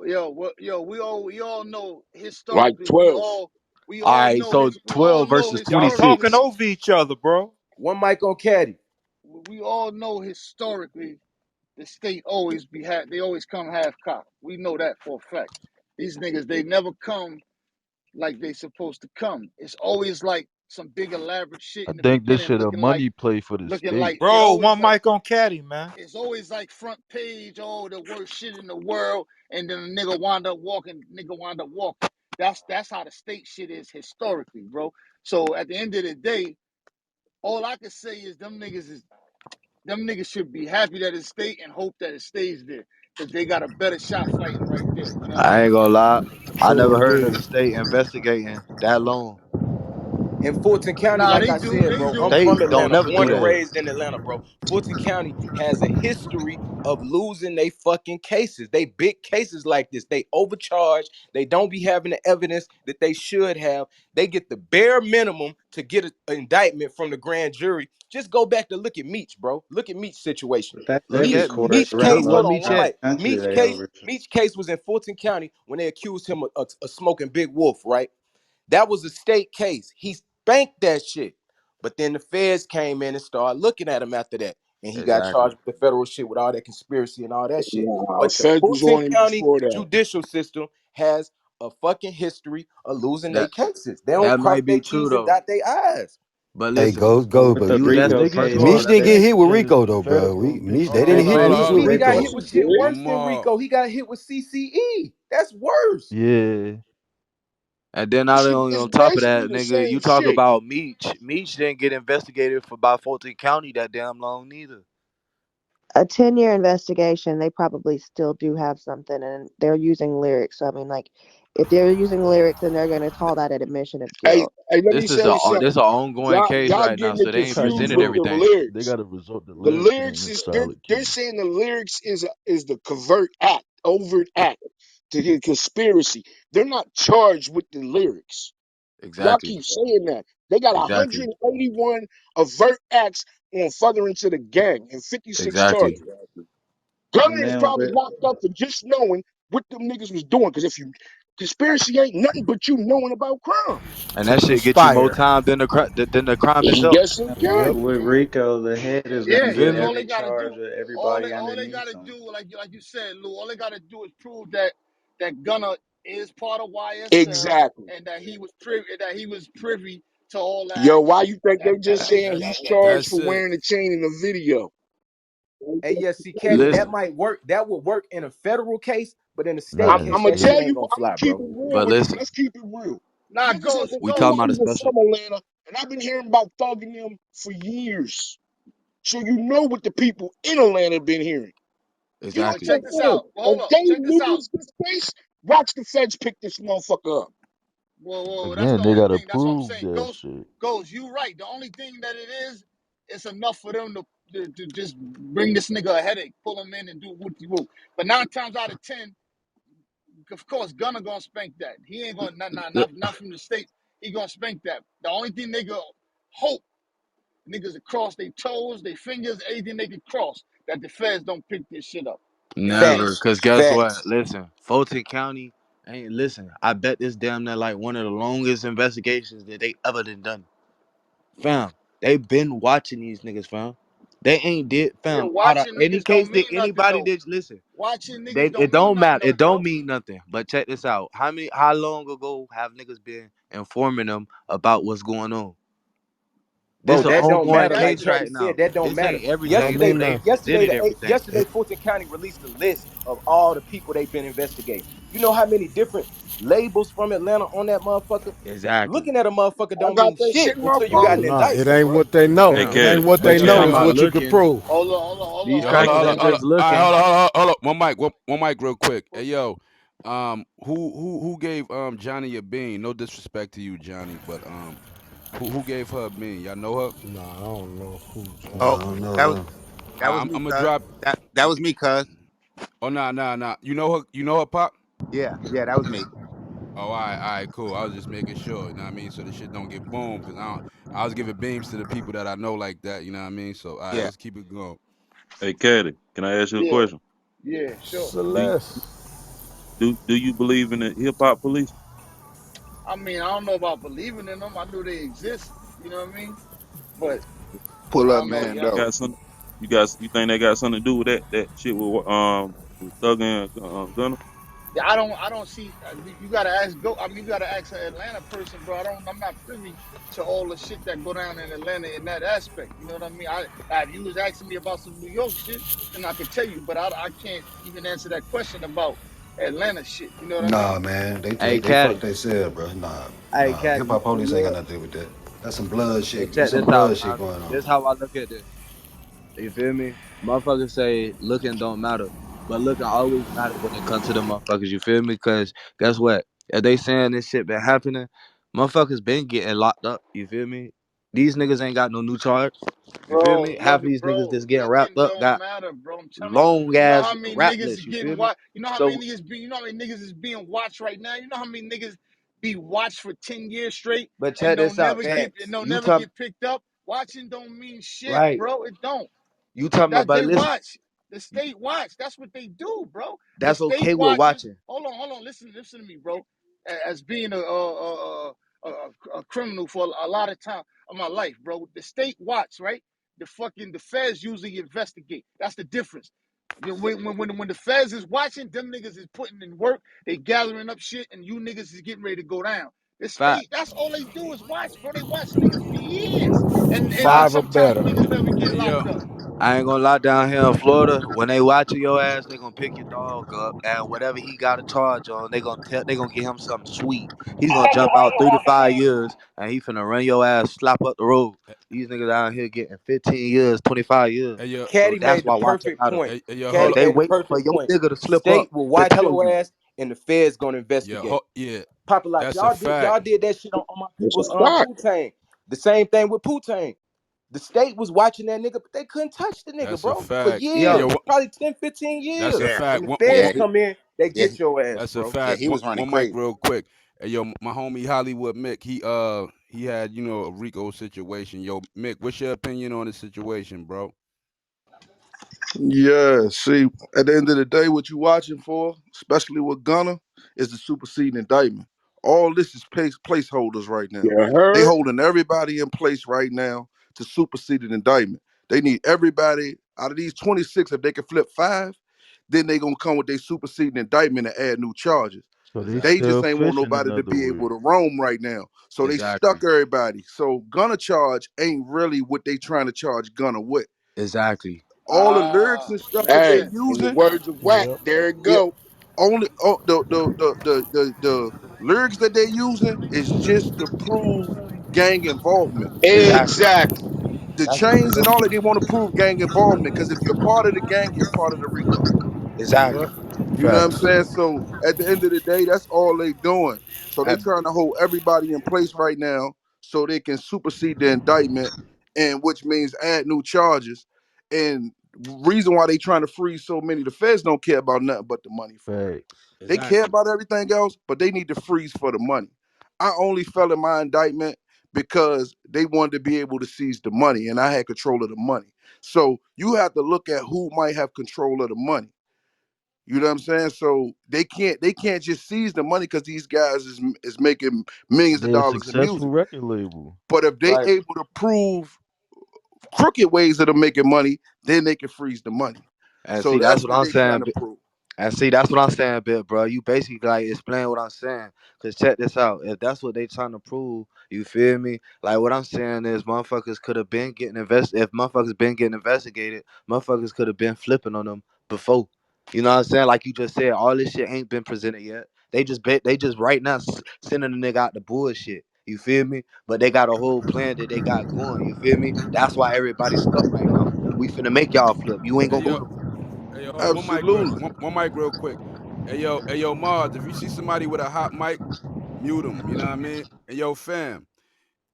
we all know Like historically. 12. We All all right, know so his. We all 12 know versus Y'all talking historically. 26. over each other, bro. One mic on Caddy. We all know historically. The state always they always come half cocked. We know that for a fact. These niggas, they never come like they supposed to come. It's always like some big elaborate shit I in the think this beginning, shit a money play for the looking state. like it Bro, always one like mic on Caddy, man. it's always like front page, oh, the worst shit in the world, and then a nigga wind up walking. That's how the state shit is historically, bro. So at the end of the day, all I can say is them niggas should be happy that it stayed and hope that it stays there. Cause they got a better shot fighting right there. You know what I I ain't mean? gonna lie. I So never heard of look, the state investigating that long. In Fulton County, Nah, like they I do. said, They bro, do. I'm They from don't Atlanta, never do born and that. raised in Atlanta, bro. Fulton County has a history of losing they fucking cases. They big cases like this. They overcharge. They don't be having the evidence that they should have. They get the bare minimum to get an indictment from the grand jury. Just go back to look at Meach, bro. Look at Meach's situation. But that's Look every at court Meech. Meach Look case, around what hold Meech on, one around at. mic. the country. Meach They case, over. Meach case was in Fulton County when they accused him of smoking Big Wolf, right? That was a state case. He spanked that shit. But then the feds came in and started looking at him after that. And he got Exactly. charged with the federal shit with all that conspiracy and all that shit. Nah, But the Feds was Fulton on him County before that. judicial system has a fucking history of losing their That cases. They don't that cross might their be true T's and though. dot their I's. But Hey, listen, go, But but the you you. RICO Niggas case Meech charged that didn't they get hit with gangsters. Rico though, bro. Federal Meech, did they Hold on, didn't that hold on, hit hold Meech on, shit. with hold on. CCP got Rico. hit Yes, with it shit did. worse One than more. Rico. He got hit with CCE. That's worse. Yeah. and then This not is only it's on top of basically that, the nigga, same you talk shit. about Meech. Meech didn't get investigated for by Fulton County that damn long neither. A 10-year investigation, they probably still do have something, and they're using lyrics. So I mean, like, if they're using lyrics, then they're going to call that an admission of Hey, guilt. hey, let me say This something. a ongoing case Y'all right now, getting so it they ain't How you confused presented with know? the everything. They lyrics. got to result the The lyrics ain't lyrics a is solid they're case. saying the lyrics is the covert act, overt act to the conspiracy. They're not charged with the lyrics. Y'all Exactly. keep saying that. They got Exactly. 181 overt acts on furthering to the gang and 56 Exactly. charges. Gunner and is then probably with locked up for just knowing what them niggas was doing. Because if you conspiracy ain't nothing but you knowing about crime. And To that shit get you more conspire. time than the crime itself. Yes, it can. with Rico, the head is Yeah, gonna You get feel and me? all they every gotta do, charge of everybody all they underneath gotta them. do, like you said, Lou, all they gotta do is prove that Gunna is part of YSL Exactly. and that he was privy to all the Yo, why action. you think they just saying That's he's all. charged That's for it. wearing a chain in the video? Hey, yeah, see, Caddy, that Listen, might work. That would work in a federal case, but in a Not state in case, I'm gonna that state. shit tell ain't you. gonna I'm gonna fly, keep bro. it real but with you. listen, Let's keep it real. Nah, Niggas have goes, been we goes. talking about telling a niggas special. from Atlanta, and I've been hearing about thugging them for years. So you know what the people in Atlanta been hearing. You know But Exactly. what check I'm this saying? out. Well, hold If up. they Check this out. lose this case, watch the feds pick this motherfucker up. Whoa, that's the Again, they only got to thing. That's what I'm prove saying. that shit. Goes. You right. The only thing that it is, it's enough for them to just bring this nigga a headache, pull him in and do what you will. But 9 times out of 10, of course, Gunna gonna spank that. He ain't gonna not from the states. He gonna spank that. The only thing they gonna hope niggas to cross their toes, their fingers, anything they can cross, that the feds don't pick this shit up. You know what I Never, mean? Facts. cause guess what? Facts. Listen, Fulton County ain't listen. I bet this damn near like one of the longest investigations that they ever done. Fam, they been watching these niggas, fam. They ain't did, Yeah, fam. Out of watching any niggas case don't that mean nothing anybody though. that listen, Watching they niggas it don't mean don't nothing matter. though, It don't bro. mean nothing. But check this out. How long ago have niggas been informing them about what's going on? This Bro, an that don't ongoing matter. Like case Caddy right said, now. that don't This matter. ain't everything, Don't but Yesterday, mean they nothing. yesterday, presented everything. yesterday, Fulton County released a list of all the people they've been investigating. You know how many different labels from Atlanta on that motherfucker? Exactly. Looking at a motherfucker I don't got mean that shit shit in my until you got phone. an Nah, it indictment, ain't bro. what they know. Hey, It Caddy, ain't what they But let you me know. talking ask It's you. about what you can looking. prove. These Yo, hold on, crackers hold on, ain't hold on. just All right, looking. hold up. One mic, real quick. Hey, yo, who gave Johnny a bean? No disrespect to you, Johnny, but who gave her a bean? Y'all know her? Nah, I don't know who Nah, Johnny Oh, I don't is. know that was her. that was me, I'm gonna cuz. drop. That was me, cuz. Oh, nah. You know her? You know her, pop? Yeah, that was me. Oh, all right, cool. I was just making sure. You know what I mean? So the shit don't get boomed, cause I was giving beams to the people that I know like that. You know what I mean? So all right, Yeah. let's keep it going. Hey, Caddy, can I ask you a Yeah, question? yeah, sure. Do you, Celeste. do you believe in the hip hop police? I mean, I don't know about believing in them. I knew they exist. You know what I mean? But Pull I up, don't know. They man, Yeah, though. got some. You think they got something to do with that shit with Thug and Gunna? yeah. I don't see. You gotta ask. Go. I mean, you gotta ask an Atlanta person, bro. I'm not privy to all the shit that go down in Atlanta in that aspect. You know what I mean? If you was asking me about some New York shit, then I could tell you. But I can't even answer that question about Atlanta shit. You know what I Nah, mean? man. Hey, They fucked Caddy. themselves, bro. Hey, Nah. Hip Caddy. hop You police ain't got look. nothing to do with that. That's some blood Hey, shit. There's check some this out, blood shit fam. going on. This how I look at this. You feel me? Motherfuckers say looking don't matter, but looking always matter when it comes to the motherfuckers. You feel me? Cause guess what? If they saying this shit been happening, Motherfuckers been getting locked up. You feel me? These niggas ain't got no new charge. You feel Bro, me? Half look, of these niggas bro, that's getting wrapped looking up don't got matter, bro. I'm telling you. long You know ass how many rap niggas is lists. You getting feel me? watched? You know how many So niggas be? You know how many niggas is being watched right now? You know how many niggas be watched for 10 years straight but and check this out, chat. don't You never talk get picked up? Watching don't mean shit, right. bro. It don't. You talking That about they listen. watch. The state watch. That's what they do, bro. The That's state okay with watches. watching. Hold on. Listen to me, bro. As being a criminal for a lot of time of my life, bro. The state watch, right? The feds usually investigate. That's the difference. You know, when the feds is watching, them niggas is putting in work. They gathering up shit, and you niggas is getting ready to go down. The Fact. state, that's all they do is watch, bro. They watch niggas for years, and Fact. Five or sometimes better. niggas never get Hey yo, locked up. I ain't gonna lie, down here in Florida, when they watching your ass, they gonna pick your dog up and whatever he got a charge on, they gonna give him something sweet. He's gonna jump out 3 to 5 years and he finna run your ass slap up the road. These niggas out here getting 15 years, 25 years. hey yo, So Hey, Caddy that's made the why watching perfect matter. point. hey yo, hold Caddy up. They made the waiting for perfect your point. nigga to The slip up state will to watch tell your you. ass, and the feds gonna Yeah, investigate. yeah, Papa, like that's a fact. y'all did that shit on my It's a people's fact. Poontang. The same thing with Poontang. The state was watching that nigga, but they couldn't touch the nigga, That's a bro, for fact. Hey years, Yo, yo, probably 10, 15 that's years. a Yeah, When fact. the yeah, feds come in, they yeah, get your ass, That's a bro. yeah. fact. He was running One mic crazy. real quick. Hey, yo, my homie Hollywood Mick, he had, a Rico situation. Yo, Mick, what's your opinion on the situation, bro? Yeah, see, at the end of the day, what you watching for, especially with Gunna, is the superseding indictment. All this is placeholders right now. You They heard? holding everybody in place right now to supersede an indictment. They need everybody out of these 26. If they can flip 5, then they gonna come with their superseding indictment and add new charges. So they They Exactly. just still ain't want fishing, nobody in to other be able words. to roam right now. So they stuck exactly, everybody. So Gunna charge ain't really what they trying to charge Gunna with. exactly. All the lyrics and stuff that Makes they Hey, sense. in the using, words of Wack, Yep. there it yeah, go. only the lyrics that they using is just to prove gang involvement. Exactly. Exactly. The That's it, chains bro. and all that they want to prove gang involvement. Because if you're part of the gang, you're part of the Rico. Exactly. Yep. You know what I'm Facts. saying? So at the end of the day, that's all they doing. So they I, trying to hold everybody in place right now so they can supersede the indictment, and which means add new charges. And reason why they trying to freeze so many, the feds don't care about nothing but the money for real. Facts. They care exactly. about everything else, but they need to freeze for the money. I only fell in my indictment because they wanted to be able to seize the money, and I had control of the money. So you have to look at who might have control of the money. You know what I'm saying? So they can't just seize the money because these guys is making millions of They're a dollars in successful music. record label. But if they Right. able to prove crooked ways that are making money, then they can freeze the money. And So see, that's that's what what I'm they trying saying. to prove. And see, that's what I'm saying, bit, bro. You basically like explain what I'm saying. Cause check this out. If that's what they trying to prove, you feel me? Like what I'm saying is, motherfuckers could have been getting invested. If motherfuckers been getting investigated, motherfuckers could have been flipping on them before. You know what I'm saying? Like you just said, all this shit ain't been presented yet. They just right now sending the nigga out the bullshit. You feel me? But they got a whole plan that they got going. You feel me? That's why everybody's stuck right now. We finna make y'all flip. You ain't Hey gonna go yo, nowhere. hey yo, hold on, Absolutely. one mic real quick. Hey yo, Mars, if you see somebody with a hot mic, mute them. You know what I mean? And yo, fam,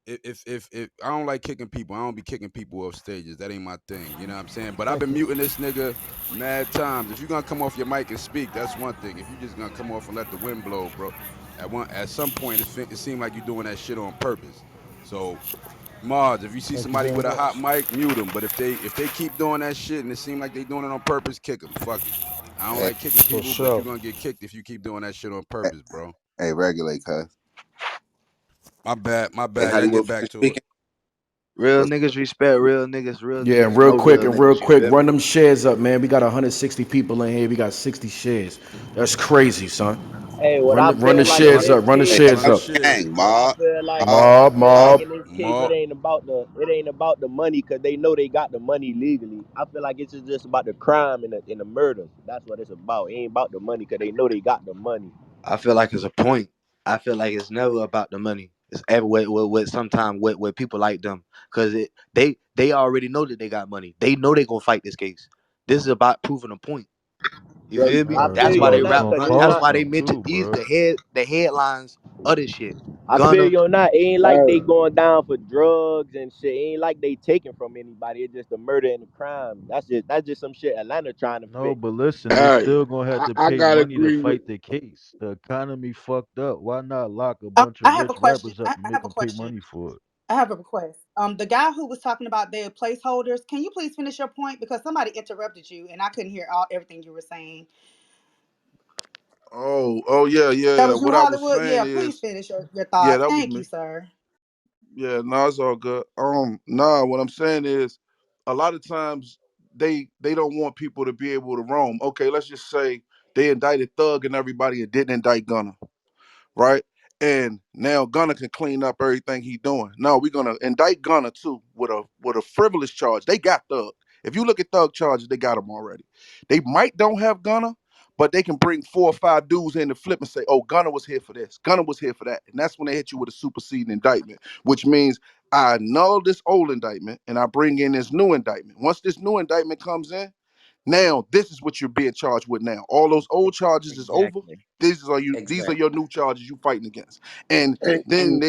if I don't like kicking people, I don't be kicking people off stages. That ain't my thing. You know what I'm saying? But I've been muting this nigga mad times. If you're gonna come off your mic and speak, that's one thing. If you just gonna come off and let the wind blow, bro, at some point it seemed like you're doing that shit on purpose. So Mars, if you see Thank you somebody very with a hot much. mic, mute them. But if they keep doing that shit and it seems like they doing it on purpose, kick them. Fuck it. I don't Hey, like kicking For people, but you're sure. gonna get kicked if you keep doing that shit on hey, purpose, bro. hey, regulate, cuz. My bad, my Hey, bad. Y'all Hollywood get back to it. speaking. Real What's niggas respect real niggas. Real Yeah, niggas and real know quick, real and real niggas. You quick, feel run me? them shares up, man. We got 160 people in here. We got 60 shares. That's crazy, son. Hey, what Run I the feel like in shares this up. Run the hey, kid, shares Run the run up. the shit. gang, what I mob, feel like, mob, what I Mob, feel like mob. mob. in this case, More. it ain't about the money because they know they got the money legally. I feel like it's just about the crime and the murders. That's what it's about. It ain't about the money because they know they got the money. I feel like it's a point. I feel like it's never about the money. It's ever with sometimes with people like them, cause they already know that they got money. They know they gonna fight this case. This is about proving a point. You Well, feel me? I Nah, feel That's they why your they know it's love rap. gonna because That's cost why they them mention too, these bro. the headlines other shit. I feel Gunna, you on that. It ain't like they Word. going down for drugs and shit. It ain't like they taking from anybody. It's just the murder and the crime. That's just some shit Atlanta trying to No, fix. but listen, they Hey, still gonna have to I pay gotta money to agree with. fight the case. The economy fucked up. Why not lock a I bunch of have a rich question. rappers up and I make have a them pay question. money for it? I have a request. The guy who was talking about their placeholders, can you please finish your point because somebody interrupted you and I couldn't hear everything you were saying. Oh yeah, yeah, That yeah. was you, What I was Hollywood. saying Yeah, please is, finish your yeah, thought. that was Thank you, me. sir. Yeah, no, it's all good. Nah, what I'm saying is, a lot of times they don't want people to be able to roam. Okay, let's just say they indicted Thug and everybody and didn't indict Gunna, right? And now Gunna can clean up everything he doing. No, we're gonna indict Gunna too with a frivolous charge. They got Thug. If you look at Thug charges, they got him already. They might don't have Gunna, but they can bring 4 or 5 dudes in to flip and say, "Oh, Gunna was here for this. Gunna was here for that," and that's when they hit you with a superseding indictment, which means I annul this old indictment and I bring in this new indictment. Once this new indictment comes in, now this is what you're being charged with now. All those old charges is over. Exactly. These are Exactly. your new charges you fighting against. And Hey, then And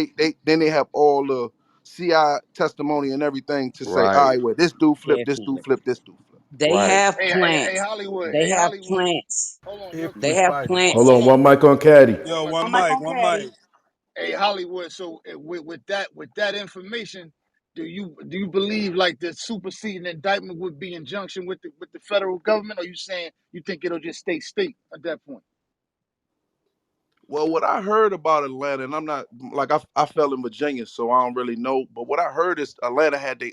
they have all the CI testimony and everything to say, all right, right, well, this dude flip, this dude Definitely. flip, this dude flip. They right. have Hey, plants. Hollywood. They Hey, have Hollywood. plants. Hold on, real If They we quick. have fight him. Hold plants. on, one mic on Caddy. One mic On on my on Caddy. One mic. Caddy. Hey, Hollywood. So with that information, do you believe like the superseding indictment would be in junction with the federal government, or you saying you think it'll just stay state at that point? Well, what I heard about Atlanta, and I'm not like I fell in Virginia, so I don't really know. But what I heard is Atlanta had their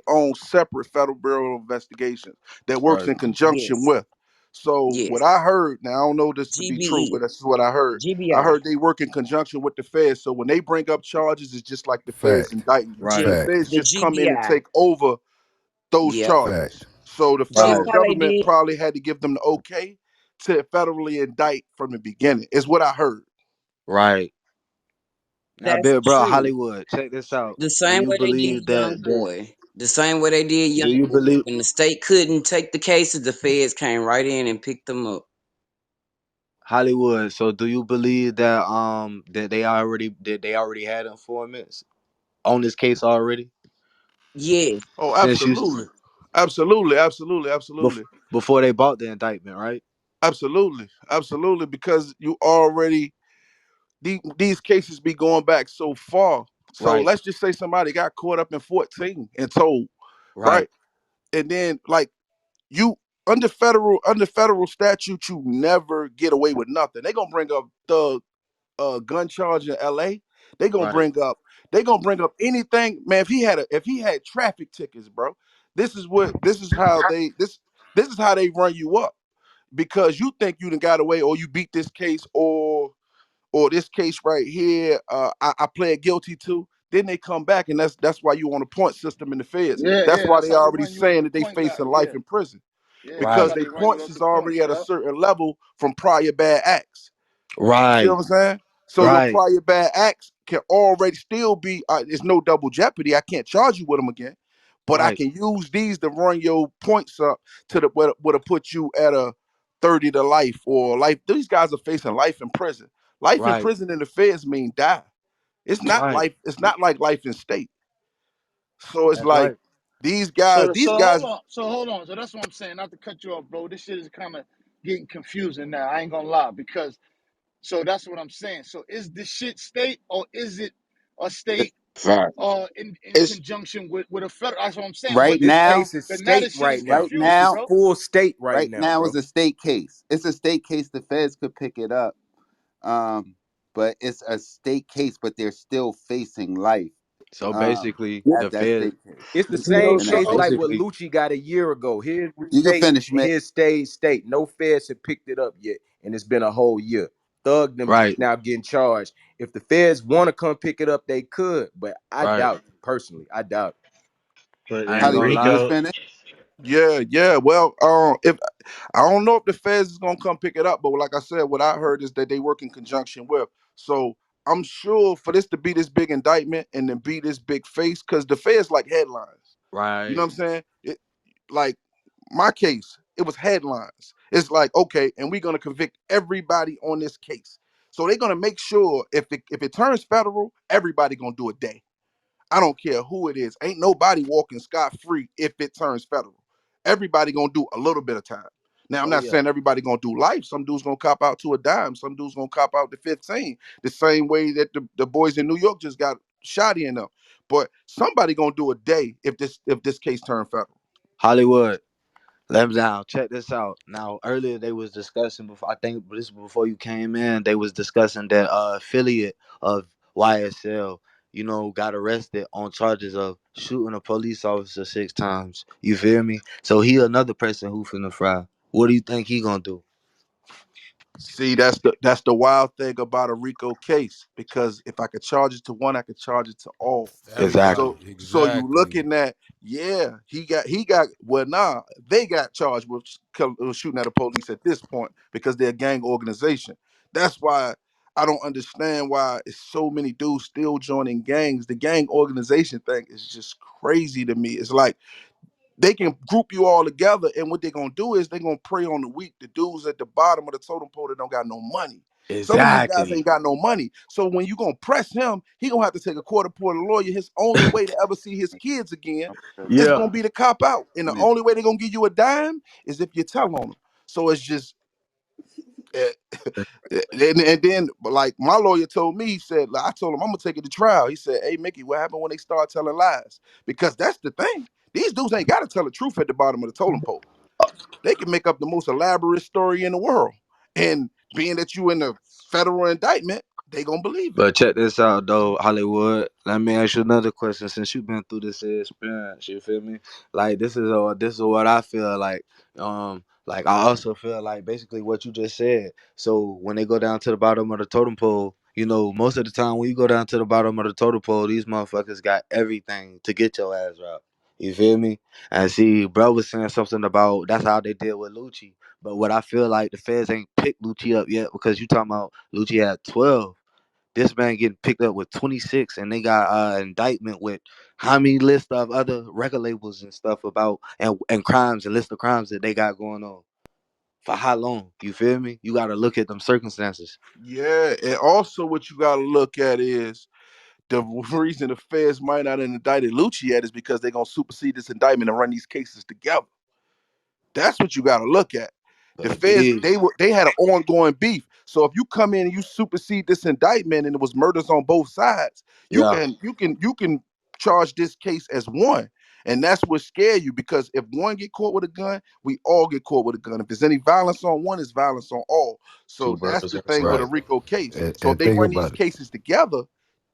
own separate federal bureau of investigations that works Right. in conjunction Yes. with. So what Yes. I heard, now I don't know this to be true, GBE. but this is what I heard. I GBI. heard they work in conjunction with the feds. So when they bring up charges, it's just like the feds Fact. indicting you, Right. and the G feds the just come in and GBI. take over those Yep. charges. Fact. So the This federal Right. how they government did. probably had to give them the okay to federally indict from the beginning. Is what I heard. Right. Now, That's big bro, true. Hollywood. Check this out. The Do same you way they did believe Young that? Boy. The same way they did Do Young you Boy. believe? When the state couldn't take the cases, the feds came right in and picked them up. Hollywood. So do you believe that they already had informants on this case already? Yes. Oh, Since you absolutely. Absolutely, absolutely, bef- absolutely. before they bought the indictment, right? Absolutely. Absolutely. Because you already these cases be going back so far. So Right, let's just say somebody got caught up in 14 and told, right, right? And then like you under federal statute, you never get away with nothing. They gonna bring up the gun charge in LA. They gonna right, bring up they gonna bring up anything, man. If he had traffic tickets, bro, this is how they run you up because you think you done got away or you beat this case or this case right here, I pled guilty to. Then they come back, and that's why you on a point system in the feds. Yeah, That's yeah. why That's they how they already run you up saying the that they point guy. facing life Yeah, in prison yeah. That's because right, how they they run you points up is the points. already at a Yep. certain level from prior bad acts. You see what right, I'm saying? So your right, prior bad acts can already still be. It's no double jeopardy. I can't charge you with them again, but I right, can use these to run your points up to the what to put you at a 30 to life or life. These guys are facing life in prison. Life in right, prison in the feds mean die. It's not right. life. It's not like life in state. So it's That's like right. these guys. So These so hold guys. on. So hold on. So that's what I'm saying. Not to cut you off, bro. This shit is kind of getting confusing now. I ain't gonna lie because so that's what I'm saying. So is this shit state or is it a state fact. in It's conjunction with a federal? That's what I'm saying. Well, Right this now, case is But now state this shit is right now. right This confusing, is now, bro. full state right right now, now is bro. a state case. It's a state case. The feds could pick it up. Um, but it's a state case, but they're still facing life. So Um, basically, yeah, at the that Fed. state case, It's the you know. same and that's So case like what basically Lucci got a year ago. Here's the you can state, finish, and Mick. here's state. No feds have picked it up yet, and it's been a whole year. Thug them just Right, now getting charged. If the feds want to come pick it up, they could, but I right. doubt it. Personally, I doubt it. But I ain't in gonna Hollywood, you lie. was Rico, finished. Yeah, yeah. Well, if I don't know if the feds is gonna come pick it up, but like I said, what I heard is that they work in conjunction with. So I'm sure for this to be this big indictment and then be this big face, because the feds like headlines. You know Right, what I'm saying? Like my case, it was headlines. It's like, okay, and we're gonna convict everybody on this case. So they're gonna make sure if it turns federal, everybody gonna do a day. I don't care who it is. Ain't nobody walking scot free if it turns federal. Everybody gonna do a little bit of time. Now I'm Oh not yeah. saying everybody gonna do life. Some dudes gonna cop out to a dime. Some dudes gonna cop out to 15. The same way that the boys in New York just got shot in them. But somebody gonna do a day if this case turn federal. Hollywood. Let me down. Check this out. Now earlier they was discussing before I think this was before you came in, they was discussing that affiliate of YSL, got arrested on charges of shooting a police officer 6 times. You feel me? So he another person who finna fry. What do you think he gonna do? See, that's the wild thing about a RICO case, because if I could charge it to one, I could charge it to all. Exactly. Everybody. So you Exactly. looking at, yeah, he got well, nah, they got charged with shooting at a police at this point because they're a gang organization. That's why I don't understand why it's so many dudes still joining gangs. The gang organization thing is just crazy to me. It's like they can group you all together, and what they're gonna do is they're gonna prey on the weak, the dudes at the bottom of the totem pole that don't got no money. Some of these guys Exactly. ain't got no money. So when you gonna press him, he gonna have to take a quarter point lawyer. His only way to ever see his kids again is Yeah. gonna be to cop out. And the only way they're gonna give you a dime is if you tell on them. So it's just eh, and then like my lawyer told me, he said, like, I told him I'm gonna take it to trial. He said, "Hey Mickey, what happened when they start telling lies?" Because that's the thing. These dudes ain't gotta tell the truth at the bottom of the totem pole. They can make up the most elaborate story in the world. And being that you in the federal indictment, they gonna believe it. But check this out though, Hollywood. Let me ask you another question. Since you've been through this experience, you feel me? Like this is what I feel like. Like I also feel like basically what you just said. So when they go down to the bottom of the totem pole, most of the time when you go down to the bottom of the totem pole, these motherfuckers got everything to get your ass out. You feel me? And see, bro was saying something about that's how they deal with Lucci. But what I feel like the feds ain't picked Lucci up yet because you talking about Lucci had 12. This man getting picked up with 26, and they got indictment with how many list of other record labels and stuff about and crimes and list of crimes that they got going on. For how long? You feel me? You got to look at them circumstances. Yeah, and also what you gotta look at is the reason the feds might not have indicted Lucci yet is because they're gonna supersede this indictment and run these cases together. That's what you got to look at. The But feds, these, they had an ongoing beef. So if you come in and you supersede this indictment and it was murders on both sides, you yeah, can you can you can charge this case as one. And that's what scare you, because if one get caught with a gun, we all get caught with a gun. If there's any violence on one, it's violence on all. two So that's birds the with a thing with a Right. stone. RICO case. So if And they think run these about it. cases together,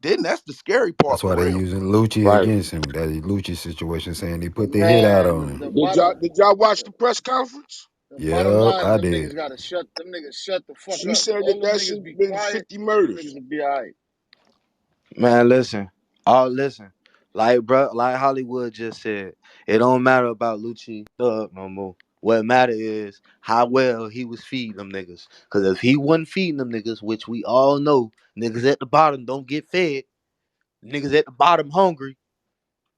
then that's the scary part That's for why they real. using Lucci Right. against him. That Lucci situation, saying they put their hit out Man, on him. the Did y'all bottom did y'all watch the press conference? the bottom Yep, line is I them niggas did. gotta shut them niggas shut the fuck She up. If said that all them that niggas shit be been quiet, 50 them murders. niggas will be alright. Man, listen. All listen. Like bro, like Hollywood just said, it don't matter about Lucci Thug no more. What matter is how well he was feeding them niggas. Cause if he wasn't feeding them niggas, which we all know, niggas at the bottom don't get fed. Niggas at the bottom hungry.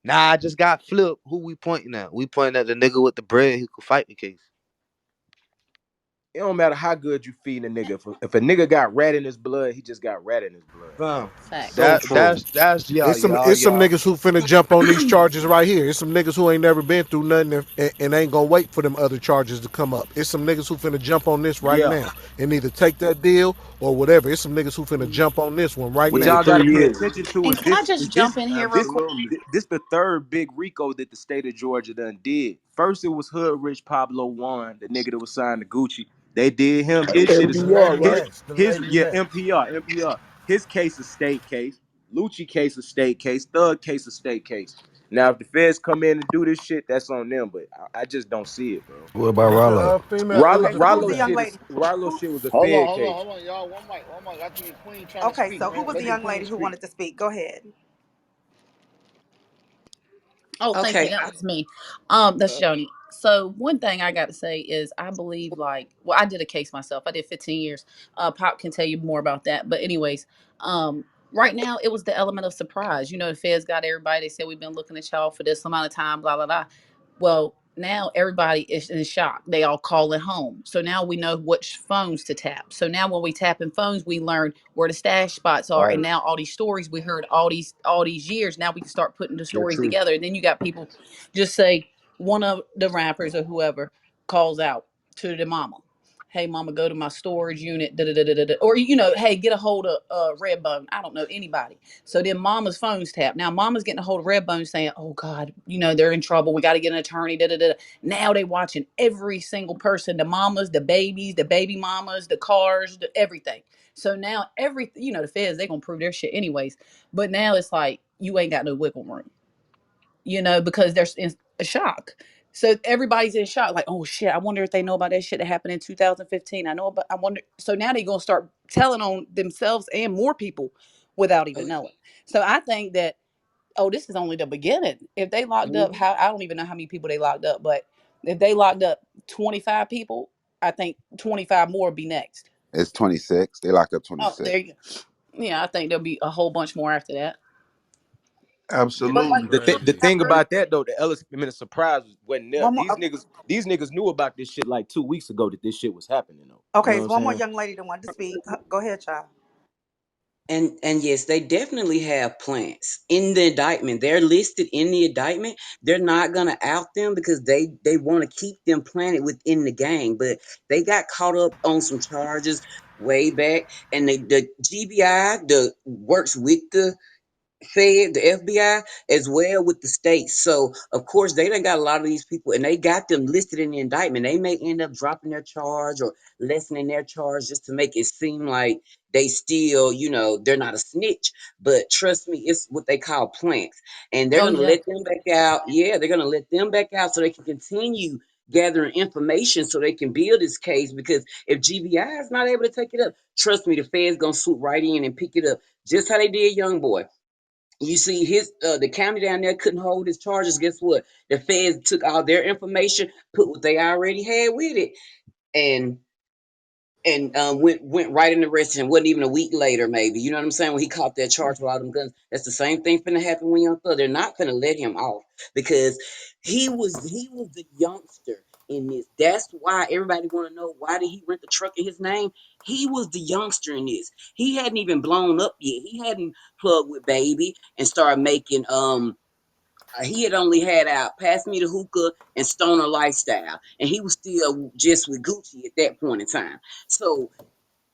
Nah, I just got flipped. Who we pointing at? We pointing at the nigga with the bread who could fight the case. It don't matter how good you feeding a nigga. If a nigga got rat in his blood, he just got rat in his blood. Fam. So That true. that's y'all, It's some y'all. niggas who finna jump on these charges right here. It's some niggas who ain't never been through nothing and ain't gonna wait for them other charges to come up. It's some niggas who finna jump on this right Yeah. now and either take that deal or whatever. It's some niggas who finna jump on this one right What now. y'all got to 3 pay years. attention to And is can I this just jump in here real quick? this the third big RICO that the state of Georgia done did. First it was Hood Rich Pablo One, the nigga that was signed to Gucci. They did him. His shit The is lady NPR, right? next. The his lady yeah, next. NPR. His case is state case. Lucci case is state case. Thug case is state case. Now if the feds come in and do this shit, that's on them. But I just don't see it, bro. What about Is the Rollo? female Rollo, Okay, so who's Rollo the young shit lady? is Rollo Who? shit was a Hold on, Fed hold on, case. hold on, y'all. One mic. I think Queen trying to Okay, speak, so who man. was Let the the young Queen lady who speak. wanted to speak? Go ahead. Oh, thank you. Okay. That was me. That's Joni. So one thing I got to say is I believe I did a case myself. I did 15 years. Pop can tell you more about that. But anyways, right now it was the element of surprise. The feds got everybody. They said we've been looking at y'all for this amount of time. Blah blah blah. Well, Now everybody is in shock. They all call it home. So now we know which phones to tap. So now when we tap in phones, we learn where the stash spots are. And Right. now all these stories we heard all these years, now we can start putting the You're stories true. together. And then you got people just say one of the rappers or whoever calls out to the mama. Hey mama, go to my storage unit, da, da, da, da, da, da. Or hey, get a hold of Redbone. I don't know anybody. So then mama's phone's tapped. Now mama's getting a hold of Redbone saying, oh God, they're in trouble. We got to get an attorney. Da, da, da. Now they watching every single person, the mamas, the babies, the baby mamas, the cars, everything. So now the feds, they going to prove their shit anyways. But now it's like, you ain't got no wiggle room, because there's in a shock. So everybody's in shock, like, oh shit, I wonder if they know about that shit that happened in 2015. I wonder. So now they're gonna start telling on themselves and more people without even knowing. So I think that, oh, this is only the beginning. If they locked up, Mhm. how I don't even know how many people they locked up, but if they locked up 25 people, I think 25 more will be next. It's 26. They locked up Oh, 26. there you go. Yeah, I think there'll be a whole bunch more after that. Yeah, But That's like Absolutely. the crazy. I thing heard about that though, the element of surprise wasn't there. One more. These niggas knew about this shit like 2 weeks ago that this shit was happening though. You Okay, know what it's I'm one more saying? young lady that wanted to speak. Go ahead, child. And yes, they definitely have plants in the indictment. They're listed in the indictment. They're not gonna out them because they want to keep them planted within the gang. But they got caught up on some charges way back, and the GBI the works with the Fed, the FBI, as well with the states. So of course they done got a lot of these people and they got them listed in the indictment. They may end up dropping their charge or lessening their charge just to make it seem like they still, they're not a snitch. But trust me, it's what they call planks. And they're oh gonna yeah. let them back out. Yeah, they're gonna let them back out so they can continue gathering information so they can build this case because if GBI is not able to take it up, trust me, the Fed's gonna swoop right in and pick it up. Just how they did Young Boy. You see, the county down there couldn't hold his charges. Guess what? The feds took all their information, put what they already had with it, and went right in the arrest him. Wasn't even a week later, maybe. You know what I'm saying? When he caught that charge with all them guns, that's the same thing finna happen when Young Thug. They're not finna let him off because he was the youngster in this. That's why everybody want to know why did he rent the truck in his name. He was the youngster in this. He hadn't even blown up yet. He hadn't plugged with Baby and started making he had only had out Pass Me the Hookah and Stoner Lifestyle, and he was still just with Gucci at that point in time. So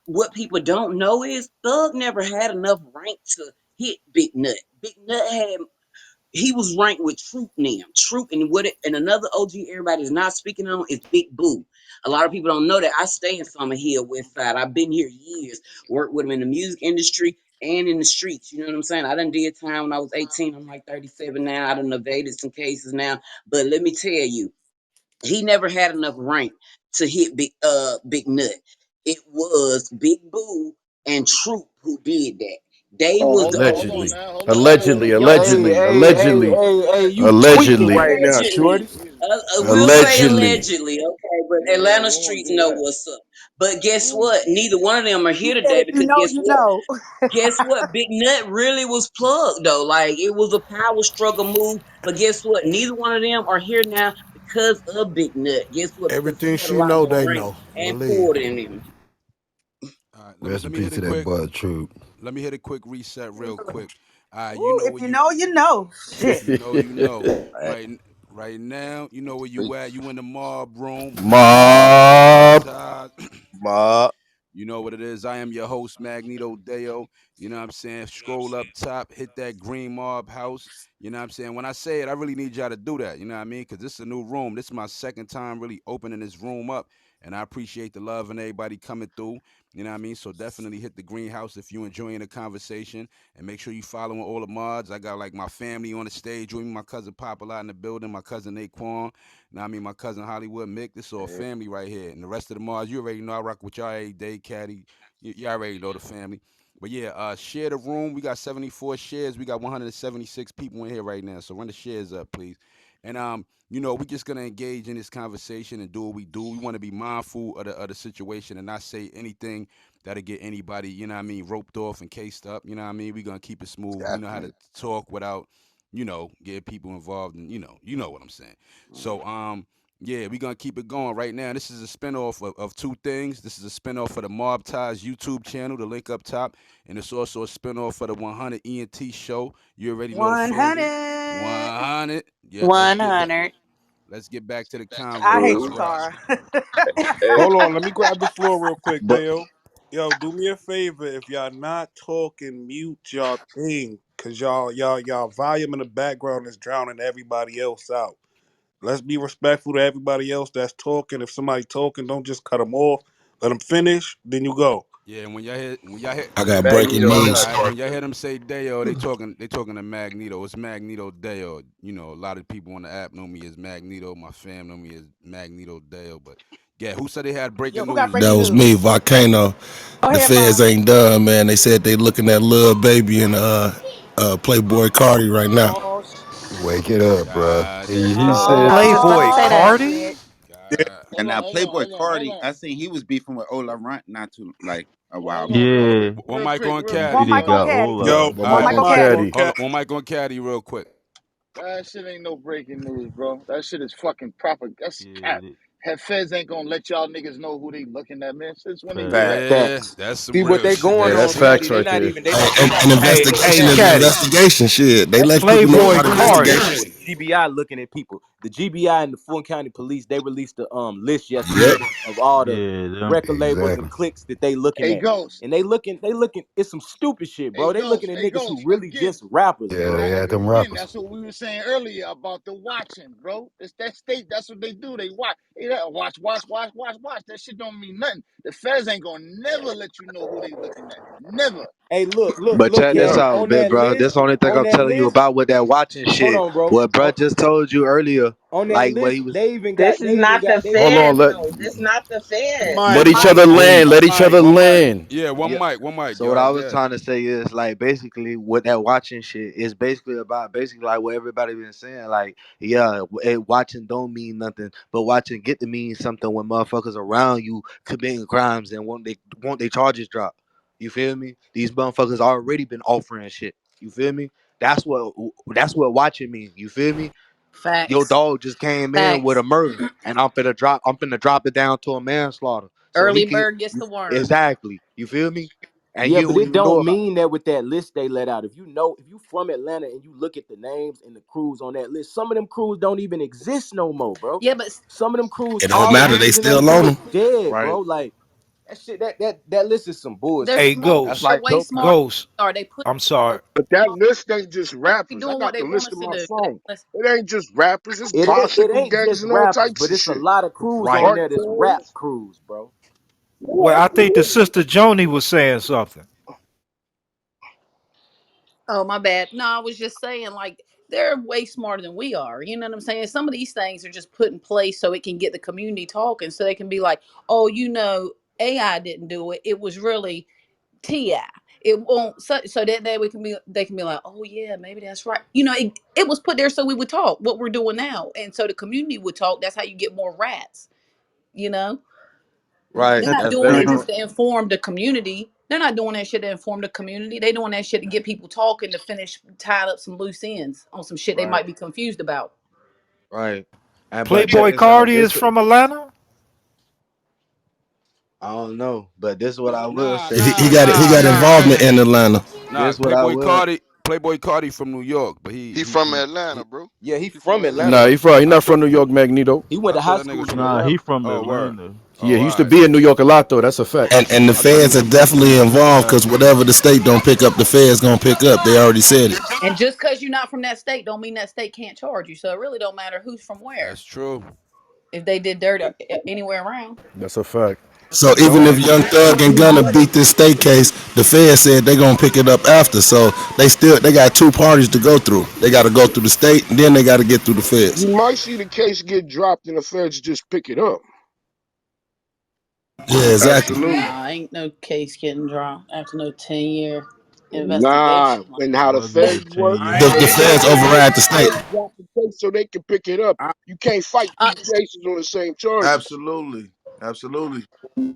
what people don't know is Thug never had enough rank to hit Big Nut. Big Nut had he was ranked with Troop Nim. Troop and another OG everybody is not speaking on is Big Boo. A lot of people don't know that I stay in Summer Hill, West Side. I've been here years, worked with him in the music industry and in the streets. You know what I'm saying? I done did time when I was 18. I'm like 37 now. I done evaded some cases now. But let me tell you, he never had enough rank to hit Big Nut. It was Big Boo and Troop who did that. They Oh, was the hold on Allegedly. OGs. now, hold on now. Allegedly. Wait, Yo, wait, Hey, Allegedly. wait, hey, wait, hey, Allegedly. wait. hey, hey, you tweaking Allegedly. right now, shorty. allegedly. We'll say Allegedly. allegedly, okay, but Yeah, Atlanta we won't streets do know that. what's up. But We guess won't. what? Neither one of them are He here said, today "If you because know, guess you what? know." Guess what? Big Nut really was plugged though. Like it was a power struggle move. But guess what? Neither one of them are here now because of Big Nut. Guess what? Because he Everything had a she lot know, more they rank know. and Believe. poured in him. All right, let me Rest let in me peace hit to it that quick. boy, Troop. Let me hit a quick reset real quick. You Ooh, know if where you you know, you know. if Shit. you know, you know. Right. Right now, you know where you at. You in the mob room. Mob Mob. ties. Ma. You know what it is. I am your host, Magneto Deo. You know what I'm saying? Scroll up top, hit that green mob house. You know what I'm saying? When I say it, I really need y'all to do that. You know what I mean? Because this is a new room. This is my second time really opening this room up. And I appreciate the love and everybody coming through. You know what I mean? So definitely hit the greenhouse if you enjoying the conversation. And make sure you following all the mods. I got like my family on the stage with me. My cousin Papa lot in the building. My cousin Naquan. Now I mean my cousin Hollywood Mick. This is all Yeah. family right here. And the rest of the Mars, you already know I rock with y'all every day, Caddy. Y'all already know the family. But yeah, share the room. We got 74 shares. We got 176 people in here right now. So run the shares up, please. And we just gonna engage in this conversation and do what we do. We want to be mindful of the situation and not say anything that'll get anybody, roped off and cased up. You know what I mean? We gonna keep it smooth. We know how to Definitely. talk without get people involved and you know what I'm saying. So yeah, we're gonna keep it going right now. This is a spinoff of two things. This is a spinoff for the Mob Ties YouTube channel, the link up top, and it's also a spinoff for the 100 ENT show. You already know the family. 100. 100. Yep, let's get back. 100. Let's get back to the I convo. hate Let's you, rock. Tara. Hey, Hold on, let me grab the floor real quick, but Dale. Yo, do me a favor. If y'all not talking, mute y'all thing. Cause y'all volume in the background is drowning everybody else out. Let's be respectful to everybody else that's talking. If somebody talking, don't just cut them off. Let them finish, then you go. Yeah, and when y'all hear I got breaking Magneto, I news. got all right, when y'all hear something. them say Deo, they talking to Magneto. It's Magneto Deo. A lot of people on the app know me as Magneto. My fam know me as Magneto Deo. But yeah, who said they had Yo, breaking who got news, That breaking was man? me, news? Volcano. Go The ahead, feds Mo. ain't done, man. They said they looking at Lil Baby and Playboy Cardi right now. Oh, Wake it up, bruh. God He said Oh, that. just don't Playboy say that Oh Cardi? shit. yeah, God. And now Playboy Hold Cardi, on. I seen he was beefing with Ola Runt not too like a Well, while hold on, back. real, Yeah, One real mic quick, on real he quick. One Caddy. did mic on got Caddy. yo, Ola. One All One mic right, mic on on mic Caddy. on Caddy. hold on. cat. One mic on Caddy, real quick. That shit ain't no breaking news, bro. That shit is fucking proper. That's cap. Yeah, Head feds ain't gonna let y'all niggas know who they looking at, man. Since when they do facts. that? Yeah, facts. that's some See what real they shit. going Yeah, That's on, that's it. Caddy. facts They right not there. even. They Hey, not. They not an putting Hey, people in investigation hey, is an Caddy. categories. investigation. Shit, they That's let the people know Playboy about GBI looking Cardi. at investigations. people. The GBI looking at people. The GBI and the Fulton County Police, they released the list Yep. yesterday of all the Yeah, them. record labels and Exactly. clicks that they looking Hey at. Ghost, And they looking, it's some stupid shit, bro. They looking at Hey niggas who Ghost, really again. just rappers, Yeah, bro. they had them Again, rappers. that's what we were saying earlier about the watching, bro. It's that state. That's what they do. They watch. Hey, watch. That shit don't mean nothing. The feds ain't gonna never let you know who they looking at. Never. Hey, But look, check this Caddy. out, big bro. This the only thing On I'm that telling you list, about with that watching hold shit. on, bro. What bruh just told you earlier, On that like what list, he was. This is not the they was Hold on, feds, looking. though. This not the feds. Mike, let each Mike, other land. One, Let each other Mike. land. yeah, one Yeah. mic, one mic, So what I y'all. was Yeah. trying to say is like basically what that watching shit is basically about. Basically like what everybody been saying. Like yeah, watching don't mean nothing, but watching get to mean something when motherfuckers around you committing crimes and want they charges dropped. You feel me? These motherfuckers already been offering shit. You feel me? That's what watching mean. You feel me? Your Facts. dog just came in with Facts. a murder, and I'm finna drop it down to a manslaughter, so he Early can bird gets the worm. exactly. You feel me? And Yeah, you but don't it even know don't about. mean that with that list they let out. If you from Atlanta and you look at the names and the crews on that list, some of them crews don't even exist no more, bro. Yeah, but Some of them crews, It don't all the matter. They niggas in them still on crews them. dead, Right. bro. Like that shit, that list is some they're Hey, bullshit, smart. bro. That's Ghost. They're like way dope smarter. time. Ghost. Are they put I'm so sorry. But that list ain't just they rappers. I doing what got they the want list us in to my do. phone. Listen, It ain't just rappers. It's It bicycle ain't gangs just and all rappers, types but of it's a shit. lot of crews Right. on there that's rap Cartels. crews, bro. Well, Yeah, I think the absolutely. sister Joni was saying something. oh my bad. No, I was just saying like they're way smarter than we are. You know what I'm saying? Some of these things are just put in place so it can get the community talking, so they can be like, oh, AI didn't do it. It was really Ti. It won't so that day they can be like, oh yeah, maybe that's right. It was put there so we would talk what we're doing now, and so the community would talk. That's how you get more rats. You know, Right. they're not That's doing very it true. just to inform the community. They're not doing that shit to inform the community. They doing that shit to get people talking to finish tied up some loose ends on some shit they Right. might be confused about. Right. And but check Playboy this out. Cardi is from Atlanta. I don't know, but this is what I will Nah, say. nah, He nah, got nah, involvement nah. in Atlanta. Nah, This what I will. Playboy Cardi from New York, but He from Atlanta, bro. Yeah, he He from from Atlanta. Atlanta. Nah, he I not thought from New York, Magneto. He went I to thought high that nigga school was in from. Nah, he Atlanta. from Oh, word. Atlanta. Oh, Yeah, all he used to right. be in New York a lot though. That's a fact. And the I thought he feds was are from definitely Brooklyn. involved because whatever the state don't pick up, the feds gonna pick up. They already said it. And just because you're not from that state, don't mean that state can't charge you. So it really don't matter who's from where That's true. if they did dirt anywhere around. That's a fact. So Yo, even if and Young Thug and Gunna beat this state case, the feds said they gonna pick it up after. So they got two parties to go through. They got to go through the state, and then they got to get through the feds. You might see the case get dropped and the feds just pick it up. Yeah, exactly. Absolutely. Nah, ain't no case getting dropped after no 10-year Nah, investigation. and It how the wasn't a feds work, 10-year The feds investigation. override the state. they drop the case so they can pick it up. I, You can't fight Uh, two cases on the same charges. Absolutely. Absolutely.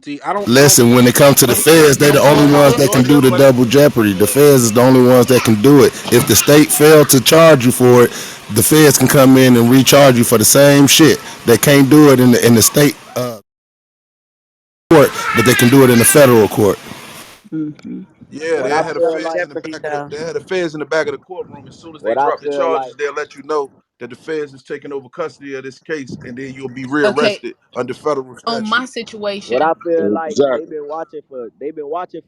See, I don't. Listen, when it comes to the feds, they the only ones that can do Georgia, the but double jeopardy. The feds is the only ones that can do it. If the state failed to charge you for it, the feds can come in and recharge you for the same shit. They can't do it in the state court, but they can do it in the federal court. Hmm. Yeah, What they I had the feel Double feds like, in the jeopardy back of the though. they had the feds in the back of the courtroom. As soon as they what I drop the feel charges, like, they'll let you know that the feds is taking over custody of this case, and then you'll be Okay, rearrested under federal on my statute. what I situation, feel like Exactly. they've been watching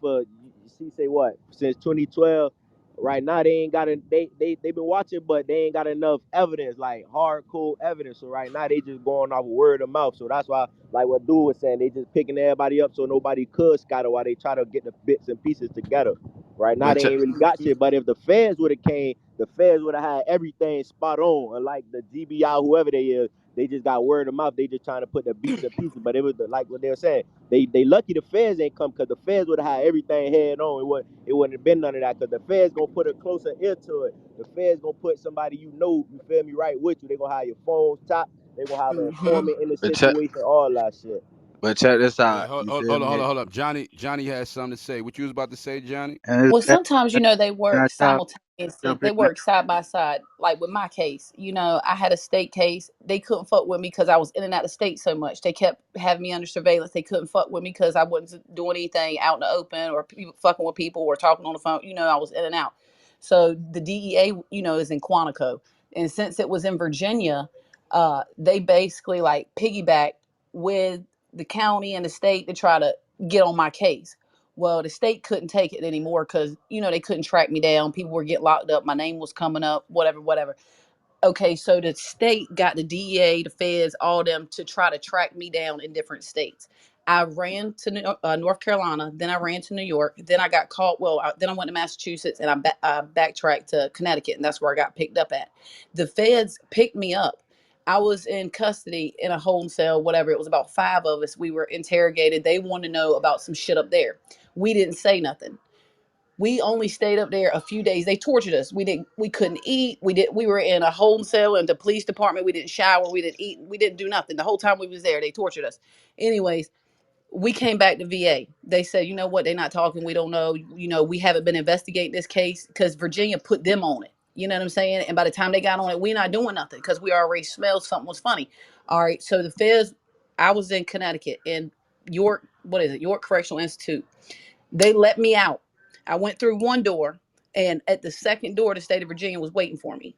for you see say what since 2012. Right now they ain't got they've been watching, but they ain't got enough evidence, like hardcore evidence. So right now they just going off word of mouth. So that's why, like what Dude was saying, they just picking everybody up so nobody could scatter while they try to get the bits and pieces together. Right now But they ain't really got shit. But if the feds would have came, the feds would have had everything spot on. Unlike the GBI, whoever they is, they just got word of mouth. They just trying to put the beats and pieces. But it was like what they were saying. They lucky the feds ain't come because the feds would have had everything head on. It wouldn't have been none of that because the feds gonna put a closer ear to it. The feds gonna put somebody you feel me, right with you. They gonna have your phones top. They gonna have an hmm informant in the but check situation, all that shit. but check this Yeah, out. hold, You hold, feel hold on, hold me? on, hold up. Johnny has something to say. What you was about to say, Johnny? And well, it's, sometimes they can I work talk? simultaneously. Jump in They now? work side by side. Like with my case, I had a state case. They couldn't fuck with me because I was in and out of state so much. They kept having me under surveillance. They couldn't fuck with me because I wasn't doing anything out in the open or people fucking with people or talking on the phone. I was in and out. So the DEA, is in Quantico, and since it was in Virginia, they basically like piggybacked with the county and the state to try to get on my case. Well, the state couldn't take it anymore because they couldn't track me down. People were getting locked up. My name was coming up. Whatever, whatever. Okay, so the state got the DEA, the feds, all them to try to track me down in different states. I ran to North Carolina, then I ran to New York, then I got caught. Well, then I went to Massachusetts, and I backtracked to Connecticut, and that's where I got picked up at. The feds picked me up. I was in custody in a home cell, whatever. It was about five of us. We were interrogated. They wanted to know about some shit up there. We didn't say nothing. We only stayed up there a few days. They tortured us. We couldn't eat. We were in a home cell in the police department. We didn't shower. We didn't eat. We didn't do nothing. The whole time we was there, they tortured us. Anyways, we came back to VA. They said, you know what, they're not talking. We don't know. We haven't been investigating this case because Virginia put them on it. You know what I'm saying? And by the time they got on it, we're not doing nothing because we already smelled something was funny. All right. So the feds, I was in Connecticut in York, what is it? York Correctional Institute. They let me out. I went through one door, and at the second door, the state of Virginia was waiting for me.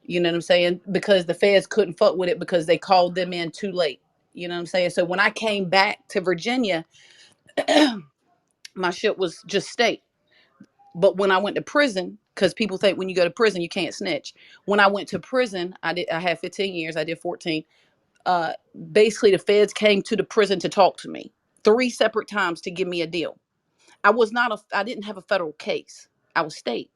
You know what I'm saying? Because the feds couldn't fuck with it because they called them in too late. You know what I'm saying? So when I came back to Virginia, my shit was just state. But when I went to prison, because people think when you go to prison you can't snitch. When I went to prison, I had 15 years. I did 14. Uh, Basically, the feds came to the prison to talk to me three separate times to give me a deal. I didn't have a federal case. I was state.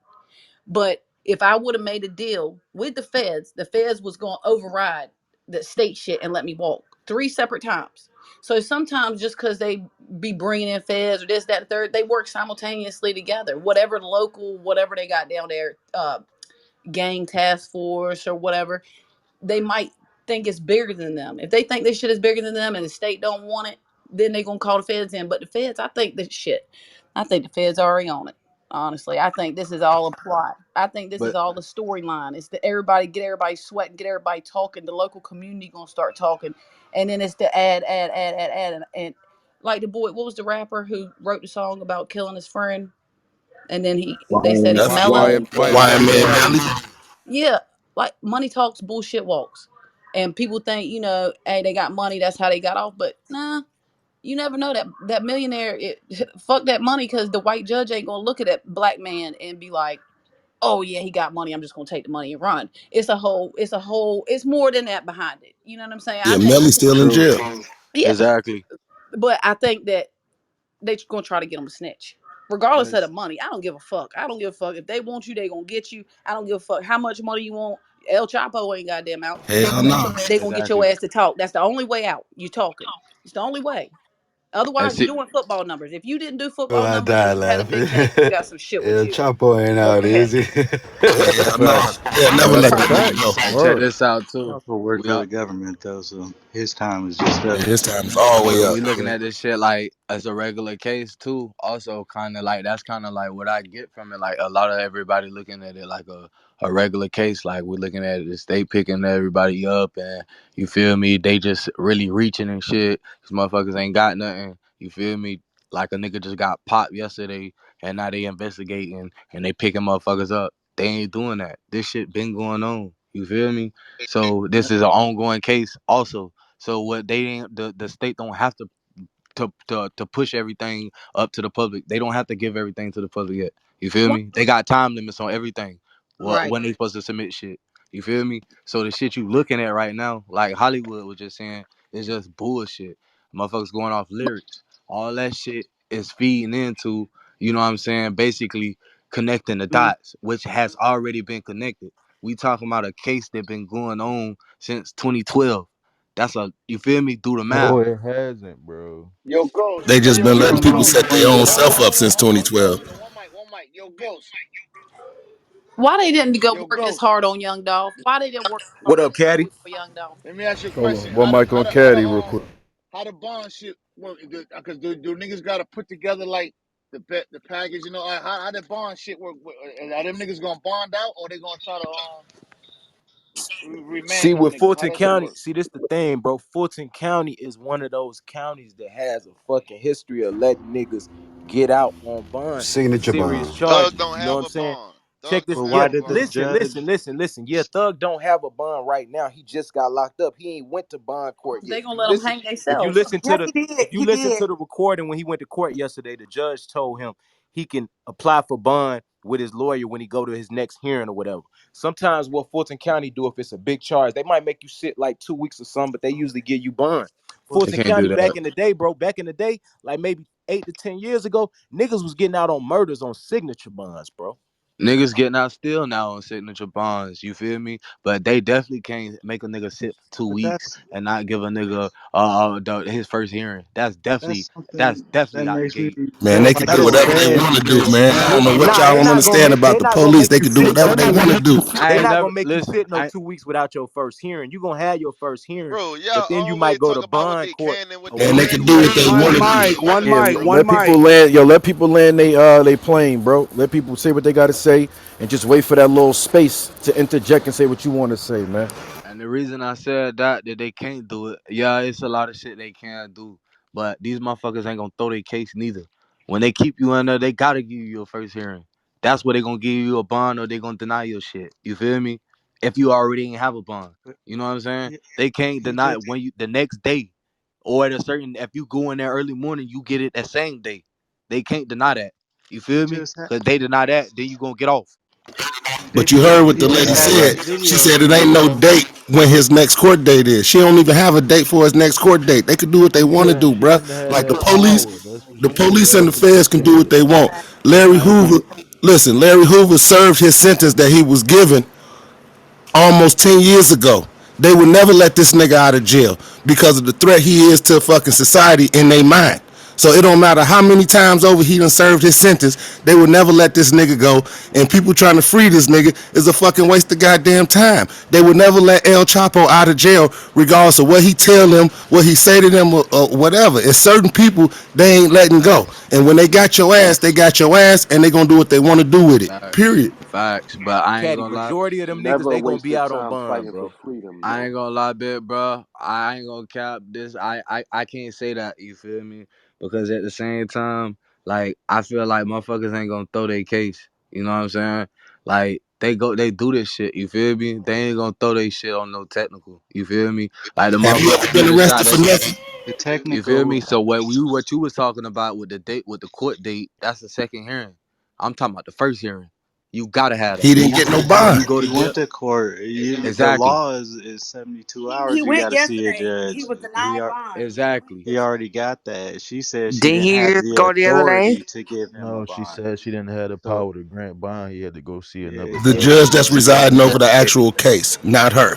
But if I would have made a deal with the feds was going to override the state shit and let me walk three separate times. So sometimes just because they be bringing in feds or this, that, and third, they work simultaneously together. Whatever the local, whatever they got down there, gang task force or whatever, they might think it's bigger than them. If they think this shit is bigger than them and the state don't want it, then they gonna call the feds in. But the feds, I think the feds are already on it. Honestly, I think this is all a plot. I think this is But all the storyline. It's the everybody get everybody sweating, get everybody talking. The local community gonna start talking, and then it's the and like the boy, what was the rapper who wrote the song about killing his friend? And then they said he's That's mellow. YM YM Melly. Melly. Yeah, like money talks, bullshit walks. And people think, hey, they got money, that's how they got off. But nah, you never know that millionaire, fuck that money because the white judge ain't gonna look at that black man and be like, oh yeah, he got money. I'm just gonna take the money and run. It's more than that behind it. You know what I'm saying? I Yeah, think, Melly's still in true, jail. yeah, exactly. but I think that they gonna try to get him a snitch. And Regardless of the it's, money, I don't give a fuck. I don't give a fuck if they want you. They gonna get you. I don't give a fuck how much money you want. El Chapo ain't goddamn out. Hell no. They gonna get your exactly. ass to talk. That's the only way out. You talking. It's the only way. And Otherwise, you're see, doing football numbers. If you didn't do Oh, football I numbers and died you had a laughing. big case, we got some shit with El you. Chapo ain't Go out, is ahead. he? That's a Hell no. fact. They'll never but That's let a that nigga fact. go. and check Word. this out too. Chapo worked We for all, the government though, so his time is just Yeah, up. his time is all the way up. we looking Yeah. at this shit like as a regular case too. Also, kind of like that's kind of like what I get from it. Like a lot of everybody looking at it like a regular case. Like we're looking at it, they picking everybody up, and you feel me? They just really reaching and shit. These motherfuckers ain't got nothing. You feel me? Like a nigga just got popped yesterday, and now they investigating and they picking motherfuckers up. They ain't doing that. This shit been going on. You feel me? So this is an ongoing case also. So what they ain't the state don't have to push everything up to the public. They don't have to give everything to the public yet. You feel Why- me? They got time limits on everything. What Right. when they supposed to submit shit. You feel me? So the shit you looking at right now, like Hollywood was just saying, is just bullshit. Motherfuckers going off lyrics. All that shit is feeding into, you know what I'm saying, basically connecting the Mm. dots, which has already been connected. We talking about a case that been going on since 2012. That's a you feel me? Do the math. No, it hasn't, bro. Yo, Ghost. They Hey, just yo, been letting yo, people Ghost. set their own Hold self on, up hold on, since hold on. 2012. Yo, one mic. Yo, Ghost. Why they didn't go Yo, work this Ghost. hard on Young Dolph? Why they didn't work this What up, hard Caddy? for Young Dolph? Let me ask you a Hold on. question. One mic on Caddy real quick. How the bond shit work? Because do niggas got to put together like the package? You know, like, how the bond shit work? Are them niggas gonna bond out, or they gonna try to See, remand them with niggas? How Fulton that shit County, work? see, this the thing, bro. Fulton County is one of those counties that has a fucking history of letting niggas get out on bond for Signature serious bond. Thug charges. don't You know what have I'm a saying? bond. Check Thug this. But don't Yeah, why have a did the bond. listen. Yeah, Thug don't have a bond right now. He just got locked up. He ain't went to bond court yet. They gonna let them hang If you themselves. listen to Yes, the, he did. if you He listen did. to the recording when he went to court yesterday, the judge told him he can apply for bond with his lawyer when he go to his next hearing or whatever. Sometimes what Fulton County do if it's a big charge, they might make you sit like 2 weeks or something, but they usually give you bond. They Fulton can't do County that. back in the day, bro, back in the day, like maybe 8 to 10 years ago, niggas was getting out on murders on signature bonds, bro. Niggas getting out still now on signature bonds, you feel me? But they definitely can't make a nigga sit for two but weeks that's and not give a nigga his first hearing. That's something that definitely out the makes me gate. Man, feel they can That's do uncomfortable just whatever they dead. saying want to do, because man. I don't know what Nah, y'all don't understand about they the not gonna police. make They you can do sit. whatever they want to do. I They're ain't not never gonna make you listen. sit no 2 weeks without your first hearing. You're gonna have your first hearing, Bro, but y'all then you always might go talk to about what bond they court can and what a they week And they or can't can two do. do They what later. they just want One to running do. they mic, one running the mic, program. one Let people mic. land. Yo, let people land. They plane, bro. Let people say what they gotta say, and just wait for that little space to interject and say what you want to say, man. And the reason I said that they can't do it, yeah, it's a lot of shit they can't do. But these motherfuckers ain't gonna throw their case neither. When they keep you in there, they gotta give you your first hearing. That's where they gonna give you a bond or they gonna deny your shit. You feel me? If you already ain't have a bond. You know what I'm saying? he, They can't he deny just it when you the next day or at a certain if you go in there early morning, you get it that same day. They can't deny that. You he feel me? just Cause they deny that, then you gonna get off. But you heard what he the just lady That's a had said. that fact. She video said it with him, ain't no bro. date when his next court date is. She don't even have a date for his next court date. They could do what they She want to couldn't. do, She bruh. didn't have Like the that police, power. That's what the she said. police That's and the what she feds can do what said. they want. Larry Hoover, listen, Larry Hoover served his sentence that he was given almost 10 years ago. They would never let this nigga out of jail because of the threat he is to fucking society in their mind. So it don't matter how many times over he done served his sentence, they would never let this nigga go. And people trying to free this nigga is a fucking waste of goddamn time. They would never let El Chapo out of jail regardless of what he tell them, what he say to them, or whatever. It's certain people they ain't letting go. Facts. And when they got your ass, they got your ass and they gonna do what they want to do with it. Facts. Period. Facts. But I ain't Caddy, gonna lie. majority of them niggas, Never a they gonna waste be of out on time bond, fighting for bro. freedom, I bro. ain't gonna lie, bit, bro. I ain't gonna cap this. I can't say that. You feel me? Because at the same time, like I feel like motherfuckers ain't gonna throw their case. You know what I'm saying? Like they do this shit. You feel me? They ain't gonna throw their shit on no technical. You feel me? Like the Have you motherfuckers ever who been just shot arrested for that. nothing? The You feel technical, me? So what you was talking about with the date with the court date, that's the second hearing. I'm talking about the first hearing. You gotta have He that. didn't get no When bond. you go to he jail, went to court. The exactly, law is 72 He hours. You got went to see a yesterday. He judge. was denied bond. He went exactly. He yesterday. already got that. She said she Didn't didn't he have just the go the other day? authority to give him a No, she bond. said she didn't have the So power to grant bond. He had to go see yeah, another The he judge. judge he that's he got residing over the that. actual case, not her.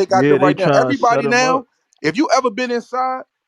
they got Yeah, them they right now. trying to set Everybody him up. now, if you ever been inside,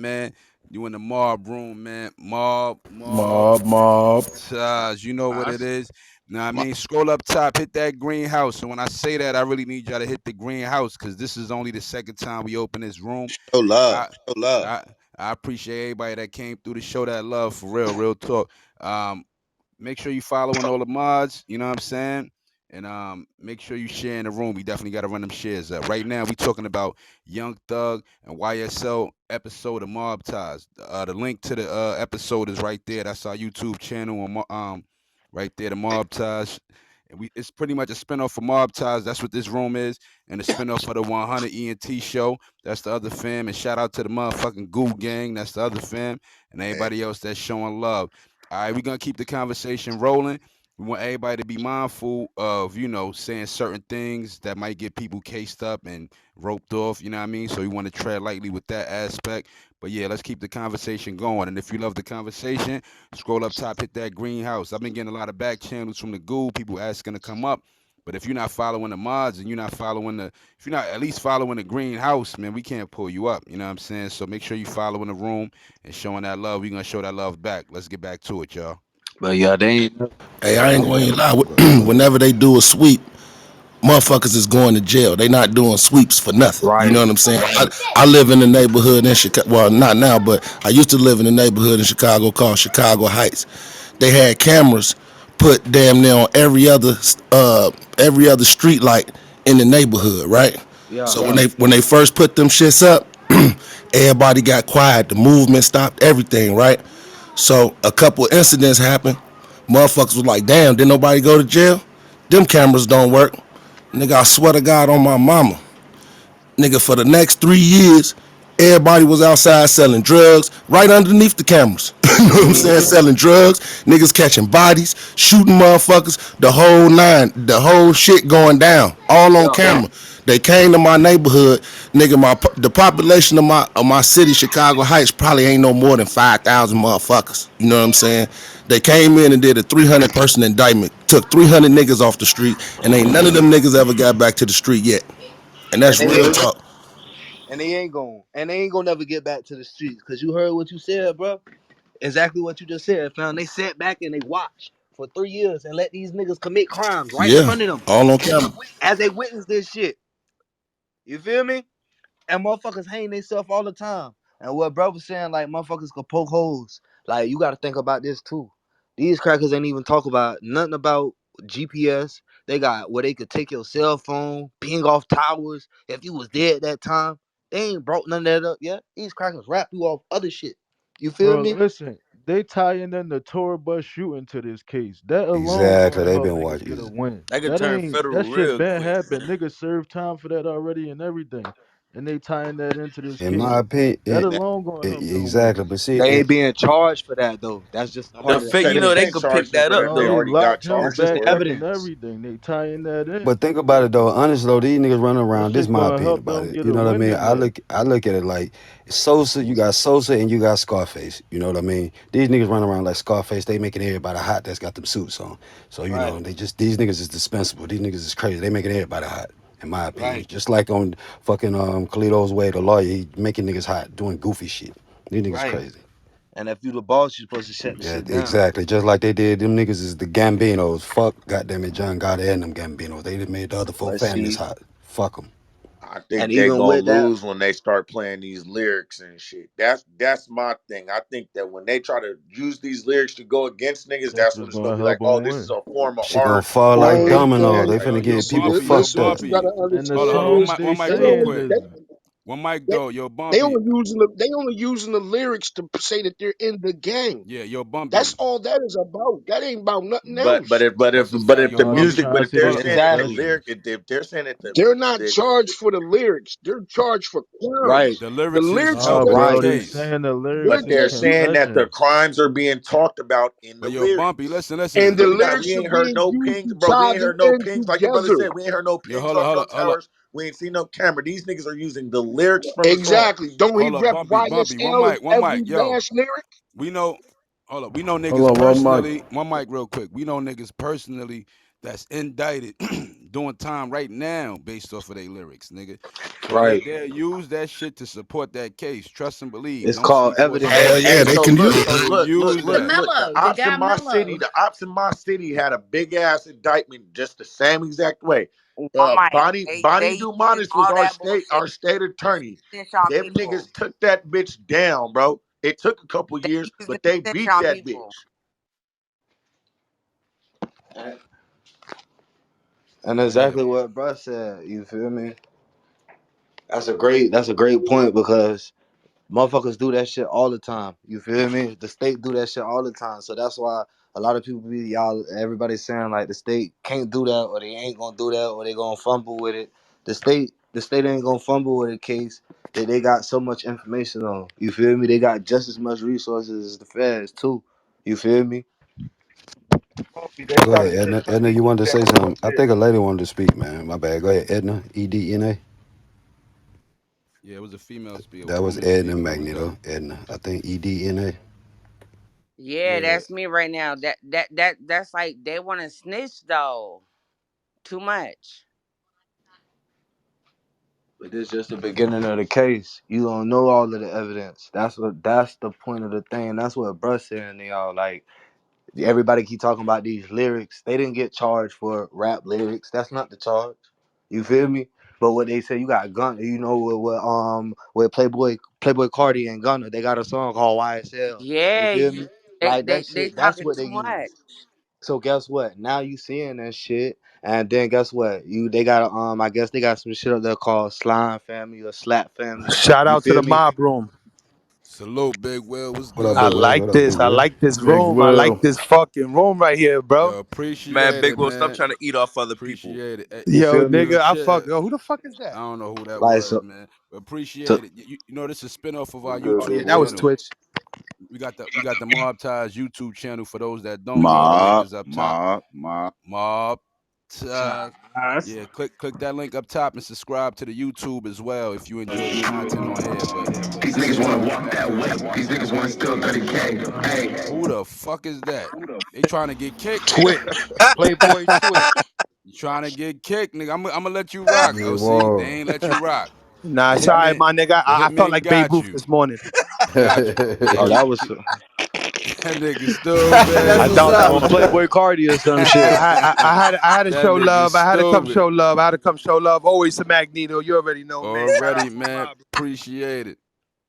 man. You in the mob room, man. Mob. Mob. Taz, you know what I, it is. Now I my, mean, scroll up top, hit that green house. And when I say that, I really need y'all to hit the green house because this is only the second time we open this room. show love. I Show love. I I appreciate everybody that came through to show that love for real, real talk. Um, make sure you following all the mods. You know what I'm saying? And make sure you share in the room. We definitely got to run them shares up. Right now, we talking about Young Thug and YSL episode of Mob Ties. The link to the episode is right there. That's our YouTube channel on right there, the Mob Ties. And it's pretty much a spinoff for Mob Ties. That's what this room is, and a spinoff for the 100 ENT show. That's the other fam. And shout out to the motherfucking Goo Gang. That's the other fam, and And everybody else that's showing love. All right, we're gonna keep the conversation rolling. We want everybody to be mindful of, saying certain things that might get people cased up and roped off, you know what I mean? So we want to tread lightly with that aspect. But yeah, let's keep the conversation going. And if you love the conversation, scroll up top, hit that greenhouse. I've been getting a lot of back channels from the goo, people asking to come up. But if you're not following the mods and you're not following if you're not at least following the greenhouse, man, we can't pull you up. You know what I'm saying? So make sure you following the room and showing that love. We're gonna show that love back. Let's get back to it, y'all. But yeah, they ain't. Hey, I ain't Oh, going to lie. go ahead, go ahead. Whenever they do a sweep, motherfuckers is going to jail. They not doing sweeps for nothing. You know Right. what I'm saying? I live in the neighborhood in Chicago. Well, not now, but I used to live in the neighborhood in Chicago called Chicago Heights. They had cameras put damn near on every other street light in the neighborhood, right? Yeah. So when they first put them shits up, everybody got quiet. The movement stopped. Everything, right? So a couple of incidents happened. Motherfuckers was like, damn, didn't nobody go to jail? Them cameras don't work. Nigga, I swear to God on my mama. Nigga, for the next 3 years, everybody was outside selling drugs right underneath the cameras. You know what I'm saying? Mm-hmm. Selling drugs, niggas catching bodies, shooting motherfuckers, the whole nine, the whole shit going down, all on Yeah. camera. They came to my neighborhood, nigga. The population of my city, Chicago Heights, probably ain't no more than 5,000 motherfuckers. You know what I'm saying? They came in and did a 300 person indictment, took 300 niggas off the street, and ain't none of them niggas ever got back to the street yet. And And that's they real ain't talk. and they ain't gonna never get back to the streets. Cause you heard what you said, bro. Exactly what you just said, fam. They sat back and they watched for 3 years and let these niggas commit crimes right in Yeah, front of them all on camera. as they witness this shit. You feel me? And motherfuckers hang themselves all the time. And what bro was saying, like motherfuckers could poke holes. Like you gotta think about this too. These crackers ain't even talk about nothing about GPS. They got where they could take your cell phone, ping off towers if you was there at that time. They ain't brought none of that up yet. These crackers rap you off other shit. You feel Bro, me? listen, they tying in the tour bus shooting to this case. That alone Exactly. gonna They help been niggas get a watching. win. That could That turn ain't that federal shit real been quick. happened. Niggas served time for that already and everything. And they tying that into this In my case. opinion, That alone gonna help them exactly. wins. But see, They ain't being charged for that though. That's just I'm part about The of to the fake, say you they know, evidence. they been could pick charged him that for up that. No, They though. they already got locked him That's charges just back the for it. up and evidence. everything. They tying that in. but think about it though. Honestly though, these niggas running That around. This is shit my gonna opinion help about them it. get You a know what I win mean? in that. I look at it like Sosa. You got Sosa and you got Scarface. You know what I mean? These niggas running around like Scarface. They making everybody hot. That's got them suits on. So you Right, know they just these niggas is dispensable. These niggas is crazy. They making everybody hot. In my opinion, right, just like on fucking Kalito's Way, the lawyer, he making niggas hot, doing goofy shit. These niggas right. crazy. And if you the boss, you supposed to shut the Yeah, shit down. exactly. Just like they did, them niggas is the Gambinos. Fuck, goddamn it, John Gotti and them Gambinos. They done made the other four But families see, hot. Fuck them. I and think they even gonna with that, lose when they start playing these lyrics and shit. That's my thing. I think that when they try to use these lyrics to go against niggas, That's that's when what's it's gonna gonna be like, help oh, them this is win. a form of Shit gonna art fall or like some Same domino. shit They thing. type finna shit. Yo, get See, people Bumpy, yo, fucked listen, up. what you gotta Bumpy. And the Hold on, understand one is songs mic, they one mic, they real saying only quick. they, is One mic they, though, yo, they Bumpy. only using the lyrics to say that they're in the gang. Yeah, yo, That's Bumpy. all that is about. That ain't about nothing But else. That's a but fact, if yo, the all them Bumpy. music, trying but to if see they're Hold they on, saying that the exactly, lyric, concessions. if they're saying that They're not the charged for the lyrics. They're charged for right, crimes. the The lyrics is lyrics Nah, helping that the bro, they they case. saying the lyrics but what is they're they're saying that the concessions. crimes are being talked about in the But yo, Bumpy, lyrics. listen, and listen. the We lyrics are ain't heard being no used pings, to bro. We tie ain't the heard no end pings. Like your brother together. said, we ain't heard no Yo, pings on no hold up. towers. We ain't seen no camera. These niggas are using the lyrics from the Exactly. songs. Don't he Hold up, rep Bumpy. YSL in One every mic, yo. last lyric? We know, hold up. We know Hold niggas on, one mic. personally. One mic, real quick. We know niggas personally that's indicted doing time right now based off of their lyrics, nigga. So right. they'll use that shit to support that case. Trust and believe. It's Don't called sleep or evidence. Hey, Hell slumber. yeah, hey, they so can look, use so They will look, look, use The look, that. look. memo. They got memo. The ops in my city had a big ass indictment just the same exact way. One mic. Bonnie They using Dumonis was all that bullshit. our state attorney. Snitch on Them people. niggas took that bitch down, bro. It took a couple They years, using but they snitch beat on that people. bitch. And Yeah, exactly what bruh said. You feel me? That's a great point because motherfuckers do that shit all the time. You feel me? The state do that shit all the time. So that's why a lot of people be y'all everybody's saying like the state can't do that or they ain't gonna do that or they gonna fumble with it. The state ain't gonna fumble with a case that they got so much information on. You feel me? They got just as much resources as the feds too. You feel me? Go ahead, Edna. Edna, you wanted to say something? I think a lady wanted to speak, man. My bad. Go ahead, Edna. EDNA. yeah, it was a female speaker, That was woman Edna speaking. Who was that? Magneto. Edna. I think EDNA. Yeah, Yeah, that's me right now. That's like they want to snitch though. Too much. But this just the beginning of the case. You don't know all of the evidence. That's the point of the thing. That's what bruh saying to y'all. Like everybody keep talking about these lyrics. They didn't get charged for rap lyrics. That's not the charge. You feel me? But what they say, you got Gunna. You know with Playboy Cardi and Gunna, they got a song called YSL. You Yeah, feel me? they Like they that they shit. That's talking what they too much. use. So guess what? Now you seeing that shit, and then guess what? They got I guess they got some shit up there called Slime Family or Slap Family. Shout You out to feel the me? mob room. salute, Big Will. What's What up, I Big good? Will? What like up, Big this. I Will? like this Big room. I like Will. this fucking room right here, bro. Yo, Man, appreciate Big it, Will, stop man. trying to eat off other people. Appreciate it. You Yo, feel me? Real nigga, I shit. fuck. Yo, who the fuck is I that? don't know who that Like was, so. man. But So appreciate it. You know, this is a spinoff of our good, Oh Big yeah, YouTube that Will. was channel. Twitch. We got the Mob Ties YouTube channel. For those that don't know, the link Mob, is up top. mob, mob. Mob Ties. Ties. Yeah, click that link up top and subscribe to the YouTube as well if you enjoy the content on here. But These niggas wanna walk that way. These niggas wanna still 30K. Hey. who the fuck is that? They trying to get kicked. Twitch. Playboy Twitch. You trying to get kicked, nigga? I'm gonna let you rock. Yeah, Oh, see, they wow. ain't let you rock. Nah, The sorry, hitman, my nigga. the I felt hitman like Babe got Ruth you. this morning. Got you. Yeah, Oh, keep, that was keep that nigga That's I stupid. what's don't that up. know. was Playboy Cardi or some I shit. had I had to That show nigga love. I had to come stupid. show love. I had to come show love. Always to Magneto. You already know, man. Shout out Already, to the man. mob. Appreciate it.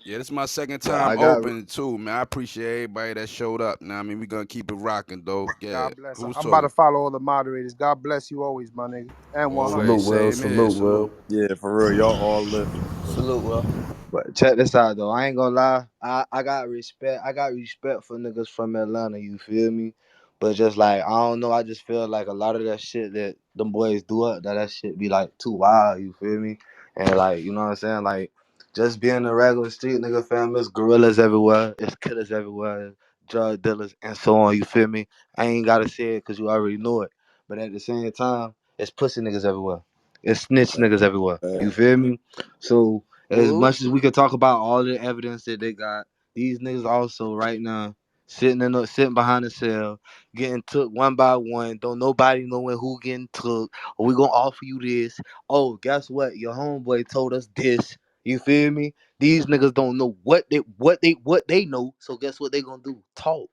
Yeah, this is my second But time I got open too, man. I appreciate everybody that showed up. Now, I mean, we gonna keep it rocking, though. Yeah. God bless. Who's I'm about to talking? follow all the moderators. God bless you always, my nigga. And 100. Salute, 100. Will. Same here. Salute, Will. Salute. Yeah, for real, y'all all lit. salute, well. But check this out though. I ain't gonna lie. I got respect. I got respect for niggas from Atlanta. You feel me? But just like I don't know. I just feel like a lot of that shit that them boys do up, that shit be like too wild. You feel me? And like you know what I'm saying? Like just being a regular street nigga fam, there's gorillas everywhere. It's killers everywhere. Drug dealers and so on. You feel me? I ain't gotta say it because you already know it. But at the same time, it's pussy niggas everywhere. It's snitch niggas everywhere. You feel me? So as Ooh. much as we could talk about all the evidence that they got, these niggas also right now sitting behind the cell, getting took one by one. Don't nobody knowing who getting took. Or we gonna offer you this. Oh, guess what? Your homeboy told us this. You feel me? These niggas don't know what they know. So guess what they gonna do? Talk.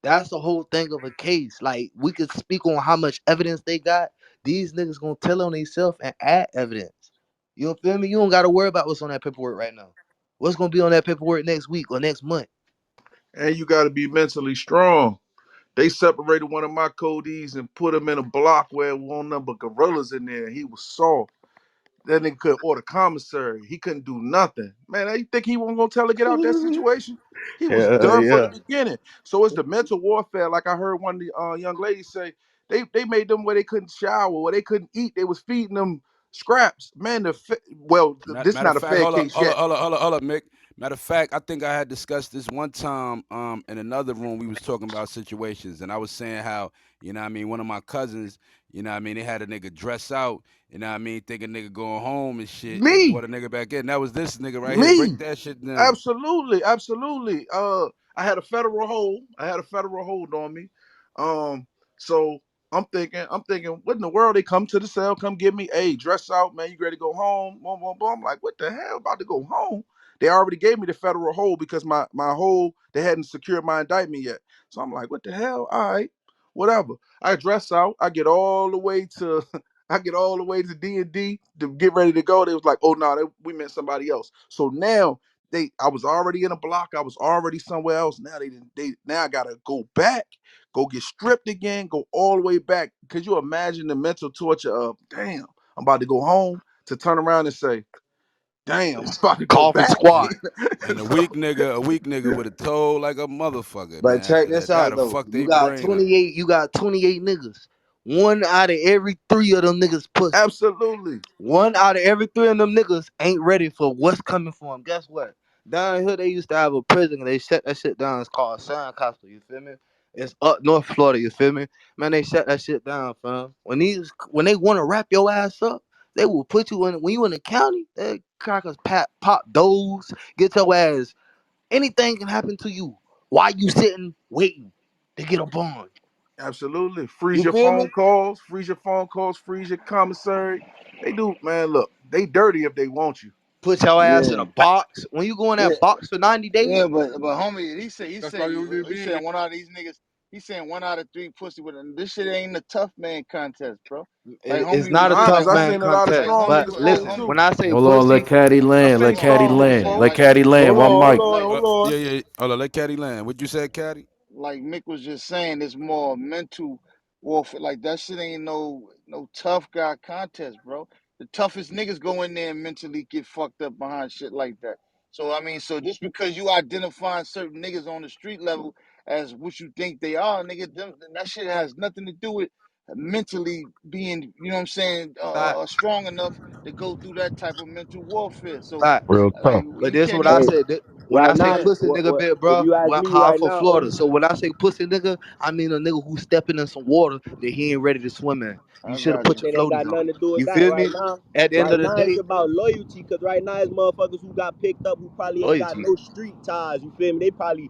That's the whole thing of a case. Like we could speak on how much evidence they got. These niggas gonna tell on themselves and add evidence. You feel me? You don't gotta worry about what's on that paperwork right now. What's gonna be on that paperwork next week or next month? And you got to be mentally strong. They separated one of my codees and put him in a block where it wasn't nothing but gorillas in there. He was soft. That nigga couldn't order commissary. He couldn't do nothing. Man, you think he wasn't gonna tell her to get out that situation? He was Hell done from the yeah. beginning. So it's the mental warfare. Like I heard one of the young ladies say, they made them where they couldn't shower, where they couldn't eat. They was feeding them scraps. Man, this Matter of not a fact, fair hold up, case hold up, yet. hold up, hold up, hold up, Mick. Matter of fact, I think I had discussed this one time in another room. We was talking about situations, and I was saying how, you know what I mean, one of my cousins, you know what I mean, they had a nigga dress out, you know what I mean, think a nigga going home and shit, and Me, brought a nigga back in. That was this nigga right here. Break me. that shit down. Absolutely, absolutely. I had a federal hold. I had a federal hold on me. So I'm thinking, what in the world? They come to the cell, come get me. Hey, dress out, man. You ready to go home? Boom, boom, boom. I'm like, what the hell? About to go home? They already gave me the federal hold because my hold they hadn't secured my indictment yet. So I'm like, what the hell? All right, whatever. I dress out. I get all the way to I get all the way to D and D to get ready to go. They was like, oh no, we meant somebody else. So now I was already in a block. I was already somewhere else. Now they now I gotta go back, go get stripped again, go all the way back. Could you imagine the mental torture of damn, I'm about to go home to turn around and say, damn, I'm about to go Coffee back. squad. And So, a weak nigga with a toe like a motherfucker, But man. check After this that, that'll out though. fuck their brain up. You got 28 niggas. One out of every three of them niggas pussy. absolutely, One out of every three of them niggas ain't ready for what's coming for them. Guess what? Down here they used to have a prison and they shut that shit down. It's called San Costa, you feel me? It's up North Florida, you feel me? Man, they shut that shit down, fam. When they want to wrap your ass up, they will put you in when you in the county, they crackers pop those, get your ass. Anything can happen to you. Why you sitting waiting to get a bond? absolutely. Freeze You your feel me? phone calls, freeze your phone calls, freeze your commissary. They do, man. Look, they dirty if they want you. Put your ass in Yeah, a box. When you go in yeah, that box for 90 yeah. days, But homie, he That's said why you really he be said one out of these niggas. He saying one out of three pussy with him. This shit ain't a tough man contest, bro. Like it's homie not was a Nah, saying, cause tough like I man seen a lot of like contest. strong homie But niggas was like pull listen, too. homie. when I say Hold on, let pussy, Caddy I land. seen Let Caddy strong niggas land. fall. Let Like Caddy land. like One like mic. like Uh, yeah, yeah. Hold on, let Caddy land. What you said, Caddy? like Mick was just saying, it's more mental warfare. Like that shit ain't no tough guy contest, bro. The toughest niggas go in there and mentally get fucked up behind shit like that. So I mean, so just because you identifying certain niggas on the street level as what you think they are, nigga, that shit has nothing to do with mentally being, you know what I'm saying, fact, strong enough to go through that type of mental warfare. So facts. Real like tough. But you this can't what I Hey, even, said. When I right say now, yeah. pussy nigga bit, if bro, you ask well, me how I'm right from now, Florida. OG, So when I say pussy nigga, I mean a nigga who's stepping in some water that he ain't ready to swim in. You I should have got put you. your it ain't got floaties on. nothing to do with You that feel right me? now. At the end Right of the now, it's day, about loyalty, because right now, it's motherfuckers who got picked up who probably ain't got loyalty. no street ties. You feel me? They probably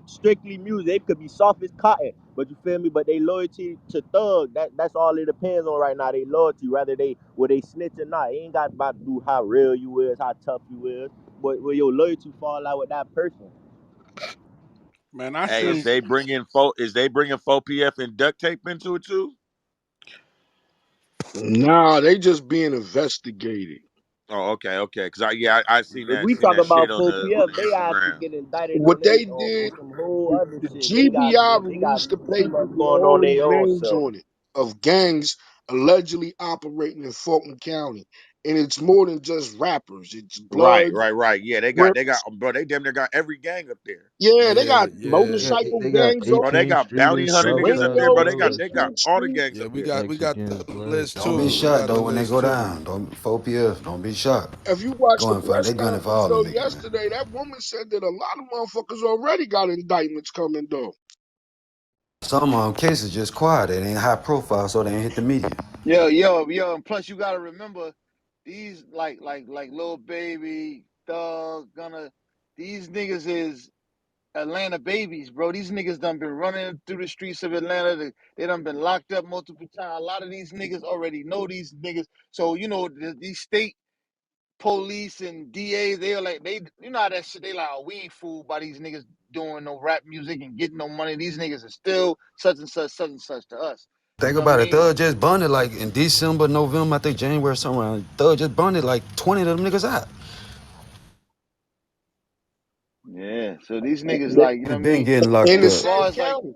strictly music. They could be soft as cotton, but you feel me? But they loyalty to Thug, that's all it depends on right now. They loyalty, whether they snitch or not. It ain't got about to do how real you is, how tough you is, but where your loyalty fall out with that person. man. I Hey, seen is they bringing 4PF and duct tape into it too? Nah, they just being investigated. Oh, okay. Cause I If we seen talk that shit about on the 4PF, they asked to Instagram. get indicted What they on did, some whole other the shit. GBI They got released the too paper much with going on all these their own names self. on it of gangs allegedly operating in Fulton County. And it's more than just rappers. It's Bloods, Right. Yeah, Crips. bro. They damn near got every gang up there. Yeah, they Yeah, got yeah, motorcycle They got gangs Bro, over they 18th got Street bounty and hunter South niggas up Side there, bro. Ringo, They got Blood, 18th all the Street. gangs yeah. up We there. got Mexican the blood. list Don't be too. Dog. We shot got the though when they list go too. down. Don't 4PF. Don't be shot. If you watch the Going for press they gunning for conference all though them niggas, man. yesterday, that woman said that a lot of motherfuckers already got indictments coming though. Some cases just quiet. It ain't high profile, so they ain't hit the media. Yo, and plus you gotta remember these like Lil Baby, Thug, Gunna, these niggas is Atlanta babies, bro. These niggas done been running through the streets of Atlanta. They done been locked up multiple times. A lot of these niggas already know these niggas. So, you know, these state police and DAs, they are like, you know how that shit, they like, oh, we ain't fooled by these niggas doing no rap music and getting no money. These niggas are still such and such to us. You Think know what I about it. mean? Thug just bonded like in December, November, I think January, somewhere. Thug just bonded like 20 of them niggas out. Yeah. So these niggas They, like, you know what I Been mean? getting In locked the And up. same far as like county.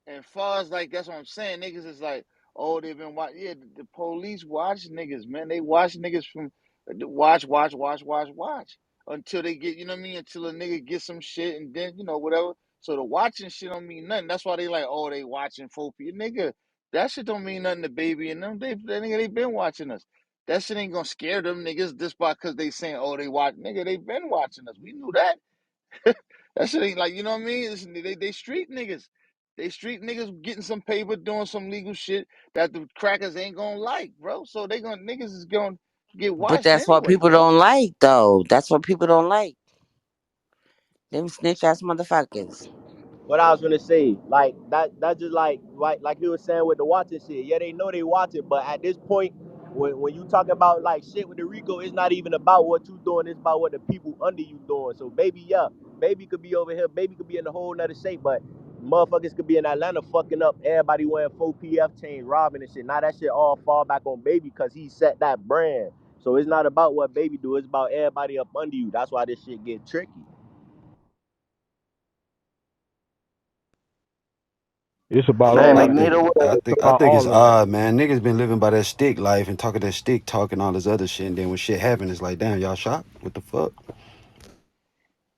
And far as like that's what I'm saying, niggas is like, oh, they've been watching. Yeah, the police watch niggas, man. They watch niggas from watch until they get, you know what I mean, until a nigga gets some shit and then whatever. So the watching shit don't mean nothing. That's why they like, oh, they watching 4P. Nigga, that shit don't mean nothing to Baby and them. They been watching us. That shit ain't gonna scare them niggas just by cause they saying, oh, they watch. Nigga, they been watching us. We knew that. That shit ain't like, you know what I mean? They street niggas. They street niggas getting some paper, doing some legal shit that the crackers ain't gonna like, bro. So they gonna niggas is gonna get But watched that's what anyway, people bro. don't like, though. That's what people don't like. Them snitch ass motherfuckers. what I was gonna say, like that just like he was saying with the watching shit. Yeah, they know they watch it, but at this point, when you talking about like shit with the Rico, it's not even about what you doing, it's about what the people under you doing. So baby, yeah, baby could be over here, baby could be in a whole nother shape, but motherfuckers could be in Atlanta fucking up, everybody wearing 4PF chains, robbing and shit. Now that shit all fall back on baby because he set that brand. So it's not about what baby do, it's about everybody up under you. That's why this shit get tricky. It's about Man, all. I Like think it's I about think it's all of that. odd, man. Niggas been living by that stick life and talking that stick talk and all this other shit. And then when shit happen, it's like, damn, y'all shocked? What the fuck?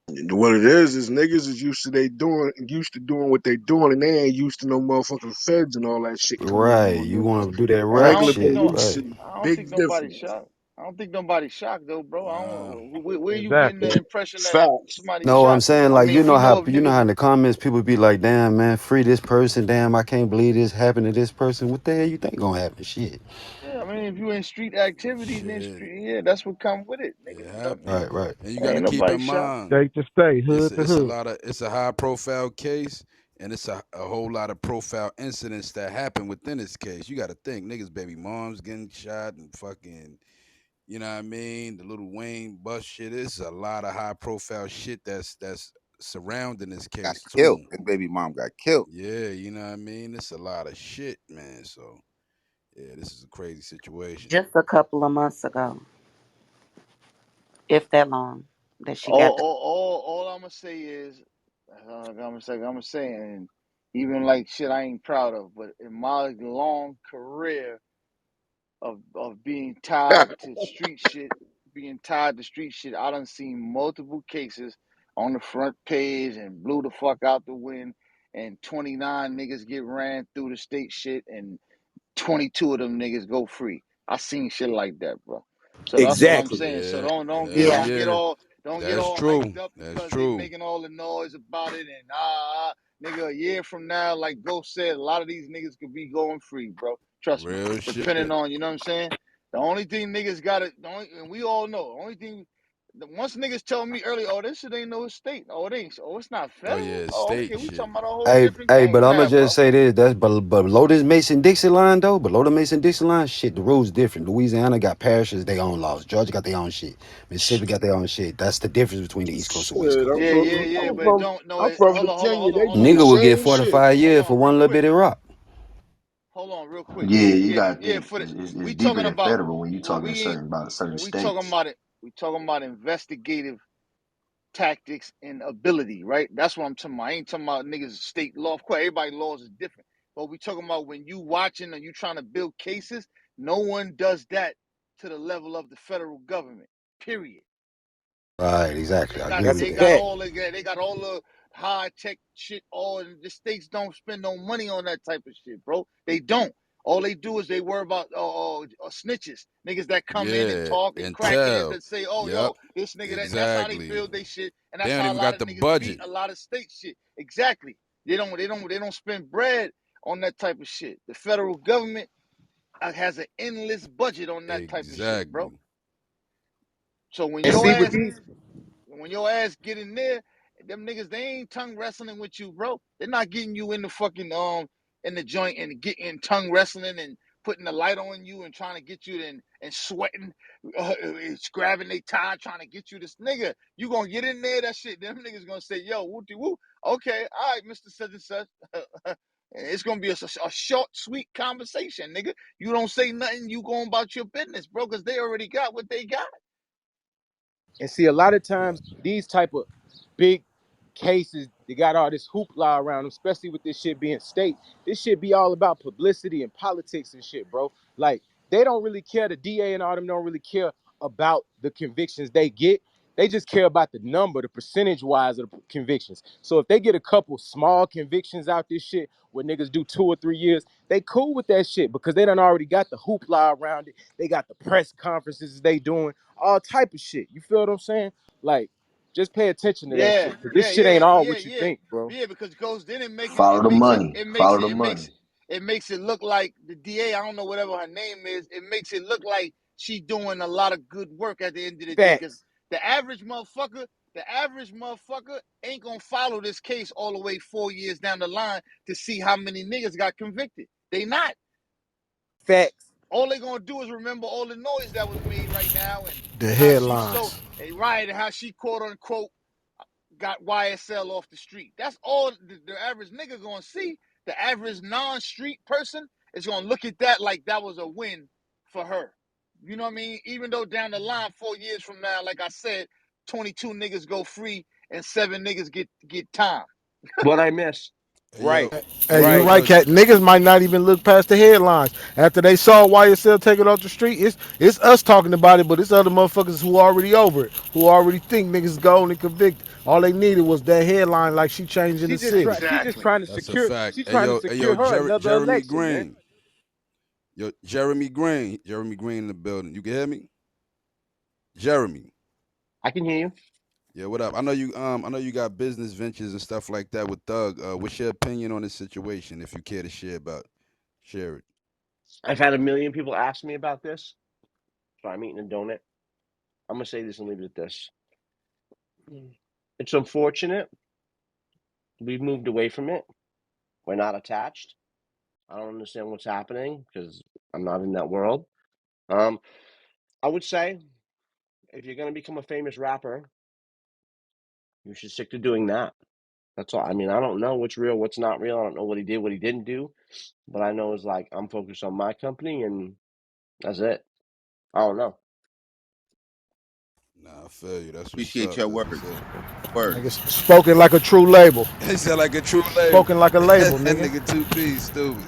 What it is niggas is used to doing what they doing, and they ain't used to no motherfucking feds and all that shit coming Right. on You them. want to do that But I rat Regular don't think shit, no, police right? shit, I don't big think nobody's difference. shocked. I don't think nobody's shocked though, bro. I Nah, don't. Where you getting Exactly. the impression that Facts. somebody's No, I'm shocked? saying I like mean, we know if you know niggas. how in the comments people be like, damn man, free this person, damn I can't believe this happened to this person. What the hell you think gonna happen? Shit. Yeah, I mean, if you in street activities, then shit, street, yeah, that's what come with it, it nigga. You know, happened, Right, right. and you got to ain't keep nobody in shocked. mind State to state, hood to it's a hood. lot of it's a high profile case, and it's a whole lot of profile incidents that happen within this case. You got to think niggas, baby moms getting shot and fucking, you know what I mean? The little Wayne bus shit. It's a lot of high profile shit that's surrounding this Got case killed. too. His baby mom got killed. Yeah, you know what I mean? It's a lot of shit, man. So yeah, this is a crazy situation. Just a couple of months ago, if that long, that she All, got. all, all I'm gonna say is, I'm gonna say, and even like shit I ain't proud of, but in my long career of being tied to street shit, I done seen multiple cases on the front page and blew the fuck out the wind, and 29 niggas get ran through the state shit, and 22 of them niggas go free. I seen shit like that, bro. So that's what I'm Exactly. saying. So Yeah, don't get hell Yeah. don't get yeah. all don't get That's all true. hyped up That's because they true. making all the noise about it and nigga, a year from now, like Ghost said, a lot of these niggas could be going free, bro. Trust me. Real shit. Depending on, you know what I'm saying? The only thing niggas got it, and we all know, the only thing once niggas tell me early, oh, this shit ain't no state. Oh, it ain't. Oh, it's not Oh federal. yeah, Oh, okay, state we shit. talking about a whole Hey, different hey, but game I'm gonna now, just bro. say this. That's below this Mason Dixon line though. Below the Mason Dixon line, shit, the rules different. Louisiana got parishes, they own laws. Georgia got their own shit. Mississippi got their own shit. That's the difference between the East Coast Shit, and West Coast. Yeah, yeah, yeah, but don't know I'm it. from Hold Virginia. on, They hold do on, the Nigga hold will on, get same hold on, shit. 45 hold years for on, real one little quick. bitty rock. Hold on, real quick. Yeah, you Yeah, gotta yeah. think For the it's we deeper talking than about federal when you when talking we certain about certain when we talking states. about it. We talking about investigative tactics and ability, right? That's what I'm talking about. I ain't talking about niggas state law. Of course, everybody's laws is different, but we talking about when you watching and you trying to build cases. No one does that to the level of the federal government. Period. Right, exactly. They I got agree That's a with they that. got fact. all they got all the high tech shit. All the states don't spend no money on that type of shit, bro. They don't. All they do is they worry about snitches, niggas that come in and Yeah, talk, and and crackheads tell. that say, "Oh, Yep, yo, this nigga that." That's how they exactly. build their shit, and They that's don't how a even lot got of the niggas beat budget. a lot of state shit. Exactly. They don't spend bread on that type of shit. The federal government has an endless budget on that type of shit, bro. Exactly. So when And your see with ass these when your ass get in there, them niggas they ain't tongue wrestling with you, bro. They're not getting you in the fucking in the joint and getting tongue wrestling and putting the light on you and trying to get you and sweating, it's grabbing their tie trying to get you this nigga. You gonna get in there, that shit. Them niggas gonna say, yo, whoopty whoop. Okay, all right, Mister Such and Such. It's gonna be a short, sweet conversation, nigga. You don't say nothing. You going about your business, bro, because they already got what they got. And see, a lot of times Gotcha. these type of big cases, they got all this hoopla around them, especially with this shit being state. This shit be all about publicity and politics and shit, bro. Like they don't really care. The DA and all them don't really care about the convictions they get. They just care about the number, the percentage wise of the convictions. So if they get a couple small convictions out this shit where niggas do 2 or 3 years, they cool with that shit because they done already got the hoopla around it. They got the press conferences they doing all type of shit. You feel what I'm saying? Like, just pay attention to that Yeah, shit. Cause this yeah, shit yeah, ain't all yeah, what you yeah, think, bro. yeah. Because goes then Follow the money. Follow the money. it makes it look like the DA. I don't know whatever her name is. It makes it look like she doing a lot of good work at the end of the day. Because Facts. the average motherfucker ain't gonna follow this case all the way 4 years down the line to see how many niggas got convicted. They not. Facts. All they gonna do is remember all the noise that was made right now and The how she so headlines. right and how she quote unquote got YSL off the street. That's all the average nigga gonna see. The average non-street person is gonna look at that like that was a win for her. You know what I mean? Even though down the line, 4 years from now, like I said, 22 niggas go free and 7 niggas get time. What I miss? Hey yo, Right, hey Hey, you yo, right. right, yo, Cat. Niggas might not even look past the headlines after they saw YSL take it off the street. It's us talking about it, but it's other motherfuckers who already over it, who already think niggas gone and convicted. All they needed was that headline, like she changing the city. She just Exactly. trying to that's a secure. fact. She trying to Hey yo, secure her another Jeremy election, man. Green, Jeremy Green in the building. You can hear me, Jeremy? I can hear you. Yeah, what up? I know you got business ventures and stuff like that with Thug. What's your opinion on this situation, if you care to share it? I've had a million people ask me about this, so I'm eating a donut. I'm gonna say this and leave it at this. It's unfortunate. We've moved away from it. We're not attached. I don't understand what's happening because I'm not in that world. Um, I would say if you're gonna become a famous rapper, you should stick to doing that. That's all. I mean, I don't know what's real, what's not real. I don't know what he did, what he didn't do. But I know it's like I'm focused on my company and that's it. I don't know. Nah, I feel you. That's what's Appreciate up. your That's what's words. up. Word. Niggas spoken like a true label. He sound like a true label. Spoken like a label, That nigga. nigga two P stupid.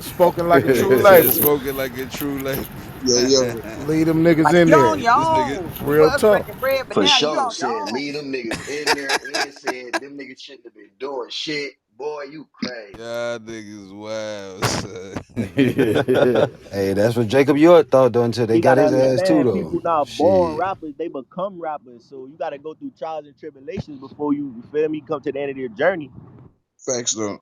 Spoken like a true He said label. spoken like a true label. Yo, yo. Leave them niggas Like in you on there. your This nigga, own. We Real was talk. breaking bread, but For now you sure. on your Said own. leave them niggas in there and said them niggas shouldn't have been doing shit. Boy, you crazy. y'all niggas wild, Hey, that's what Jacob York thought though until they You got gotta his ass too understand, though. people not born Shit. rappers; they become rappers. So you gotta go through trials and tribulations before you feel me come to the end of your journey. Facts though.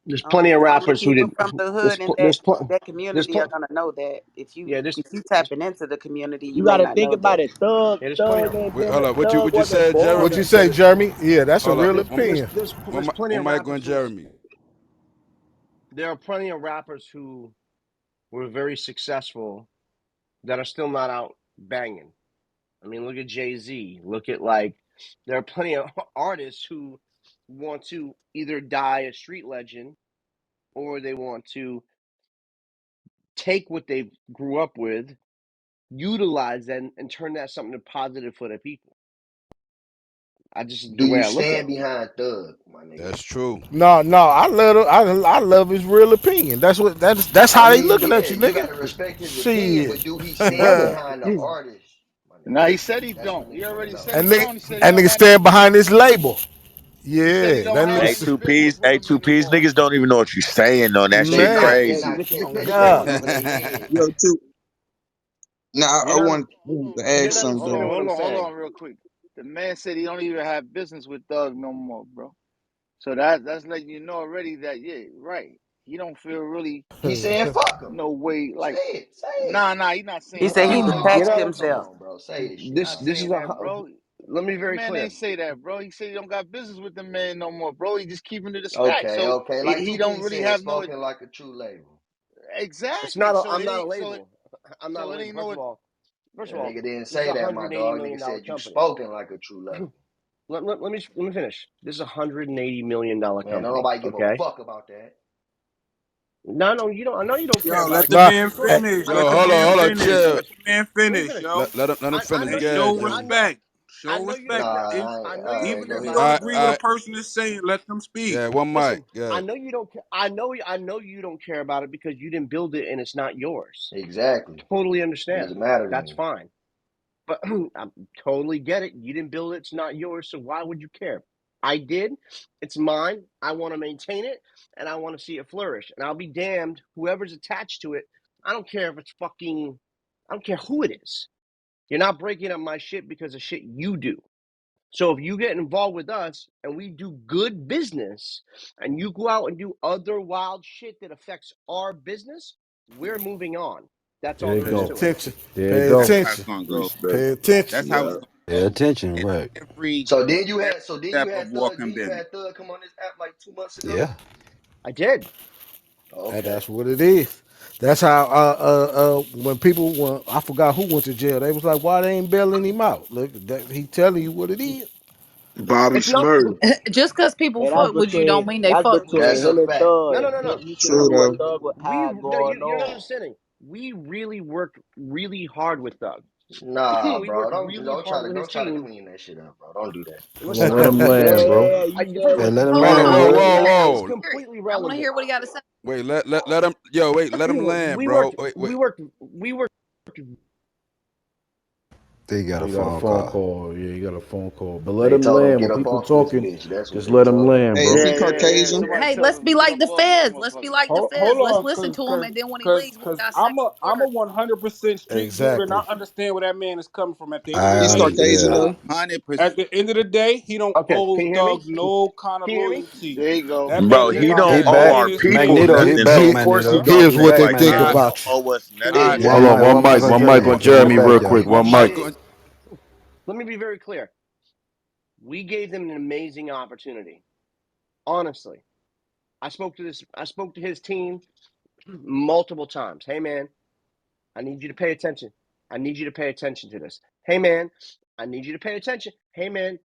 There's plenty of Only rappers who people did. from the There's hood and pl- there's pl- that there's community are pl- gonna know that. yeah If you tapping into the community, you You may gotta not think know about that. it. Thug, yeah, there's plenty Thug of ain't Wait, been. hold up. Thug What you wasn't said, born What Jeremy? you a. say, Jeremy? Yeah, that's a Hold up. real there's opinion. there's plenty One of mic rappers on who Jeremy. there are plenty of rappers who were very successful that are still not out banging. I mean, look at Jay-Z. Look at like there are plenty of artists who want to either die a street legend or they want to take what they grew up with, utilize that, and turn that something positive for the people. I just Do the way you I look at stand it. behind Thug, my nigga? That's true. No, I love it. I love his real opinion. That's I how they mean, looking yeah, at you, you nigga. gotta respect his opinion, Shit. but do he stand Money. behind the artist, my Now nigga? he said he That's what don't. He niggas wanna already know. said he and nigga, don't. He said he and don't nigga have no stand behind business. his label. He said he Yeah, don't that have Hey, nigga, any two business P's. with Hey, him two P's. anymore. Niggas don't even know what you saying on that They shit. not, man, they Crazy. not can't catch God. feelings over their head. Yo, too. Now You're I not want to you're ask not something understanding though. what I'm Hold saying. on, real quick. The man said he don't even have business with Thug no more, bro. So that's letting you know already that yeah, right. He don't feel really He saying fuck him. no way Say like it. Say it. nah, he not He saying said that, he bro. You're detached not. Come himself. on, bro. Say the He shit, not bro. This is saying a. that, bro. Let me be The very man clear. ain't say that, bro. He said he don't got business with the man no more, bro. He just keeping it a stack. Okay, So okay. Like he Two don't P really said, have no spoken like a true label. It's exactly. not. So I'm it not a ain't label. I'm not a so it label. ain't no First Yeah, of all, nigga didn't this is say a that, my 180 dog. million Nigga dollar said you company. spoken like a true label. Let me finish. This is a $180 million Man, don't company. nobody give a Okay. fuck about that. No, you don't. I know you don't care Yo, about let it the because Nah, man look, finish. I, Yo, Let the I know man you. finish. chill. Let the man Let me finish, finish. yo. Let him I finish. know And you Go don't. ahead, show I Jeremy. know. respect. I Show know you Nah, don't respect. care. If I know you don't alright, care go even if you about ahead. don't All it. right, agree all with a right. person is saying, let them speak. Yeah, one mic. Listen, Go I ahead. know you don't. I know you don't care about it because you didn't build it and it's not yours. Exactly. Totally It understand. doesn't matter to That's me. fine. But I totally get it. You didn't build it. It's not yours. So why would you care? I did. It's mine. I want to maintain it and I want to see it flourish. And I'll be damned. Whoever's attached to it, I don't care if it's fucking, I don't care who it is. You're not breaking up my shit because of shit you do. So if you get involved with us and we do good business and you go out and do other wild shit that affects our business, we're moving on. That's all There you there is pay go. to it. attention. There you Pay go. That's how it's attention. gonna go. Respect. Pay attention. That's how it's Yeah. gonna Pay go. attention, E- right. Every So then you every had step of walking business. Thug come on this app like 2 months ago? Yeah. I did. And Okay. that's what it is. That's how when people I forgot who went to jail. They was like, why they ain't bailing him out? Look, he telling you what it is. Bobby It's not. Smurder. Just because people Hey, that's fuck with you don't between mean they fuck with That's you. a him and fact. Thug. No. He should True know what though. Thug We had no, going you're not on. understanding. we really worked really hard with Doug. Nah, We bro. worked Don't really don't hard try to with his don't try to team. clean that shit up, bro. Don't do that. Listen, Well, let listen. him Yeah, land, bro. you First of yeah, all, Let him Hold Whoa, land, on, whoa, bro. let whoa, him it's let him whoa. hear it. completely I want to relevant. hear what he got to say. Wait, let him. Yo, wait, let him land, we bro. worked Wait, we wait. worked we worked They got Oh, a you got a phone phone call. call. Yeah, you got a phone call. But let They him told him land. get When up people off this talking, bitch. That's what just they let him told him. land, Hey, is bro. he yeah. Caucasian? Somebody Hey, tell let's him be get like up the off this feds. Let's be motherfucker. like the Hold feds. Let's on, listen to him, and then when he leaves, we'll cause dissect the I'm a words. 100% street dude, and I Exactly. understand where that man is coming from. At the end of the He's I day, Caucasian yeah. though. 100%. at the end of the day, he don't Okay, owe can you hear me? Thug no kind of Can you hear me? loyalty. There you go. That man Bro, is Can you he hear me? trying to He don't back. owe grow our his people Magneto, he man. nothing, back, back. though. Of course he Magneto. don't. Here's He what back, they But think he Magneto. don't about you. owe us Hey, nothing. One Exactly. mic, one mic on One mic Jeremy. on Then we'll get Jeremy, back real y'all. quick. One One mic mic. on. Let me be very clear. We gave them an amazing opportunity. Honestly, I spoke to his team multiple times. Hey man, I need you to pay attention. I need you to pay attention to this. Hey man, I need you to pay attention. Hey man,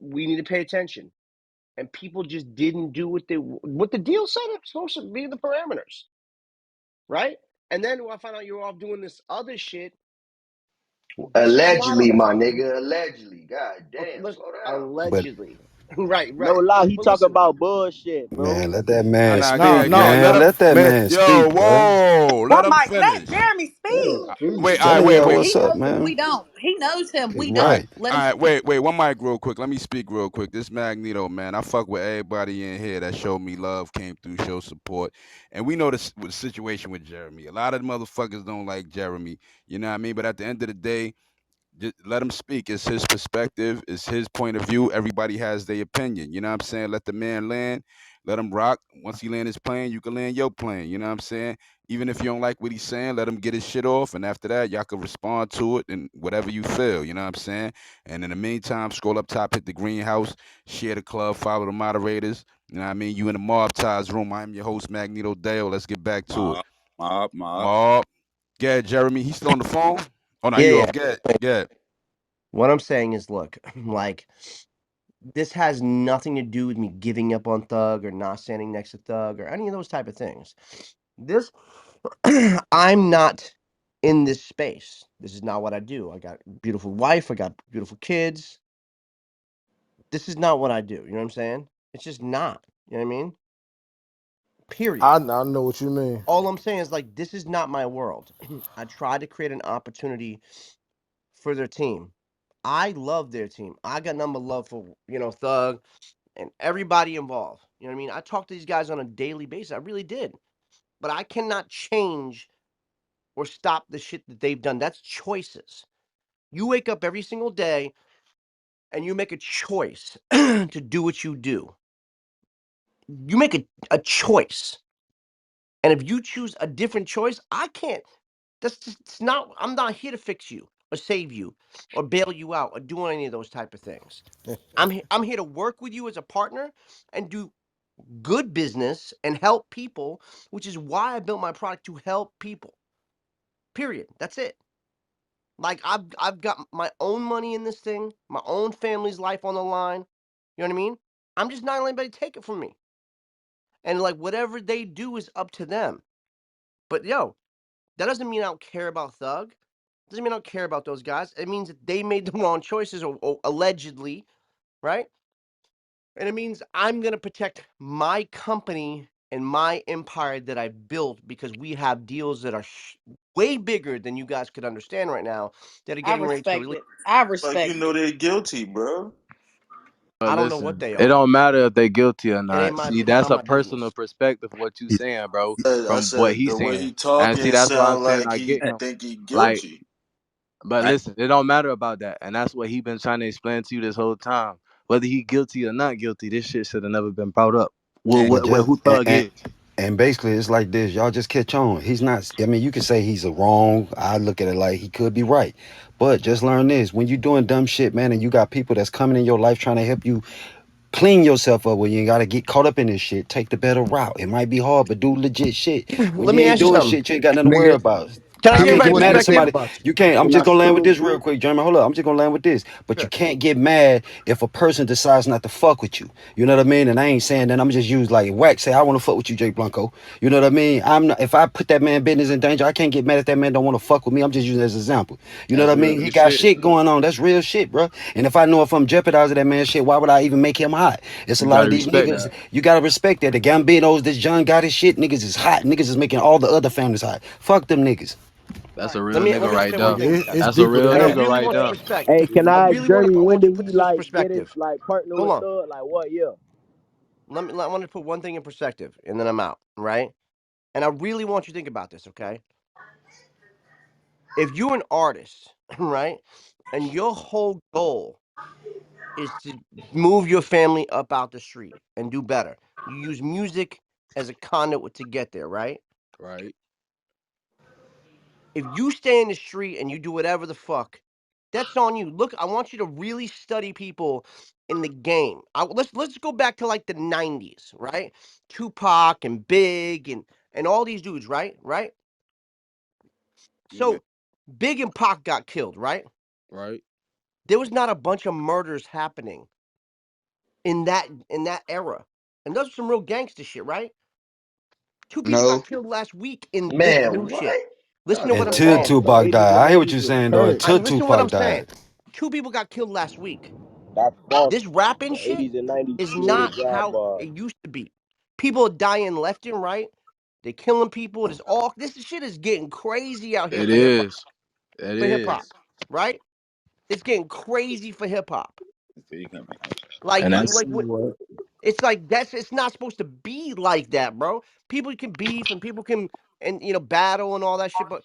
we need to pay attention. And people just didn't do what the deal said it's supposed to be the parameters, right? And then when I found out you were off doing this other shit, this is why. Allegedly, my nigga. Allegedly. God Okay, damn. Slow down. But allegedly, right, no right. lie, he But talk listen, about bullshit, bro. man, let that Nah, man nah, No, speak, no, let man. him Let that man. man yo, speak, bro. whoa, let One him mic, let finish. Jeremy Yeah, speak. Wait, Jesus. all right, Telling wait, y'all wait. He what's up, knows him. man. We don't. He knows him. We All don't. right, Right. Let all him right, speak. wait, one mic real quick. Let me speak real quick. This Magneto, man. I fuck with everybody in here that showed me love, came through, showed support. And we know this with the situation with Jeremy. A lot of the motherfuckers don't like Jeremy. You know what I mean? But at the end of the day, just let him speak. It's his perspective. It's his point of view. Everybody has their opinion. You know what I'm saying? Let the man land. Let him rock. Once he land his plane, you can land your plane. You know what I'm saying? Even if you don't like what he's saying, let him get his shit off. And after that, y'all can respond to it and whatever you feel. You know what I'm saying? And in the meantime, scroll up top, hit the greenhouse, share the club, follow the moderators. You know what I mean? You in the Mob Ties room. I'm your host, Magneto Dale. Let's get back to it. Mob. Mob. Get Jeremy. He's still on the phone? Oh, no, yeah, you yeah. off. Get. What I'm saying is, look, like this has nothing to do with me giving up on Thug or not standing next to Thug or any of those type of things. This, I'm not in this space. This is not what I do. I got a beautiful wife. I got beautiful kids. This is not what I do. You know what I'm saying? It's just not. You know what I mean? Period. I know what you mean. All I'm saying is like this is not my world. I try to create an opportunity for their team. I love their team. I got number love for Thug and everybody involved. You know what I mean? I talk to these guys on a daily basis. I really did, but I cannot change or stop the shit that they've done. That's choices. You wake up every single day and you make a choice to do what you do. You make a choice. And if you choose a different choice, I can't. That's just it's not. I'm not here to fix you or save you or bail you out or do any of those type of things. I'm here to work with you as a partner and do good business and help people, which is why I built my product to help people. Period. That's it. Like I've got my own money in this thing, my own family's life on the line. You know what I mean? I'm just not letting anybody take it from me. And like whatever they do is up to them. But yo, that doesn't mean I don't care about Thug. Doesn't mean I don't care about those guys. It means that they made the wrong choices or allegedly, right? And it means I'm going to protect my company and my empire that I built because we have deals that are way bigger than you guys could understand right now that are I getting ready to respect release. it. I Like you respect know it. they're guilty, bro. But I don't know what listen, they it are. don't matter if they guilty or It ain't not. my. See, It's that's not a my personal business. perspective of what you saying, bro, I from what said he's the way saying. he And see, talking that's why I'm sound saying like I he get him. think he Like, guilty. but I, listen, it don't matter about that. And that's what he been trying to explain to you this whole time. Whether he guilty or not guilty, this shit should have never been brought up. Well, and And just who Thug is. and basically it's like this. Y'all just catch on. He's not. I mean, you can say he's a wrong. I look at it like he could be right, but just learn this: when you doing dumb shit, man, and you got people that's coming in your life trying to help you clean yourself up, when you ain't gotta get caught up in this shit. Take the better route. It might be hard, but do legit shit. When Let you me ain't ask you doing something. shit, you ain't got nothing to worry Nigga, about. Can I You get can't everybody get People mad do at care perspective? somebody. about you. You can't. I'm And I just gonna land with still this do. real quick, Jeremy. Hold up. I'm just gonna land with this. But you Sure. can't get mad if a person decides not to fuck with you. You know what I mean? And I ain't saying that. I'm just use like wax. Say I want to fuck with you, Jay Blanco. You know what I mean? I'm not. If I put that man business in danger, I can't get mad if that man don't want to fuck with me. I'm just using it as an example. You know That's what I real mean? He good got shit. shit going on. That's real shit, bro. And if I know if I'm jeopardizing that man's shit, why would I even make him hot? It's a You lot of gotta these respect niggas. that. You gotta respect that. The Gambinos, this John got his shit. Niggas is hot. Niggas is making all the other families hot. Fuck them niggas. That's Right. a Let real me nigga let me just right say one there. thing. It's That's a deeper than real And I that. nigga really right want your there. perspective. Hey, can I I, really want Jeremy? to. I When want you did to put he this in like get in, perspective. like partner Hold with on. Thug? Like what year? I want to put one thing in perspective, and then I'm out. Right. And I really want you to think about this. Okay. If you're an artist, right, and your whole goal is to move your family up out the street and do better, you use music as a conduit to get there, right? Right. If you stay in the street and you do whatever the fuck, that's on you. Look, I want you to really study people in the game. Let's go back to like the '90s, right? Tupac and Big and all these dudes, right? Right. Yeah. So Big and Pac got killed, right? Right. There was not a bunch of murders happening in that era, and those are some real gangster shit, right? Two people No. got killed last week in this Man, new shit. what? Listen Y'all to what I'm niggas Until saying. off, The Tupac bro. '80s died. and I hear what '90s you're was saying though. current. Until Listen to what I'm Tupac saying. died. Two people got killed last week. That's false. This rapping The shit '80s and '90s is created not rap. how it used to be. People are dying left and right. They're killing people. This shit is getting crazy out here It for hip hop. is. It For hip hop, is. right? It's getting crazy for hip hop. So you can Like And you that's like what it's like that's it's not supposed to be like that, bro. People can beef and people can and battle and all that shit, but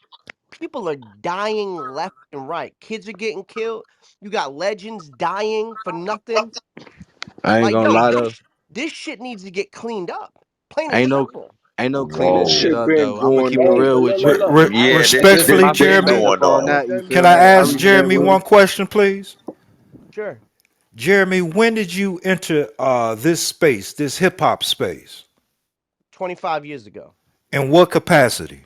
people are dying left and right. Kids are getting killed. You got legends dying for nothing. I ain't Like, gonna yo, lie though. this shit needs to get cleaned up. Plain and Ain't no simple. ain't no cleaning This Whoa. shit shit up been though. I'm gonna going keep it Hey, on. real look, with you. look, look. Yeah, Since this Respectfully, my shit baby been Jeremy, made up going on on. Hey, that, you Jeremy, can feel I me? I ask Jeremy remember. one question, please? Sure. Jeremy, when did you enter this space, this hip hop space? 25 years ago. In what capacity?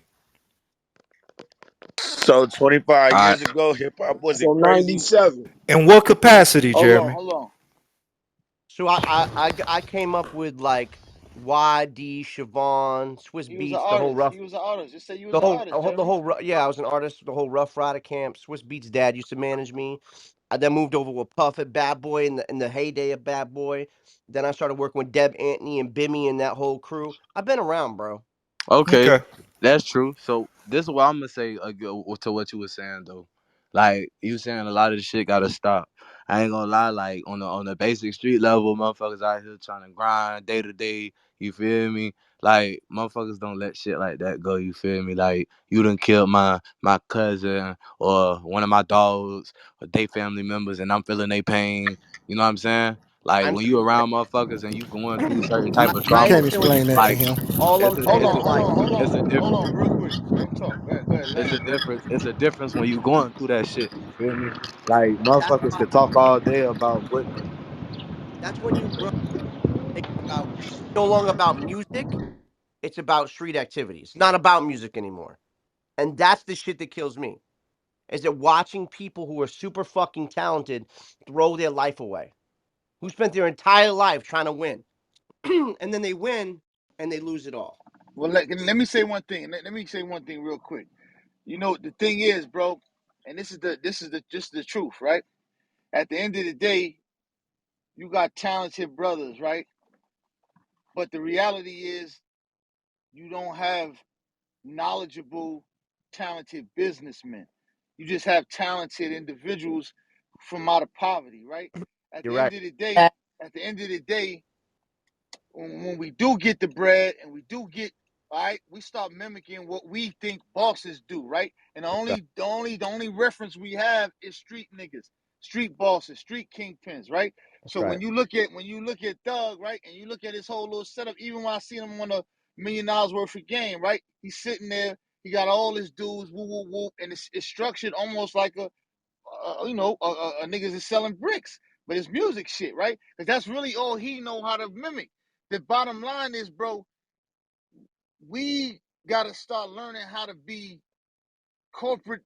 So 25 I years ago, hip hop wasn't So crazy. '97. In what capacity, Hold on, Jeremy? hold on. So I came up with like YD, Siobhan, Swiss He was an Beats, the whole artist. rough He was an artist. Just say you was The an whole, artist, uh, the Jeremy. whole, yeah, I was an artist. The whole Rough Rider camp. Swiss Beats' dad used to manage me. I then moved over with Puff at Bad Boy in the heyday of Bad Boy. Then I started working with Deb Antony and Bimmy and that whole crew. I've been around, bro. Okay, Okay. that's true. So this is what I'm gonna say to what you were saying though. Like you saying a lot of the shit gotta stop. I ain't gonna lie, like on the basic street level, motherfuckers out here trying to grind day to day. You feel me? Like motherfuckers don't let shit like that go. You feel me? Like you done killed my cousin or one of my dogs or they family members, and I'm feeling their pain. You know what I'm saying? Like I'm, when you around motherfuckers and you going through certain I, type of You I can't trauma, understand what explain that to like him. all I'm Hold saying on, is hold like, on, hold on, it's a hold difference. on, real quick. Let him talk. Go ahead, It's a land, bro. difference. It's a difference when you going through that shit. You feel me? Like that's motherfuckers could talk all day about what. that's when you realize it's about no longer about music. It's about street activity. It's not about music anymore, and that's the shit that kills me. Is that watching people who are super fucking talented throw their life away, who spent their entire life trying to win, and then they win and they lose it all. Well, let me say one thing. Let me say one thing real quick. You know, the thing is, bro, and this is the just the truth, right? At the end of the day, you got talented brothers, right? But the reality is you don't have knowledgeable, talented businessmen. You just have talented individuals from out of poverty, right? At You're the end right. of the day, at the end of the day, when we do get the bread and we do get all right, we start mimicking what we think bosses do, right? And the Right. only the only the only reference we have is street niggas, street bosses, street kingpins, right? That's So right. when you look at Thug, right, and you look at his whole little setup, even when I see him on $1 million worth of game, right? He's sitting there, he got all his dudes, woo woo woo, and it's structured almost like a niggas is selling bricks, but it's music shit, right? Because that's really all he know how to mimic. The bottom line is, bro, we gotta start learning how to be corporate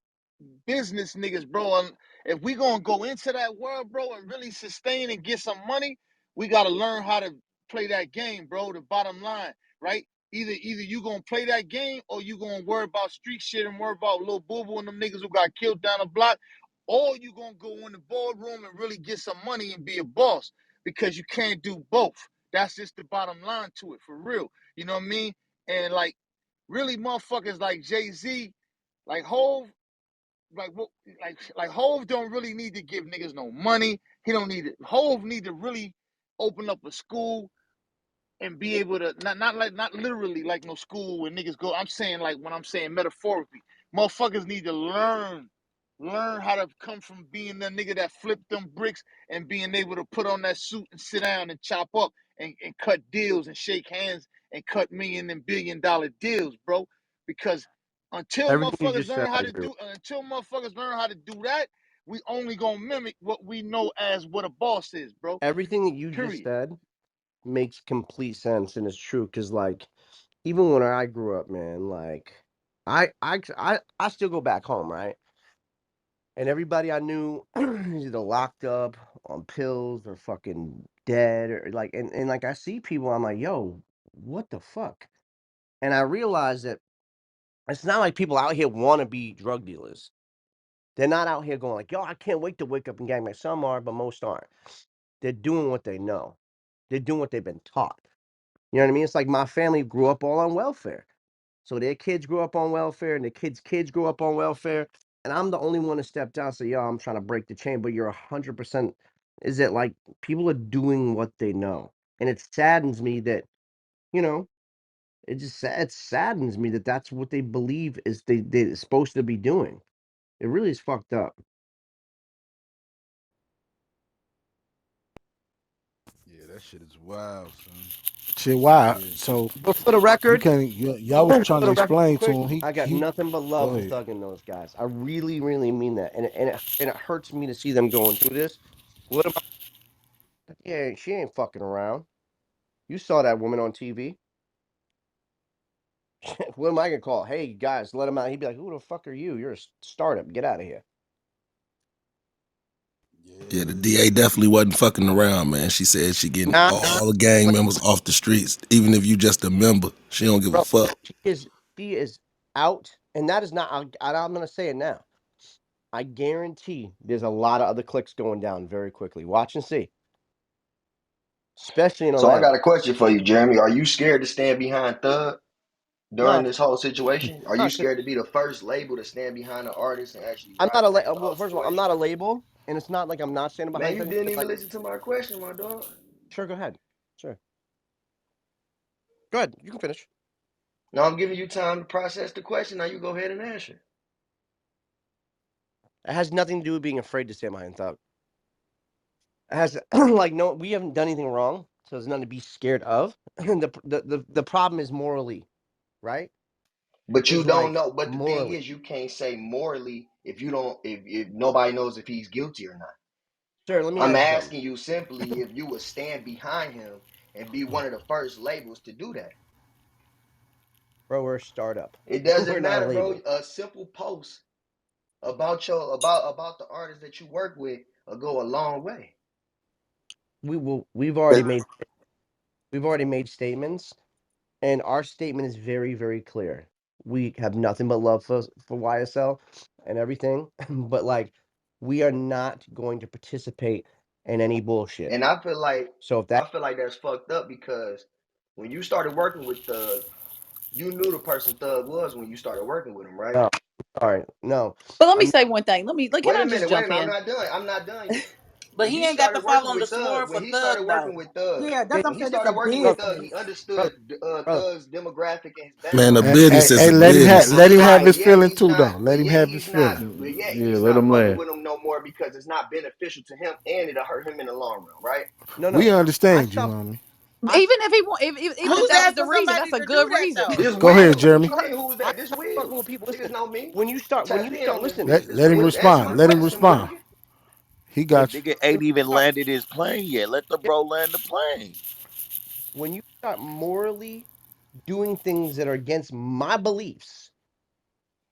business niggas, bro. And if we gonna go into that world, bro, and really sustain and get some money, we gotta learn how to play that game, bro. The bottom line, right? Either you gonna play that game or you gonna worry about street shit and worry about little boo boo and them niggas who got killed down the block, or you gonna go in the boardroom and really get some money and be a boss because you can't do both. That's just the bottom line to it, for real. You know what I mean? And like, really, motherfuckers like Jay-Z, like Hove, like what, like Hove don't really need to give niggas no money. He don't need it. Hove need to really open up a school and be able to not literally like no school where niggas go. I'm saying like when I'm saying metaphorically, motherfuckers need to learn how to come from being the nigga that flipped them bricks and being able to put on that suit and sit down and chop up and cut deals and shake hands and cut $1 billion deals, bro. Because Everything you just said, I agree with. until motherfuckers learn how to do that, we only gonna mimic what we know as what a boss is, bro. Everything that you just Period. said makes complete sense and it's true. Because like, even when I grew up, man, like, I still go back home, right? And everybody I knew is either locked up on pills or fucking dead or like, and like I see people, I'm like, yo, what the fuck? And I realize that it's not like people out here want to be drug dealers. They're not out here going like, yo, I can't wait to wake up and gang bang. Some are, but most aren't. They're doing what they know. They're doing what they've been taught. You know what I mean? It's like my family grew up all on welfare. So their kids grew up on welfare and their kids grew up on welfare. And I'm the only one to step down and say, yo, I'm trying to break the chain. But you're 100%. Is it like people are doing what they know? And it saddens me that, you know, it saddens me that that's what they believe is they're supposed to be doing. It really is fucked up. Yeah, that shit is wild, son. Shit, why? Yeah. So But for the you record, can't. Y'all was trying for to the record, explain to quick, him. I got He. nothing but Go love for ahead. Thug and those guys. I really, really mean that, and it hurts me to see them going through this. What am Yeah, she ain't fucking around. You saw that woman on TV. What am I gonna call? Hey guys, let him out. He'd be like, "Who the fuck are you? You're a startup. Get out of here." Yeah, Yeah. the DA definitely wasn't fucking around, man. She said she getting Nah, all the gang members off the streets, even if you just a member. She don't give a bro, fuck. she is out, and that is not. I'm gonna say it now. I guarantee there's a lot of other clicks going down very quickly. Watch and see, especially in So I Atlanta. got a question for you, Jeremy. Are you scared to stand behind Thug during No, this whole situation? Are you not. scared to be the first label to stand behind an artist and actually I'm not rap a against the well. whole First of all, I'm situation? not a label, and it's not like I'm not standing Man, behind you things. didn't But even like, listen to my question, my dog. sure, go ahead. Sure, go ahead. You can finish. No, I'm giving you time to process the question. Now you go ahead and answer. It has nothing to do with being afraid to stand behind thug. It has like no, we haven't done anything wrong, so there's nothing to be scared of. The problem is morally, right? But you Is don't like know. But the thing morally. is, you can't say morally if you don't if nobody knows if he's guilty or not. Sir, let me I'm ask you something. asking you simply if you would stand behind him and be one of the first labels to do that. Bro, we're a startup. It We're doesn't not a matter, bro. label. A simple post about about the artist that you work with will go a long way. We will. We've already made statements, and our statement is very, very clear. We have nothing but love for YSL and everything, but like, we are not going to participate in any bullshit. And So if that I feel like that's fucked up because when you started working with Thug, you knew the person Thug was when you started working with him, right? no, sorry, no, But let me I'm say one thing. Can I just Wait a jump minute, I'm in? not done. I'm not done yet. But he ain't got to fall on the sword for Thug though. Yeah, that's hey, what I'm When he saying. This a started working with brother, Thug, business. he brother, understood brother. Thug's demographic and his Man, a background. Hey, business is hey, a business. let him have his Yet feeling he's too, not. though. Let him have his feeling. Yet Yeah, he's let not him fucking land. with him no more because it's not beneficial to him and it'll hurt him in the long run, right? No, We no, I understand you, stopped. homie. I Even if he want, even if Who's that was the asking reason, that's somebody a to do good that reason. though? This Go I ahead, will. What Jeremy. you mean? Who's I that? This stopped fucking will. with people. Niggas Listen, know me. when you start Tap in on this. listen, This Let him will. Answer my respond. Let him question, respond. Morgan. He The got you. nigga when ain't you even start landed his plane yet. Let the bro land the plane. when you start morally doing things that are against my beliefs,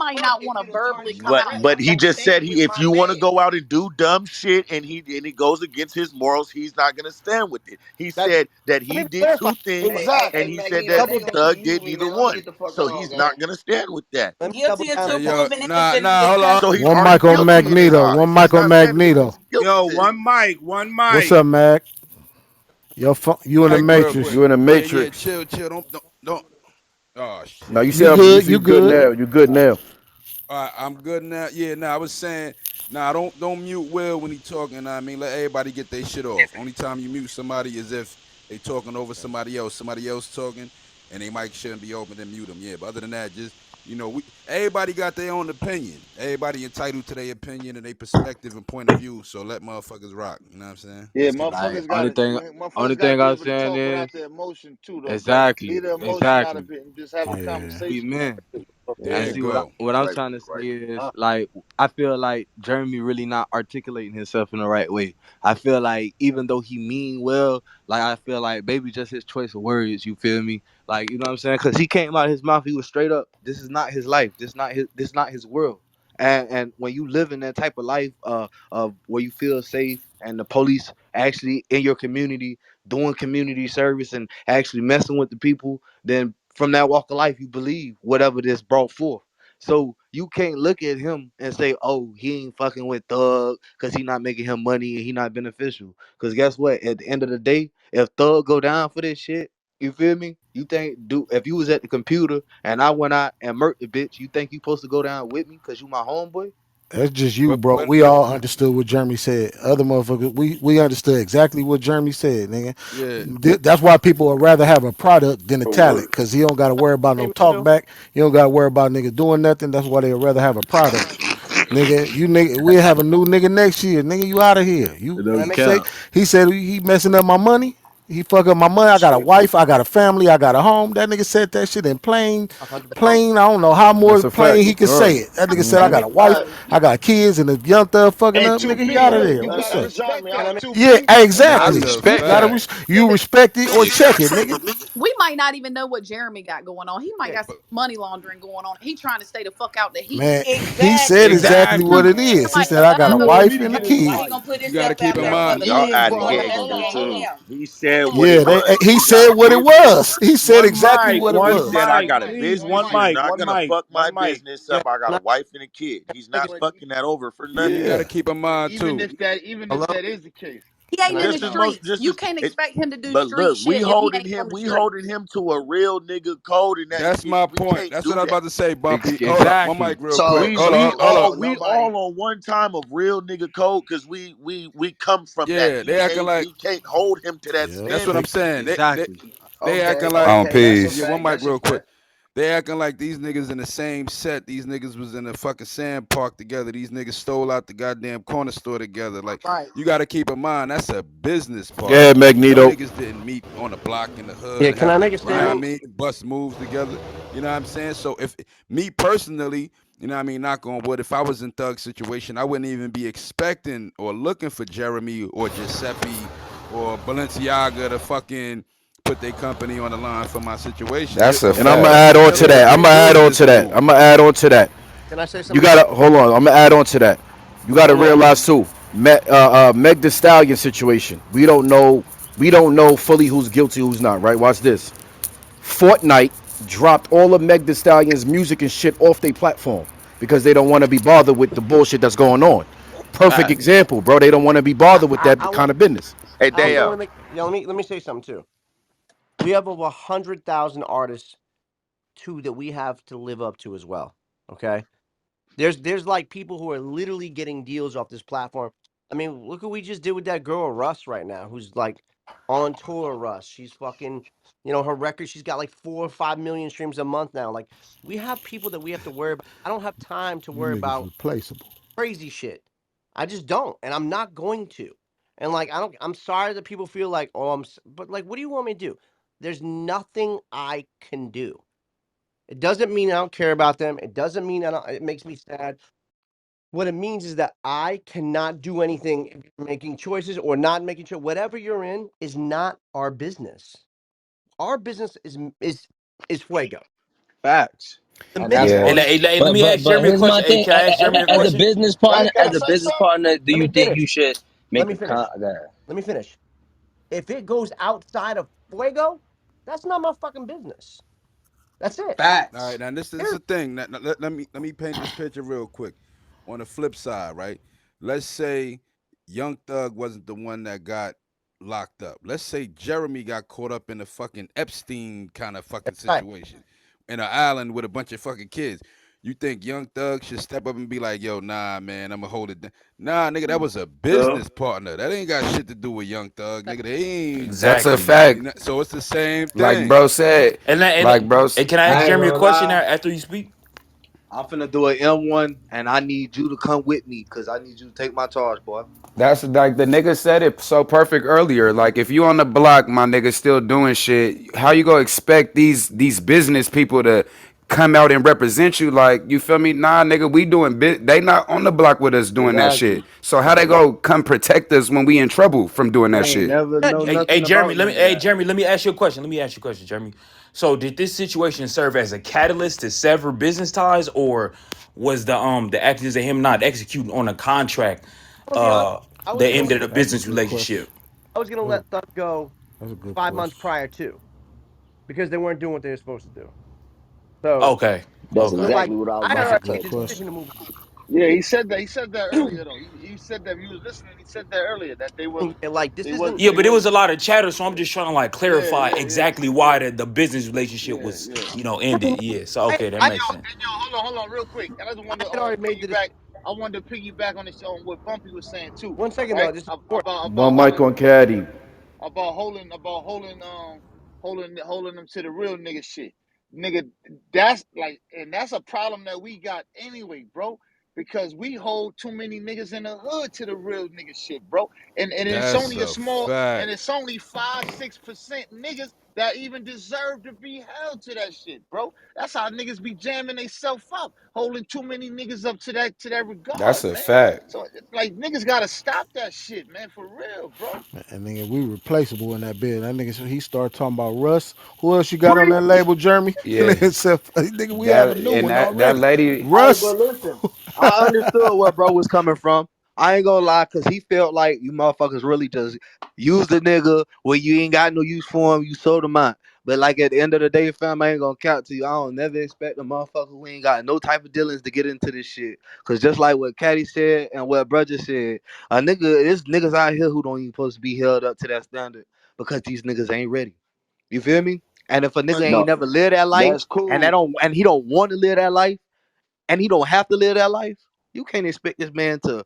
might not want to verbally come out and But he say just it. said if you want to go out and do dumb shit and he goes against his morals, he's not gonna stand with it. He That said that let he me did clarify. two things Exactly. and he said Magneto, that they Couple gonna things. keep Thug did using me, neither man. Let me one. get the fuck So on, he's gang. not gonna stand with that. Let me double Guilty down. until Hey, yo, proven nah, innocent is nah, his hold on. So he's testimony. One already mic on guilty in his Magneto. eyes. One He's mic on not standing with Magneto. his guilty Yo, to. one What's mic. up, Mag? You in the Mike, real Matrix? quick. You in the Yeah, yeah, Matrix? chill. Don't. Oh Now you shit. see Here you we good. go. You good You now. good? You good now. All right, I'm good now. Yeah, nah, I was saying, nah, don't mute Will when he talking. I mean, let everybody get their shit off. Only time you mute somebody is if they talking over somebody else talking, and they mic shouldn't be open. Then mute them. Yeah, but other than that, just We everybody got their own opinion. Everybody entitled to their opinion and their perspective and point of view. So let motherfuckers rock. You know what I'm saying? Yeah, Let's keep it Like motherfuckers moving. got to only motherfuckers got to thing be I'm able to saying talk is without their emotion too, though. exactly, Leave the emotion out exactly. of it and just have a Yeah. conversation. Amen. There And you see Yeah. go. what I'm Right, trying to say right. is like I feel like Jeremy really not articulating himself in the right way. I feel like even though he mean well, like I feel like maybe just his choice of words. You feel me? Like you know what I'm saying? Because he came out of his mouth, he was straight up. This is not his life. This not his world. And when you live in that type of life, of where you feel safe and the police actually in your community doing community service and actually messing with the people, then from that walk of life, you believe whatever this brought forth. So you can't look at him and say, "Oh, he ain't fucking with Thug because he not making him money and he not beneficial." Because guess what? At the end of the day, if Thug go down for this shit, you feel me? You think, do if you was at the computer and I went out and murked the bitch, you think you supposed to go down with me because you my homeboy? That's just you, But bro. but We but all understood what Jeremy said. Other motherfuckers, we understood exactly what Jeremy said, nigga. yeah, That's why people would rather have a product than a For talent, work. cause he don't got to worry about no Maybe talk too. back. You don't got to worry about nigga doing nothing. That's why they would rather have a product. Nigga, we have a new nigga next year. Nigga, you out of here. You No Can I he make say cap. he said he messing up my money. He fuck up my money. I got a Shit. wife. I got a family. I got a home. That nigga said that shit in $100? plain. I don't know how more That's a plain fact. he could say Word. it. That nigga said I And got Mm-hmm. a wife. I got kids, and the young thug fucking and up. two Nigga, he P, out of there. you What's gotta up? respect Can I that make two Yeah, P. I exactly. that's a You respect gotta that. fact. you respect it or check it, nigga. We might not even know what Jeremy got going on. He might Yeah, got some money laundering going on. He trying to stay the fuck out the heat. Man, he said exactly. exactly what Exactly. it He is. He like, said I got a You oh, want me wife to and a get his he kid. ain't wife? gonna put You got to himself keep out in there Yo, for mind. the He y'all ain't people. adding So Brian. that's gauge on what it he too. am. He said what it Yeah, was. he He got said a what it business. was. He said One exactly mic, what it He one was. said, I mic, got a please. business. One You're mic, not one gonna mic, fuck my one mic. business Yeah, up. I got can a I wife and a kid. He's make not it? But fucking that over for You nothing. got to Yeah. keep in mind even too. if that even if Hello? that is the case, He Can ain't I in make the Just as most, streets. just You as can't it. expect him to do But street look, shit if he ain't on the we street. holding him to a real nigga code, and that That's my we point. can't That's what do I was that. about to say, Bumpy. Hold up, one Exactly. mic real quick. So Hold up, hold up. We nobody. all on one time of real nigga code because we come from that. Yeah, they acting like He can't hold him to that Yep. that's what I'm standard. saying. Exactly. They acting okay, like On okay, that's a yeah. peace. One fact. mic That's a real quick. fact. They acting like these niggas in the same set. These niggas was in a fucking sand park together. These niggas stole out the goddamn corner store together. Like, Right. you got to keep in mind that's a business Yeah, partner. Them Magneto. niggas didn't meet on the block in the Yeah, hood, can I have make a you know what I statement? mean, bust moves together. You know what I'm saying? So if me personally, you know what I mean, knock on wood, if I was in Thug's situation, I wouldn't even be expecting or looking for Jeremy or Giuseppe or Balenciaga to fucking put their company on the line for my situation. That's a Them And I'm niggas gonna are fact. Add on fucking to Really doing that. quick. I'm a gonna add on business to that. move. I'm gonna add on to that. Can I say You something quick? gotta hold on. I'm gonna add on to that. You gotta Hold on. realize too, Meg the Stallion situation. We don't know fully who's guilty, who's not. Right? Watch this. Fortnite dropped all of Meg the Stallion's music and shit off their platform because they don't want to be bothered with the bullshit that's going on. Perfect Facts. example, bro. They don't want to be I, bothered with I, that I want. Hey, kind of business. I also want Dale. to make. Yeah, let me say something too. We have over 100,000 artists too that we have to live up to as well. Okay. There's like people who are literally getting deals off this platform. I mean, look what we just did with that girl Russ right now, who's like on tour. Russ, she's fucking, her record. She's got like 4 or 5 million streams a month now. Like we have people that we have to worry about. I don't have time to You worry niggas about replaceable. crazy shit. I just don't, and I'm not going to. And like I don't. I'm sorry that people feel like, oh, but like, what do you want me to do? There's nothing I can do. It doesn't mean I don't care about them. It doesn't mean it makes me sad. What it means is that I cannot do anything if you're making choices or not making sure whatever you're in is not our business. Our business is fuego. Facts. The And that's minute Yeah. all. Let me ask Jeremy a Here's my question. Hey, thing. can I ask Jeremy a question? As Can I a say business something? partner, do let you me think you finish. should Let make me a con? finish. Let me finish. If it goes outside of fuego, that's not my fucking business. That's it. All right, Facts. now this is Period. the thing. Now, let me paint this picture real quick. On the flip side, right? Let's say Young Thug wasn't the one that got locked up. Let's say Jeremy got caught up in a fucking Epstein kind of fucking Right. situation in an island with a bunch of fucking kids. You think Young Thug should step up and be like, "Yo, nah, man, I'ma hold it down." Nah, nigga, that was a So business partner. That ain't got shit to do with Young Thug, nigga. They ain't. That's a Exactly. You fact. know, so it's the same Like thing. bro said. And Like bro. can I ask I ain't Jeremy a gonna question lie. after you speak? I'm finna do an M1, and I need you to come with me, cause I need you to take my charge, boy. That's like the nigga said it so perfect earlier. Like if you on the block, my nigga still doing shit, how you gonna expect these business people to come out and represent you? Like you feel me? Nah, nigga, we doing bit. They not on the block with us doing that shit. Exactly. So how they go come protect us when we in trouble from doing I that ain't shit? never know Hey, nothing Jeremy, about let me none of that. Jeremy, let me ask you a question. Let me ask you a question, Jeremy. So did this situation serve as a catalyst to sever business ties, or was the actions of him not executing on a contract I'm gonna be honest. I was that gonna ended let a That's a business good question. relationship? I was gonna That's a, let Thug go that's a good 5 months question. prior too, because they weren't doing what they were supposed to do. So Okay. That's so Okay. like exactly what I was I had That's about a to already good made touch the on. decision question. to move Yeah, he said that earlier though. He said that if you was listening, he said that earlier that on. And like this isn't. Yeah, they but it was wasn't. a lot of chatter, so I'm Yeah, just trying to like yeah, clarify yeah, yeah, exactly why yeah, the business relationship yeah, was, yeah. ended. Yeah. So I okay, that I And makes sense. yo, hold on, real quick. And I just wanted to had already made the decision. piggyback. I wanted to piggyback on this on what Bumpy was saying too, 1 second though. right? This is important. One mic on Caddy. Holding them to the real nigga shit. Nigga, that's like, and that's a problem that we got anyway, bro. Because we hold too many niggas in the hood to the real nigga shit, bro. And it's That's only a a small, and fact. it's only 5-6% niggas that even deserve to be held to that shit, bro. That's how niggas be jamming they self up, holding too many niggas up to that That's regard, a man. fact. So like niggas gotta stop that shit, man, for real, bro. And nigga, we replaceable in that bid. That nigga, he started talking about Russ. Who else you got on that label, Jeremy? Yeah. Nigga said, nigga, we have a That new and one that already. lady. Hey, Russ. but listen, I understood where bro was coming from. I ain't gonna lie, cause he felt like you motherfuckers really just use the nigga when you ain't got no use for him. You sold him out. But like at the end of the day, fam, I ain't gonna count to you. I don't never expect a motherfucker who ain't got no type of dealings to get into this shit. Cause just like what Caddy said and what Brother said, a nigga, there's niggas out here who don't even supposed to be held up to that standard because these niggas ain't ready. You feel me? And if a nigga But ain't No, never lived that life that's and cool. he don't want to live that life and he don't have to live that life, you can't expect this man to,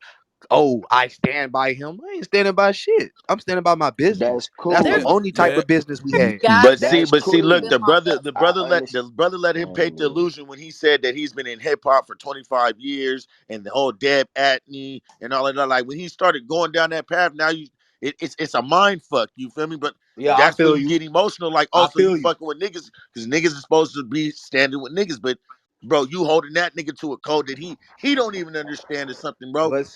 oh, I stand by him. I ain't standing by shit. I'm standing by my That's business. That's the There's cool. only type yeah, of business we there's had. guys But that see, That's but see, have look, cool. been locked up. I the understand. brother let him Man, let paint the me. illusion when he said that he's been in hip hop for 25 years and the whole Deb Atney and all of that. Like when he started going down that path, now it's a mind fuck. You feel me? But Yeah, I that's where feel you you. get emotional. Like, oh, I so you feel you. fucking with niggas because niggas is supposed to be standing with niggas, but bro, you holding that nigga to a code that he don't even understand or something, bro. But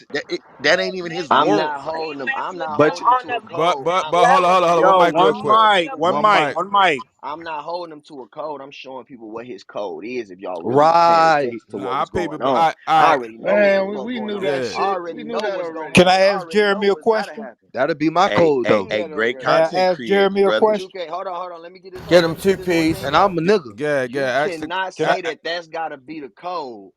That ain't even his I'm world. not holding them. I'm not but holding them to a code. but hold on, Yo, one mic real one quick. mic, One mic. one mic. I'm not holding them to a code. I'm showing people what his code is. If y'all really was paying right. attention to what Nah, I was paper, going but on, I I already know what the Man, fuck we going knew on. that yeah. I shit. We already knew know that what's going already. Can on. I I ask already know Jeremy a what's gotta question? happen. That'll be my Hey, code We hey, though. knew hey, that great already. May I content ask creator, Jeremy a brother. But question? you can't. Hold on. Let me get this Get one. him Let me get two this one piece. thing And I'm out. a nigga. You Ask the, cannot Can I say that that's gotta be the code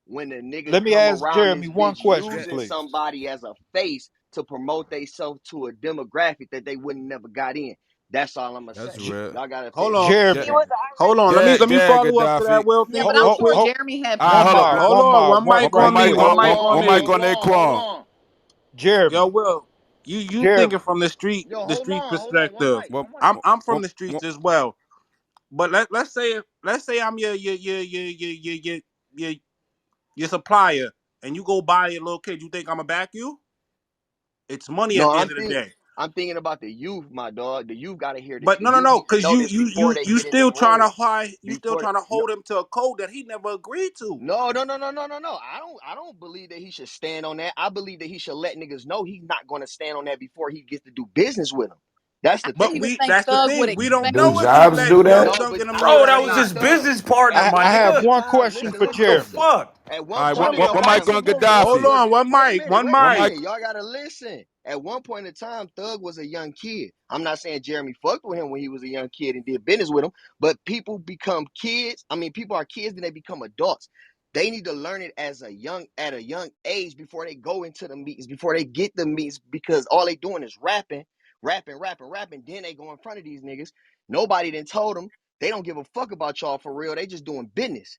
when the niggas let me come ask around Jeremy this one bitch question, using please? somebody as a face to promote themselves to a demographic that they wouldn't never got in. That's all I'm gonna that's say. real. Y'all gotta pay Hold on. attention to Ga- Jeremy, that. Hold on. Gag, Let me gag, follow up to that Gaddafi. Will Yeah, thing but real I'm hold, sure quick. hold, Jeremy had All right, one plenty hold of up. mic, time. Hold one on. mic, One mic One on me. mic One on mic one, on one me. mic on that Hold Quan. on. Yo, Jeremy, Will, you thinking Jeremy. from Yo, the hold street on, hold on. One perspective. mic, One, one mic. I'm from one, the one, streets as well. But let's say I'm your supplier, and you go buy a little kid. You think I'ma back you? It's money No, at the end of the day. I'm thinking about the youth, my dog. The youth gotta hear this. But The no, no, youth no, need to because know this before they you get in the still trying to room. hide. You still Before they, trying to no, hold him to a code that he never agreed to. no. I don't believe that he should stand on that. I believe that he should let niggas know he's not gonna stand on that before he gets to do business with them. That's I the didn't But thing. even we think that's the Thug would thing. We don't expect Do know him if he jobs to. do let that? No, Thug but and them I'm know Bro, just that that or was saying, not. his Thug. business partner, At my I one have point nigga. in one time, question listen, for What listen, the Jeremy. listen. fuck? At All one right, point in one time, mic on listen, Hold Gaddafi. on, one wait a mic, minute, one wait a One mic. mic. minute. Y'all gotta listen. At one point in time, Thug was a young kid. I'm not saying Jeremy fucked with him when he was a young kid and did business with him, but people become kids. I mean, people are kids and they become adults. They need to learn it at a young age before they go into the meetings, before they get the meetings, because all they doing is rapping. Then they go in front of these niggas. Nobody then told them they don't give a fuck about y'all for real. They just doing business.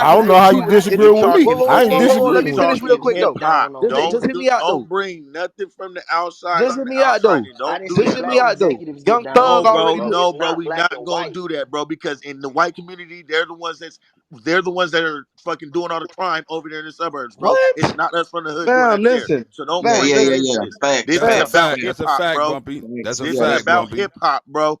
I don't know say how too you is And it's disagree we with me. whoa, talking, whoa, I whoa, ain't whoa, and whoa, whoa. disagreeing Let we me with finish you. real talking quick hip though. hop. Just hear me out Don't though. bring nothing from the outside Just on hear the me out outside, though. and I don't didn't do say Just that, hear black me bro. out though. executives get Young down. I Thug No, said bro, already bro, put. no, it's bro. not We black not or gonna white. do that, bro. Because in the white community, they're the ones that are fucking doing all the crime over there in the suburbs, bro. It's What? not us from the hood doing Fam, that there. listen. So don't Yeah, Fam, bring yeah, that yeah, listen. into yeah. this. Facts, This is That's a Fam, facts. about fact. hip That's a hop, fact, bro. Bumpy. That's a This is Yeah, fact, about Bumpy. hip hop, bro.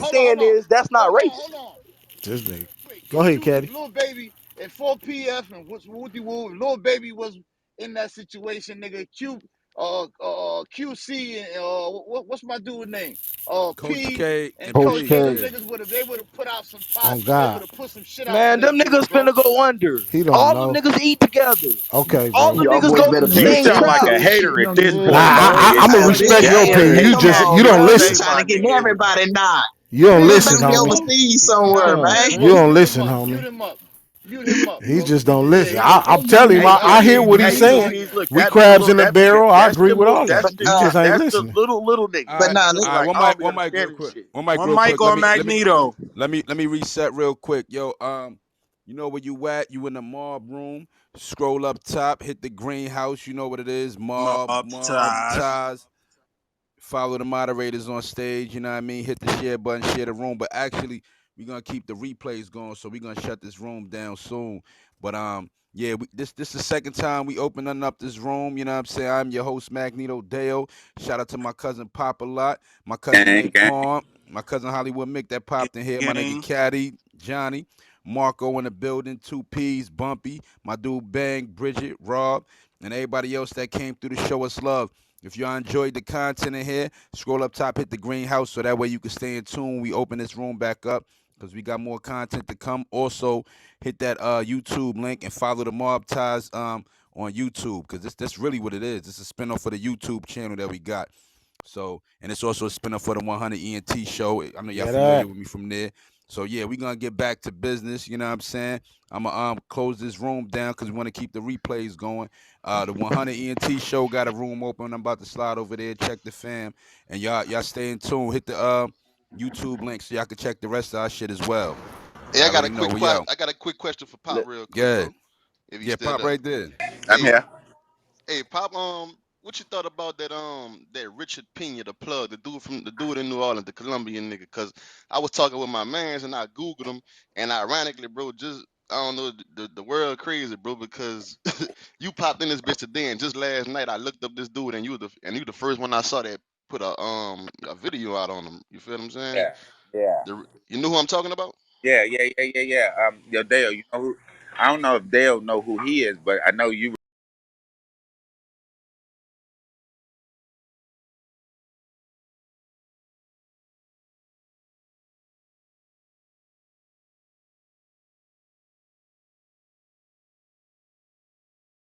Wait, he's saying is that's not hold racist. on. This nigga. Wait, Go ahead, if Caddy. Lil Baby and 4PF and what's Wooty Woo, if Lil Baby was in that situation, nigga, QC and what's my dude name? Coach P K and and Coach Coach P. K, K them Yeah. niggas they would have put out some fire, on they would God. have put some shit out for Man, them them niggas, niggas bro. finna go under. He don't All them know. niggas eat together. Okay, All bro. them Y'all niggas boys go through better the pay You same sound like attention a to clout. this shit. hater at this Nah, point, Yeah. bro. I'm It's gonna like, respect Yeah. your opinion. damn, You Come just Caddy, you on, don't bro. bro. Say They listen. trying my to get nigga every. everybody not. You don't Niggas listen, better be homie. overseas somewhere, Nah, man. You don't listen, mute homie. him up, mute him up, He bro. just don't Yeah, listen. he just I'm telling him, Hey, I hear Deuce. what he's Hey, saying. Deuce. Look, We that be the crabs little. in the barrel. I That's agree the with little. all That's that. the. He All right. just ain't That's the listening. little All niggas But right. that nah, be All looking right. like One I don't mic. be One mic. Real understanding this quick. shit. One mic. One Real mic quick. on Magneto. Let me reset real quick, yo. You know where you at? You in the mob room. Scroll up top, hit the greenhouse. You know what it is. Mob Mob ties. ties. Follow the moderators on stage, you know what I mean? Hit the share button, share the room. But actually, we're gonna keep the replays going, so we're gonna shut this room down soon. But yeah, this the second time we opening up this room. You know what I'm saying? I'm your host Magneto Dale. Shout out to my cousin Pop a lot, my cousin Gang, Big gang. Palm, my cousin Hollywood Mick that Gang, popped in here, my nigga gang. Caddy, Johnny, Marco in the building, Two P's, Bumpy, my dude Bang, Bridget, Rob, and everybody else that came through to show us love. If y'all enjoyed the content in here, scroll up top, hit the greenhouse so that way you can stay in tune when we open this room back up because we got more content to come. Also, hit that YouTube link and follow the Mob Ties on YouTube because that's really what it is. It's a spinoff for the YouTube channel that we got. So, and it's also a spinoff for the 100 ENT show. I know y'all Yeah, familiar that. with me from there. So yeah, we gonna get back to business. You know what I'm saying? I'm gonna close this room down because we want to keep the replays going. The 100 ENT show got a room open. I'm about to slide over there, check the fam, and y'all stay in tune. Hit the YouTube link so y'all can check the rest of our shit as well. Hey, Y'all already know we out. I got a quick question for Pop Look, real quick, Good. bro. If he's Yeah, still pop there. right there. I'm Hey, here. hey, Pop, what you thought about that Richard Pena, the plug, the dude in New Orleans, the Colombian nigga? Cause I was talking with my mans and I Googled him, and ironically, bro, just I don't know, the world crazy, bro, because you popped in this bitch today, and just last night I looked up this dude, and you the first one I saw that put a video out on him. You feel what I'm saying? Yeah, yeah, You know who I'm talking about? yeah. Yo, Dale, you know who? I don't know if Dale know who he is, but I know you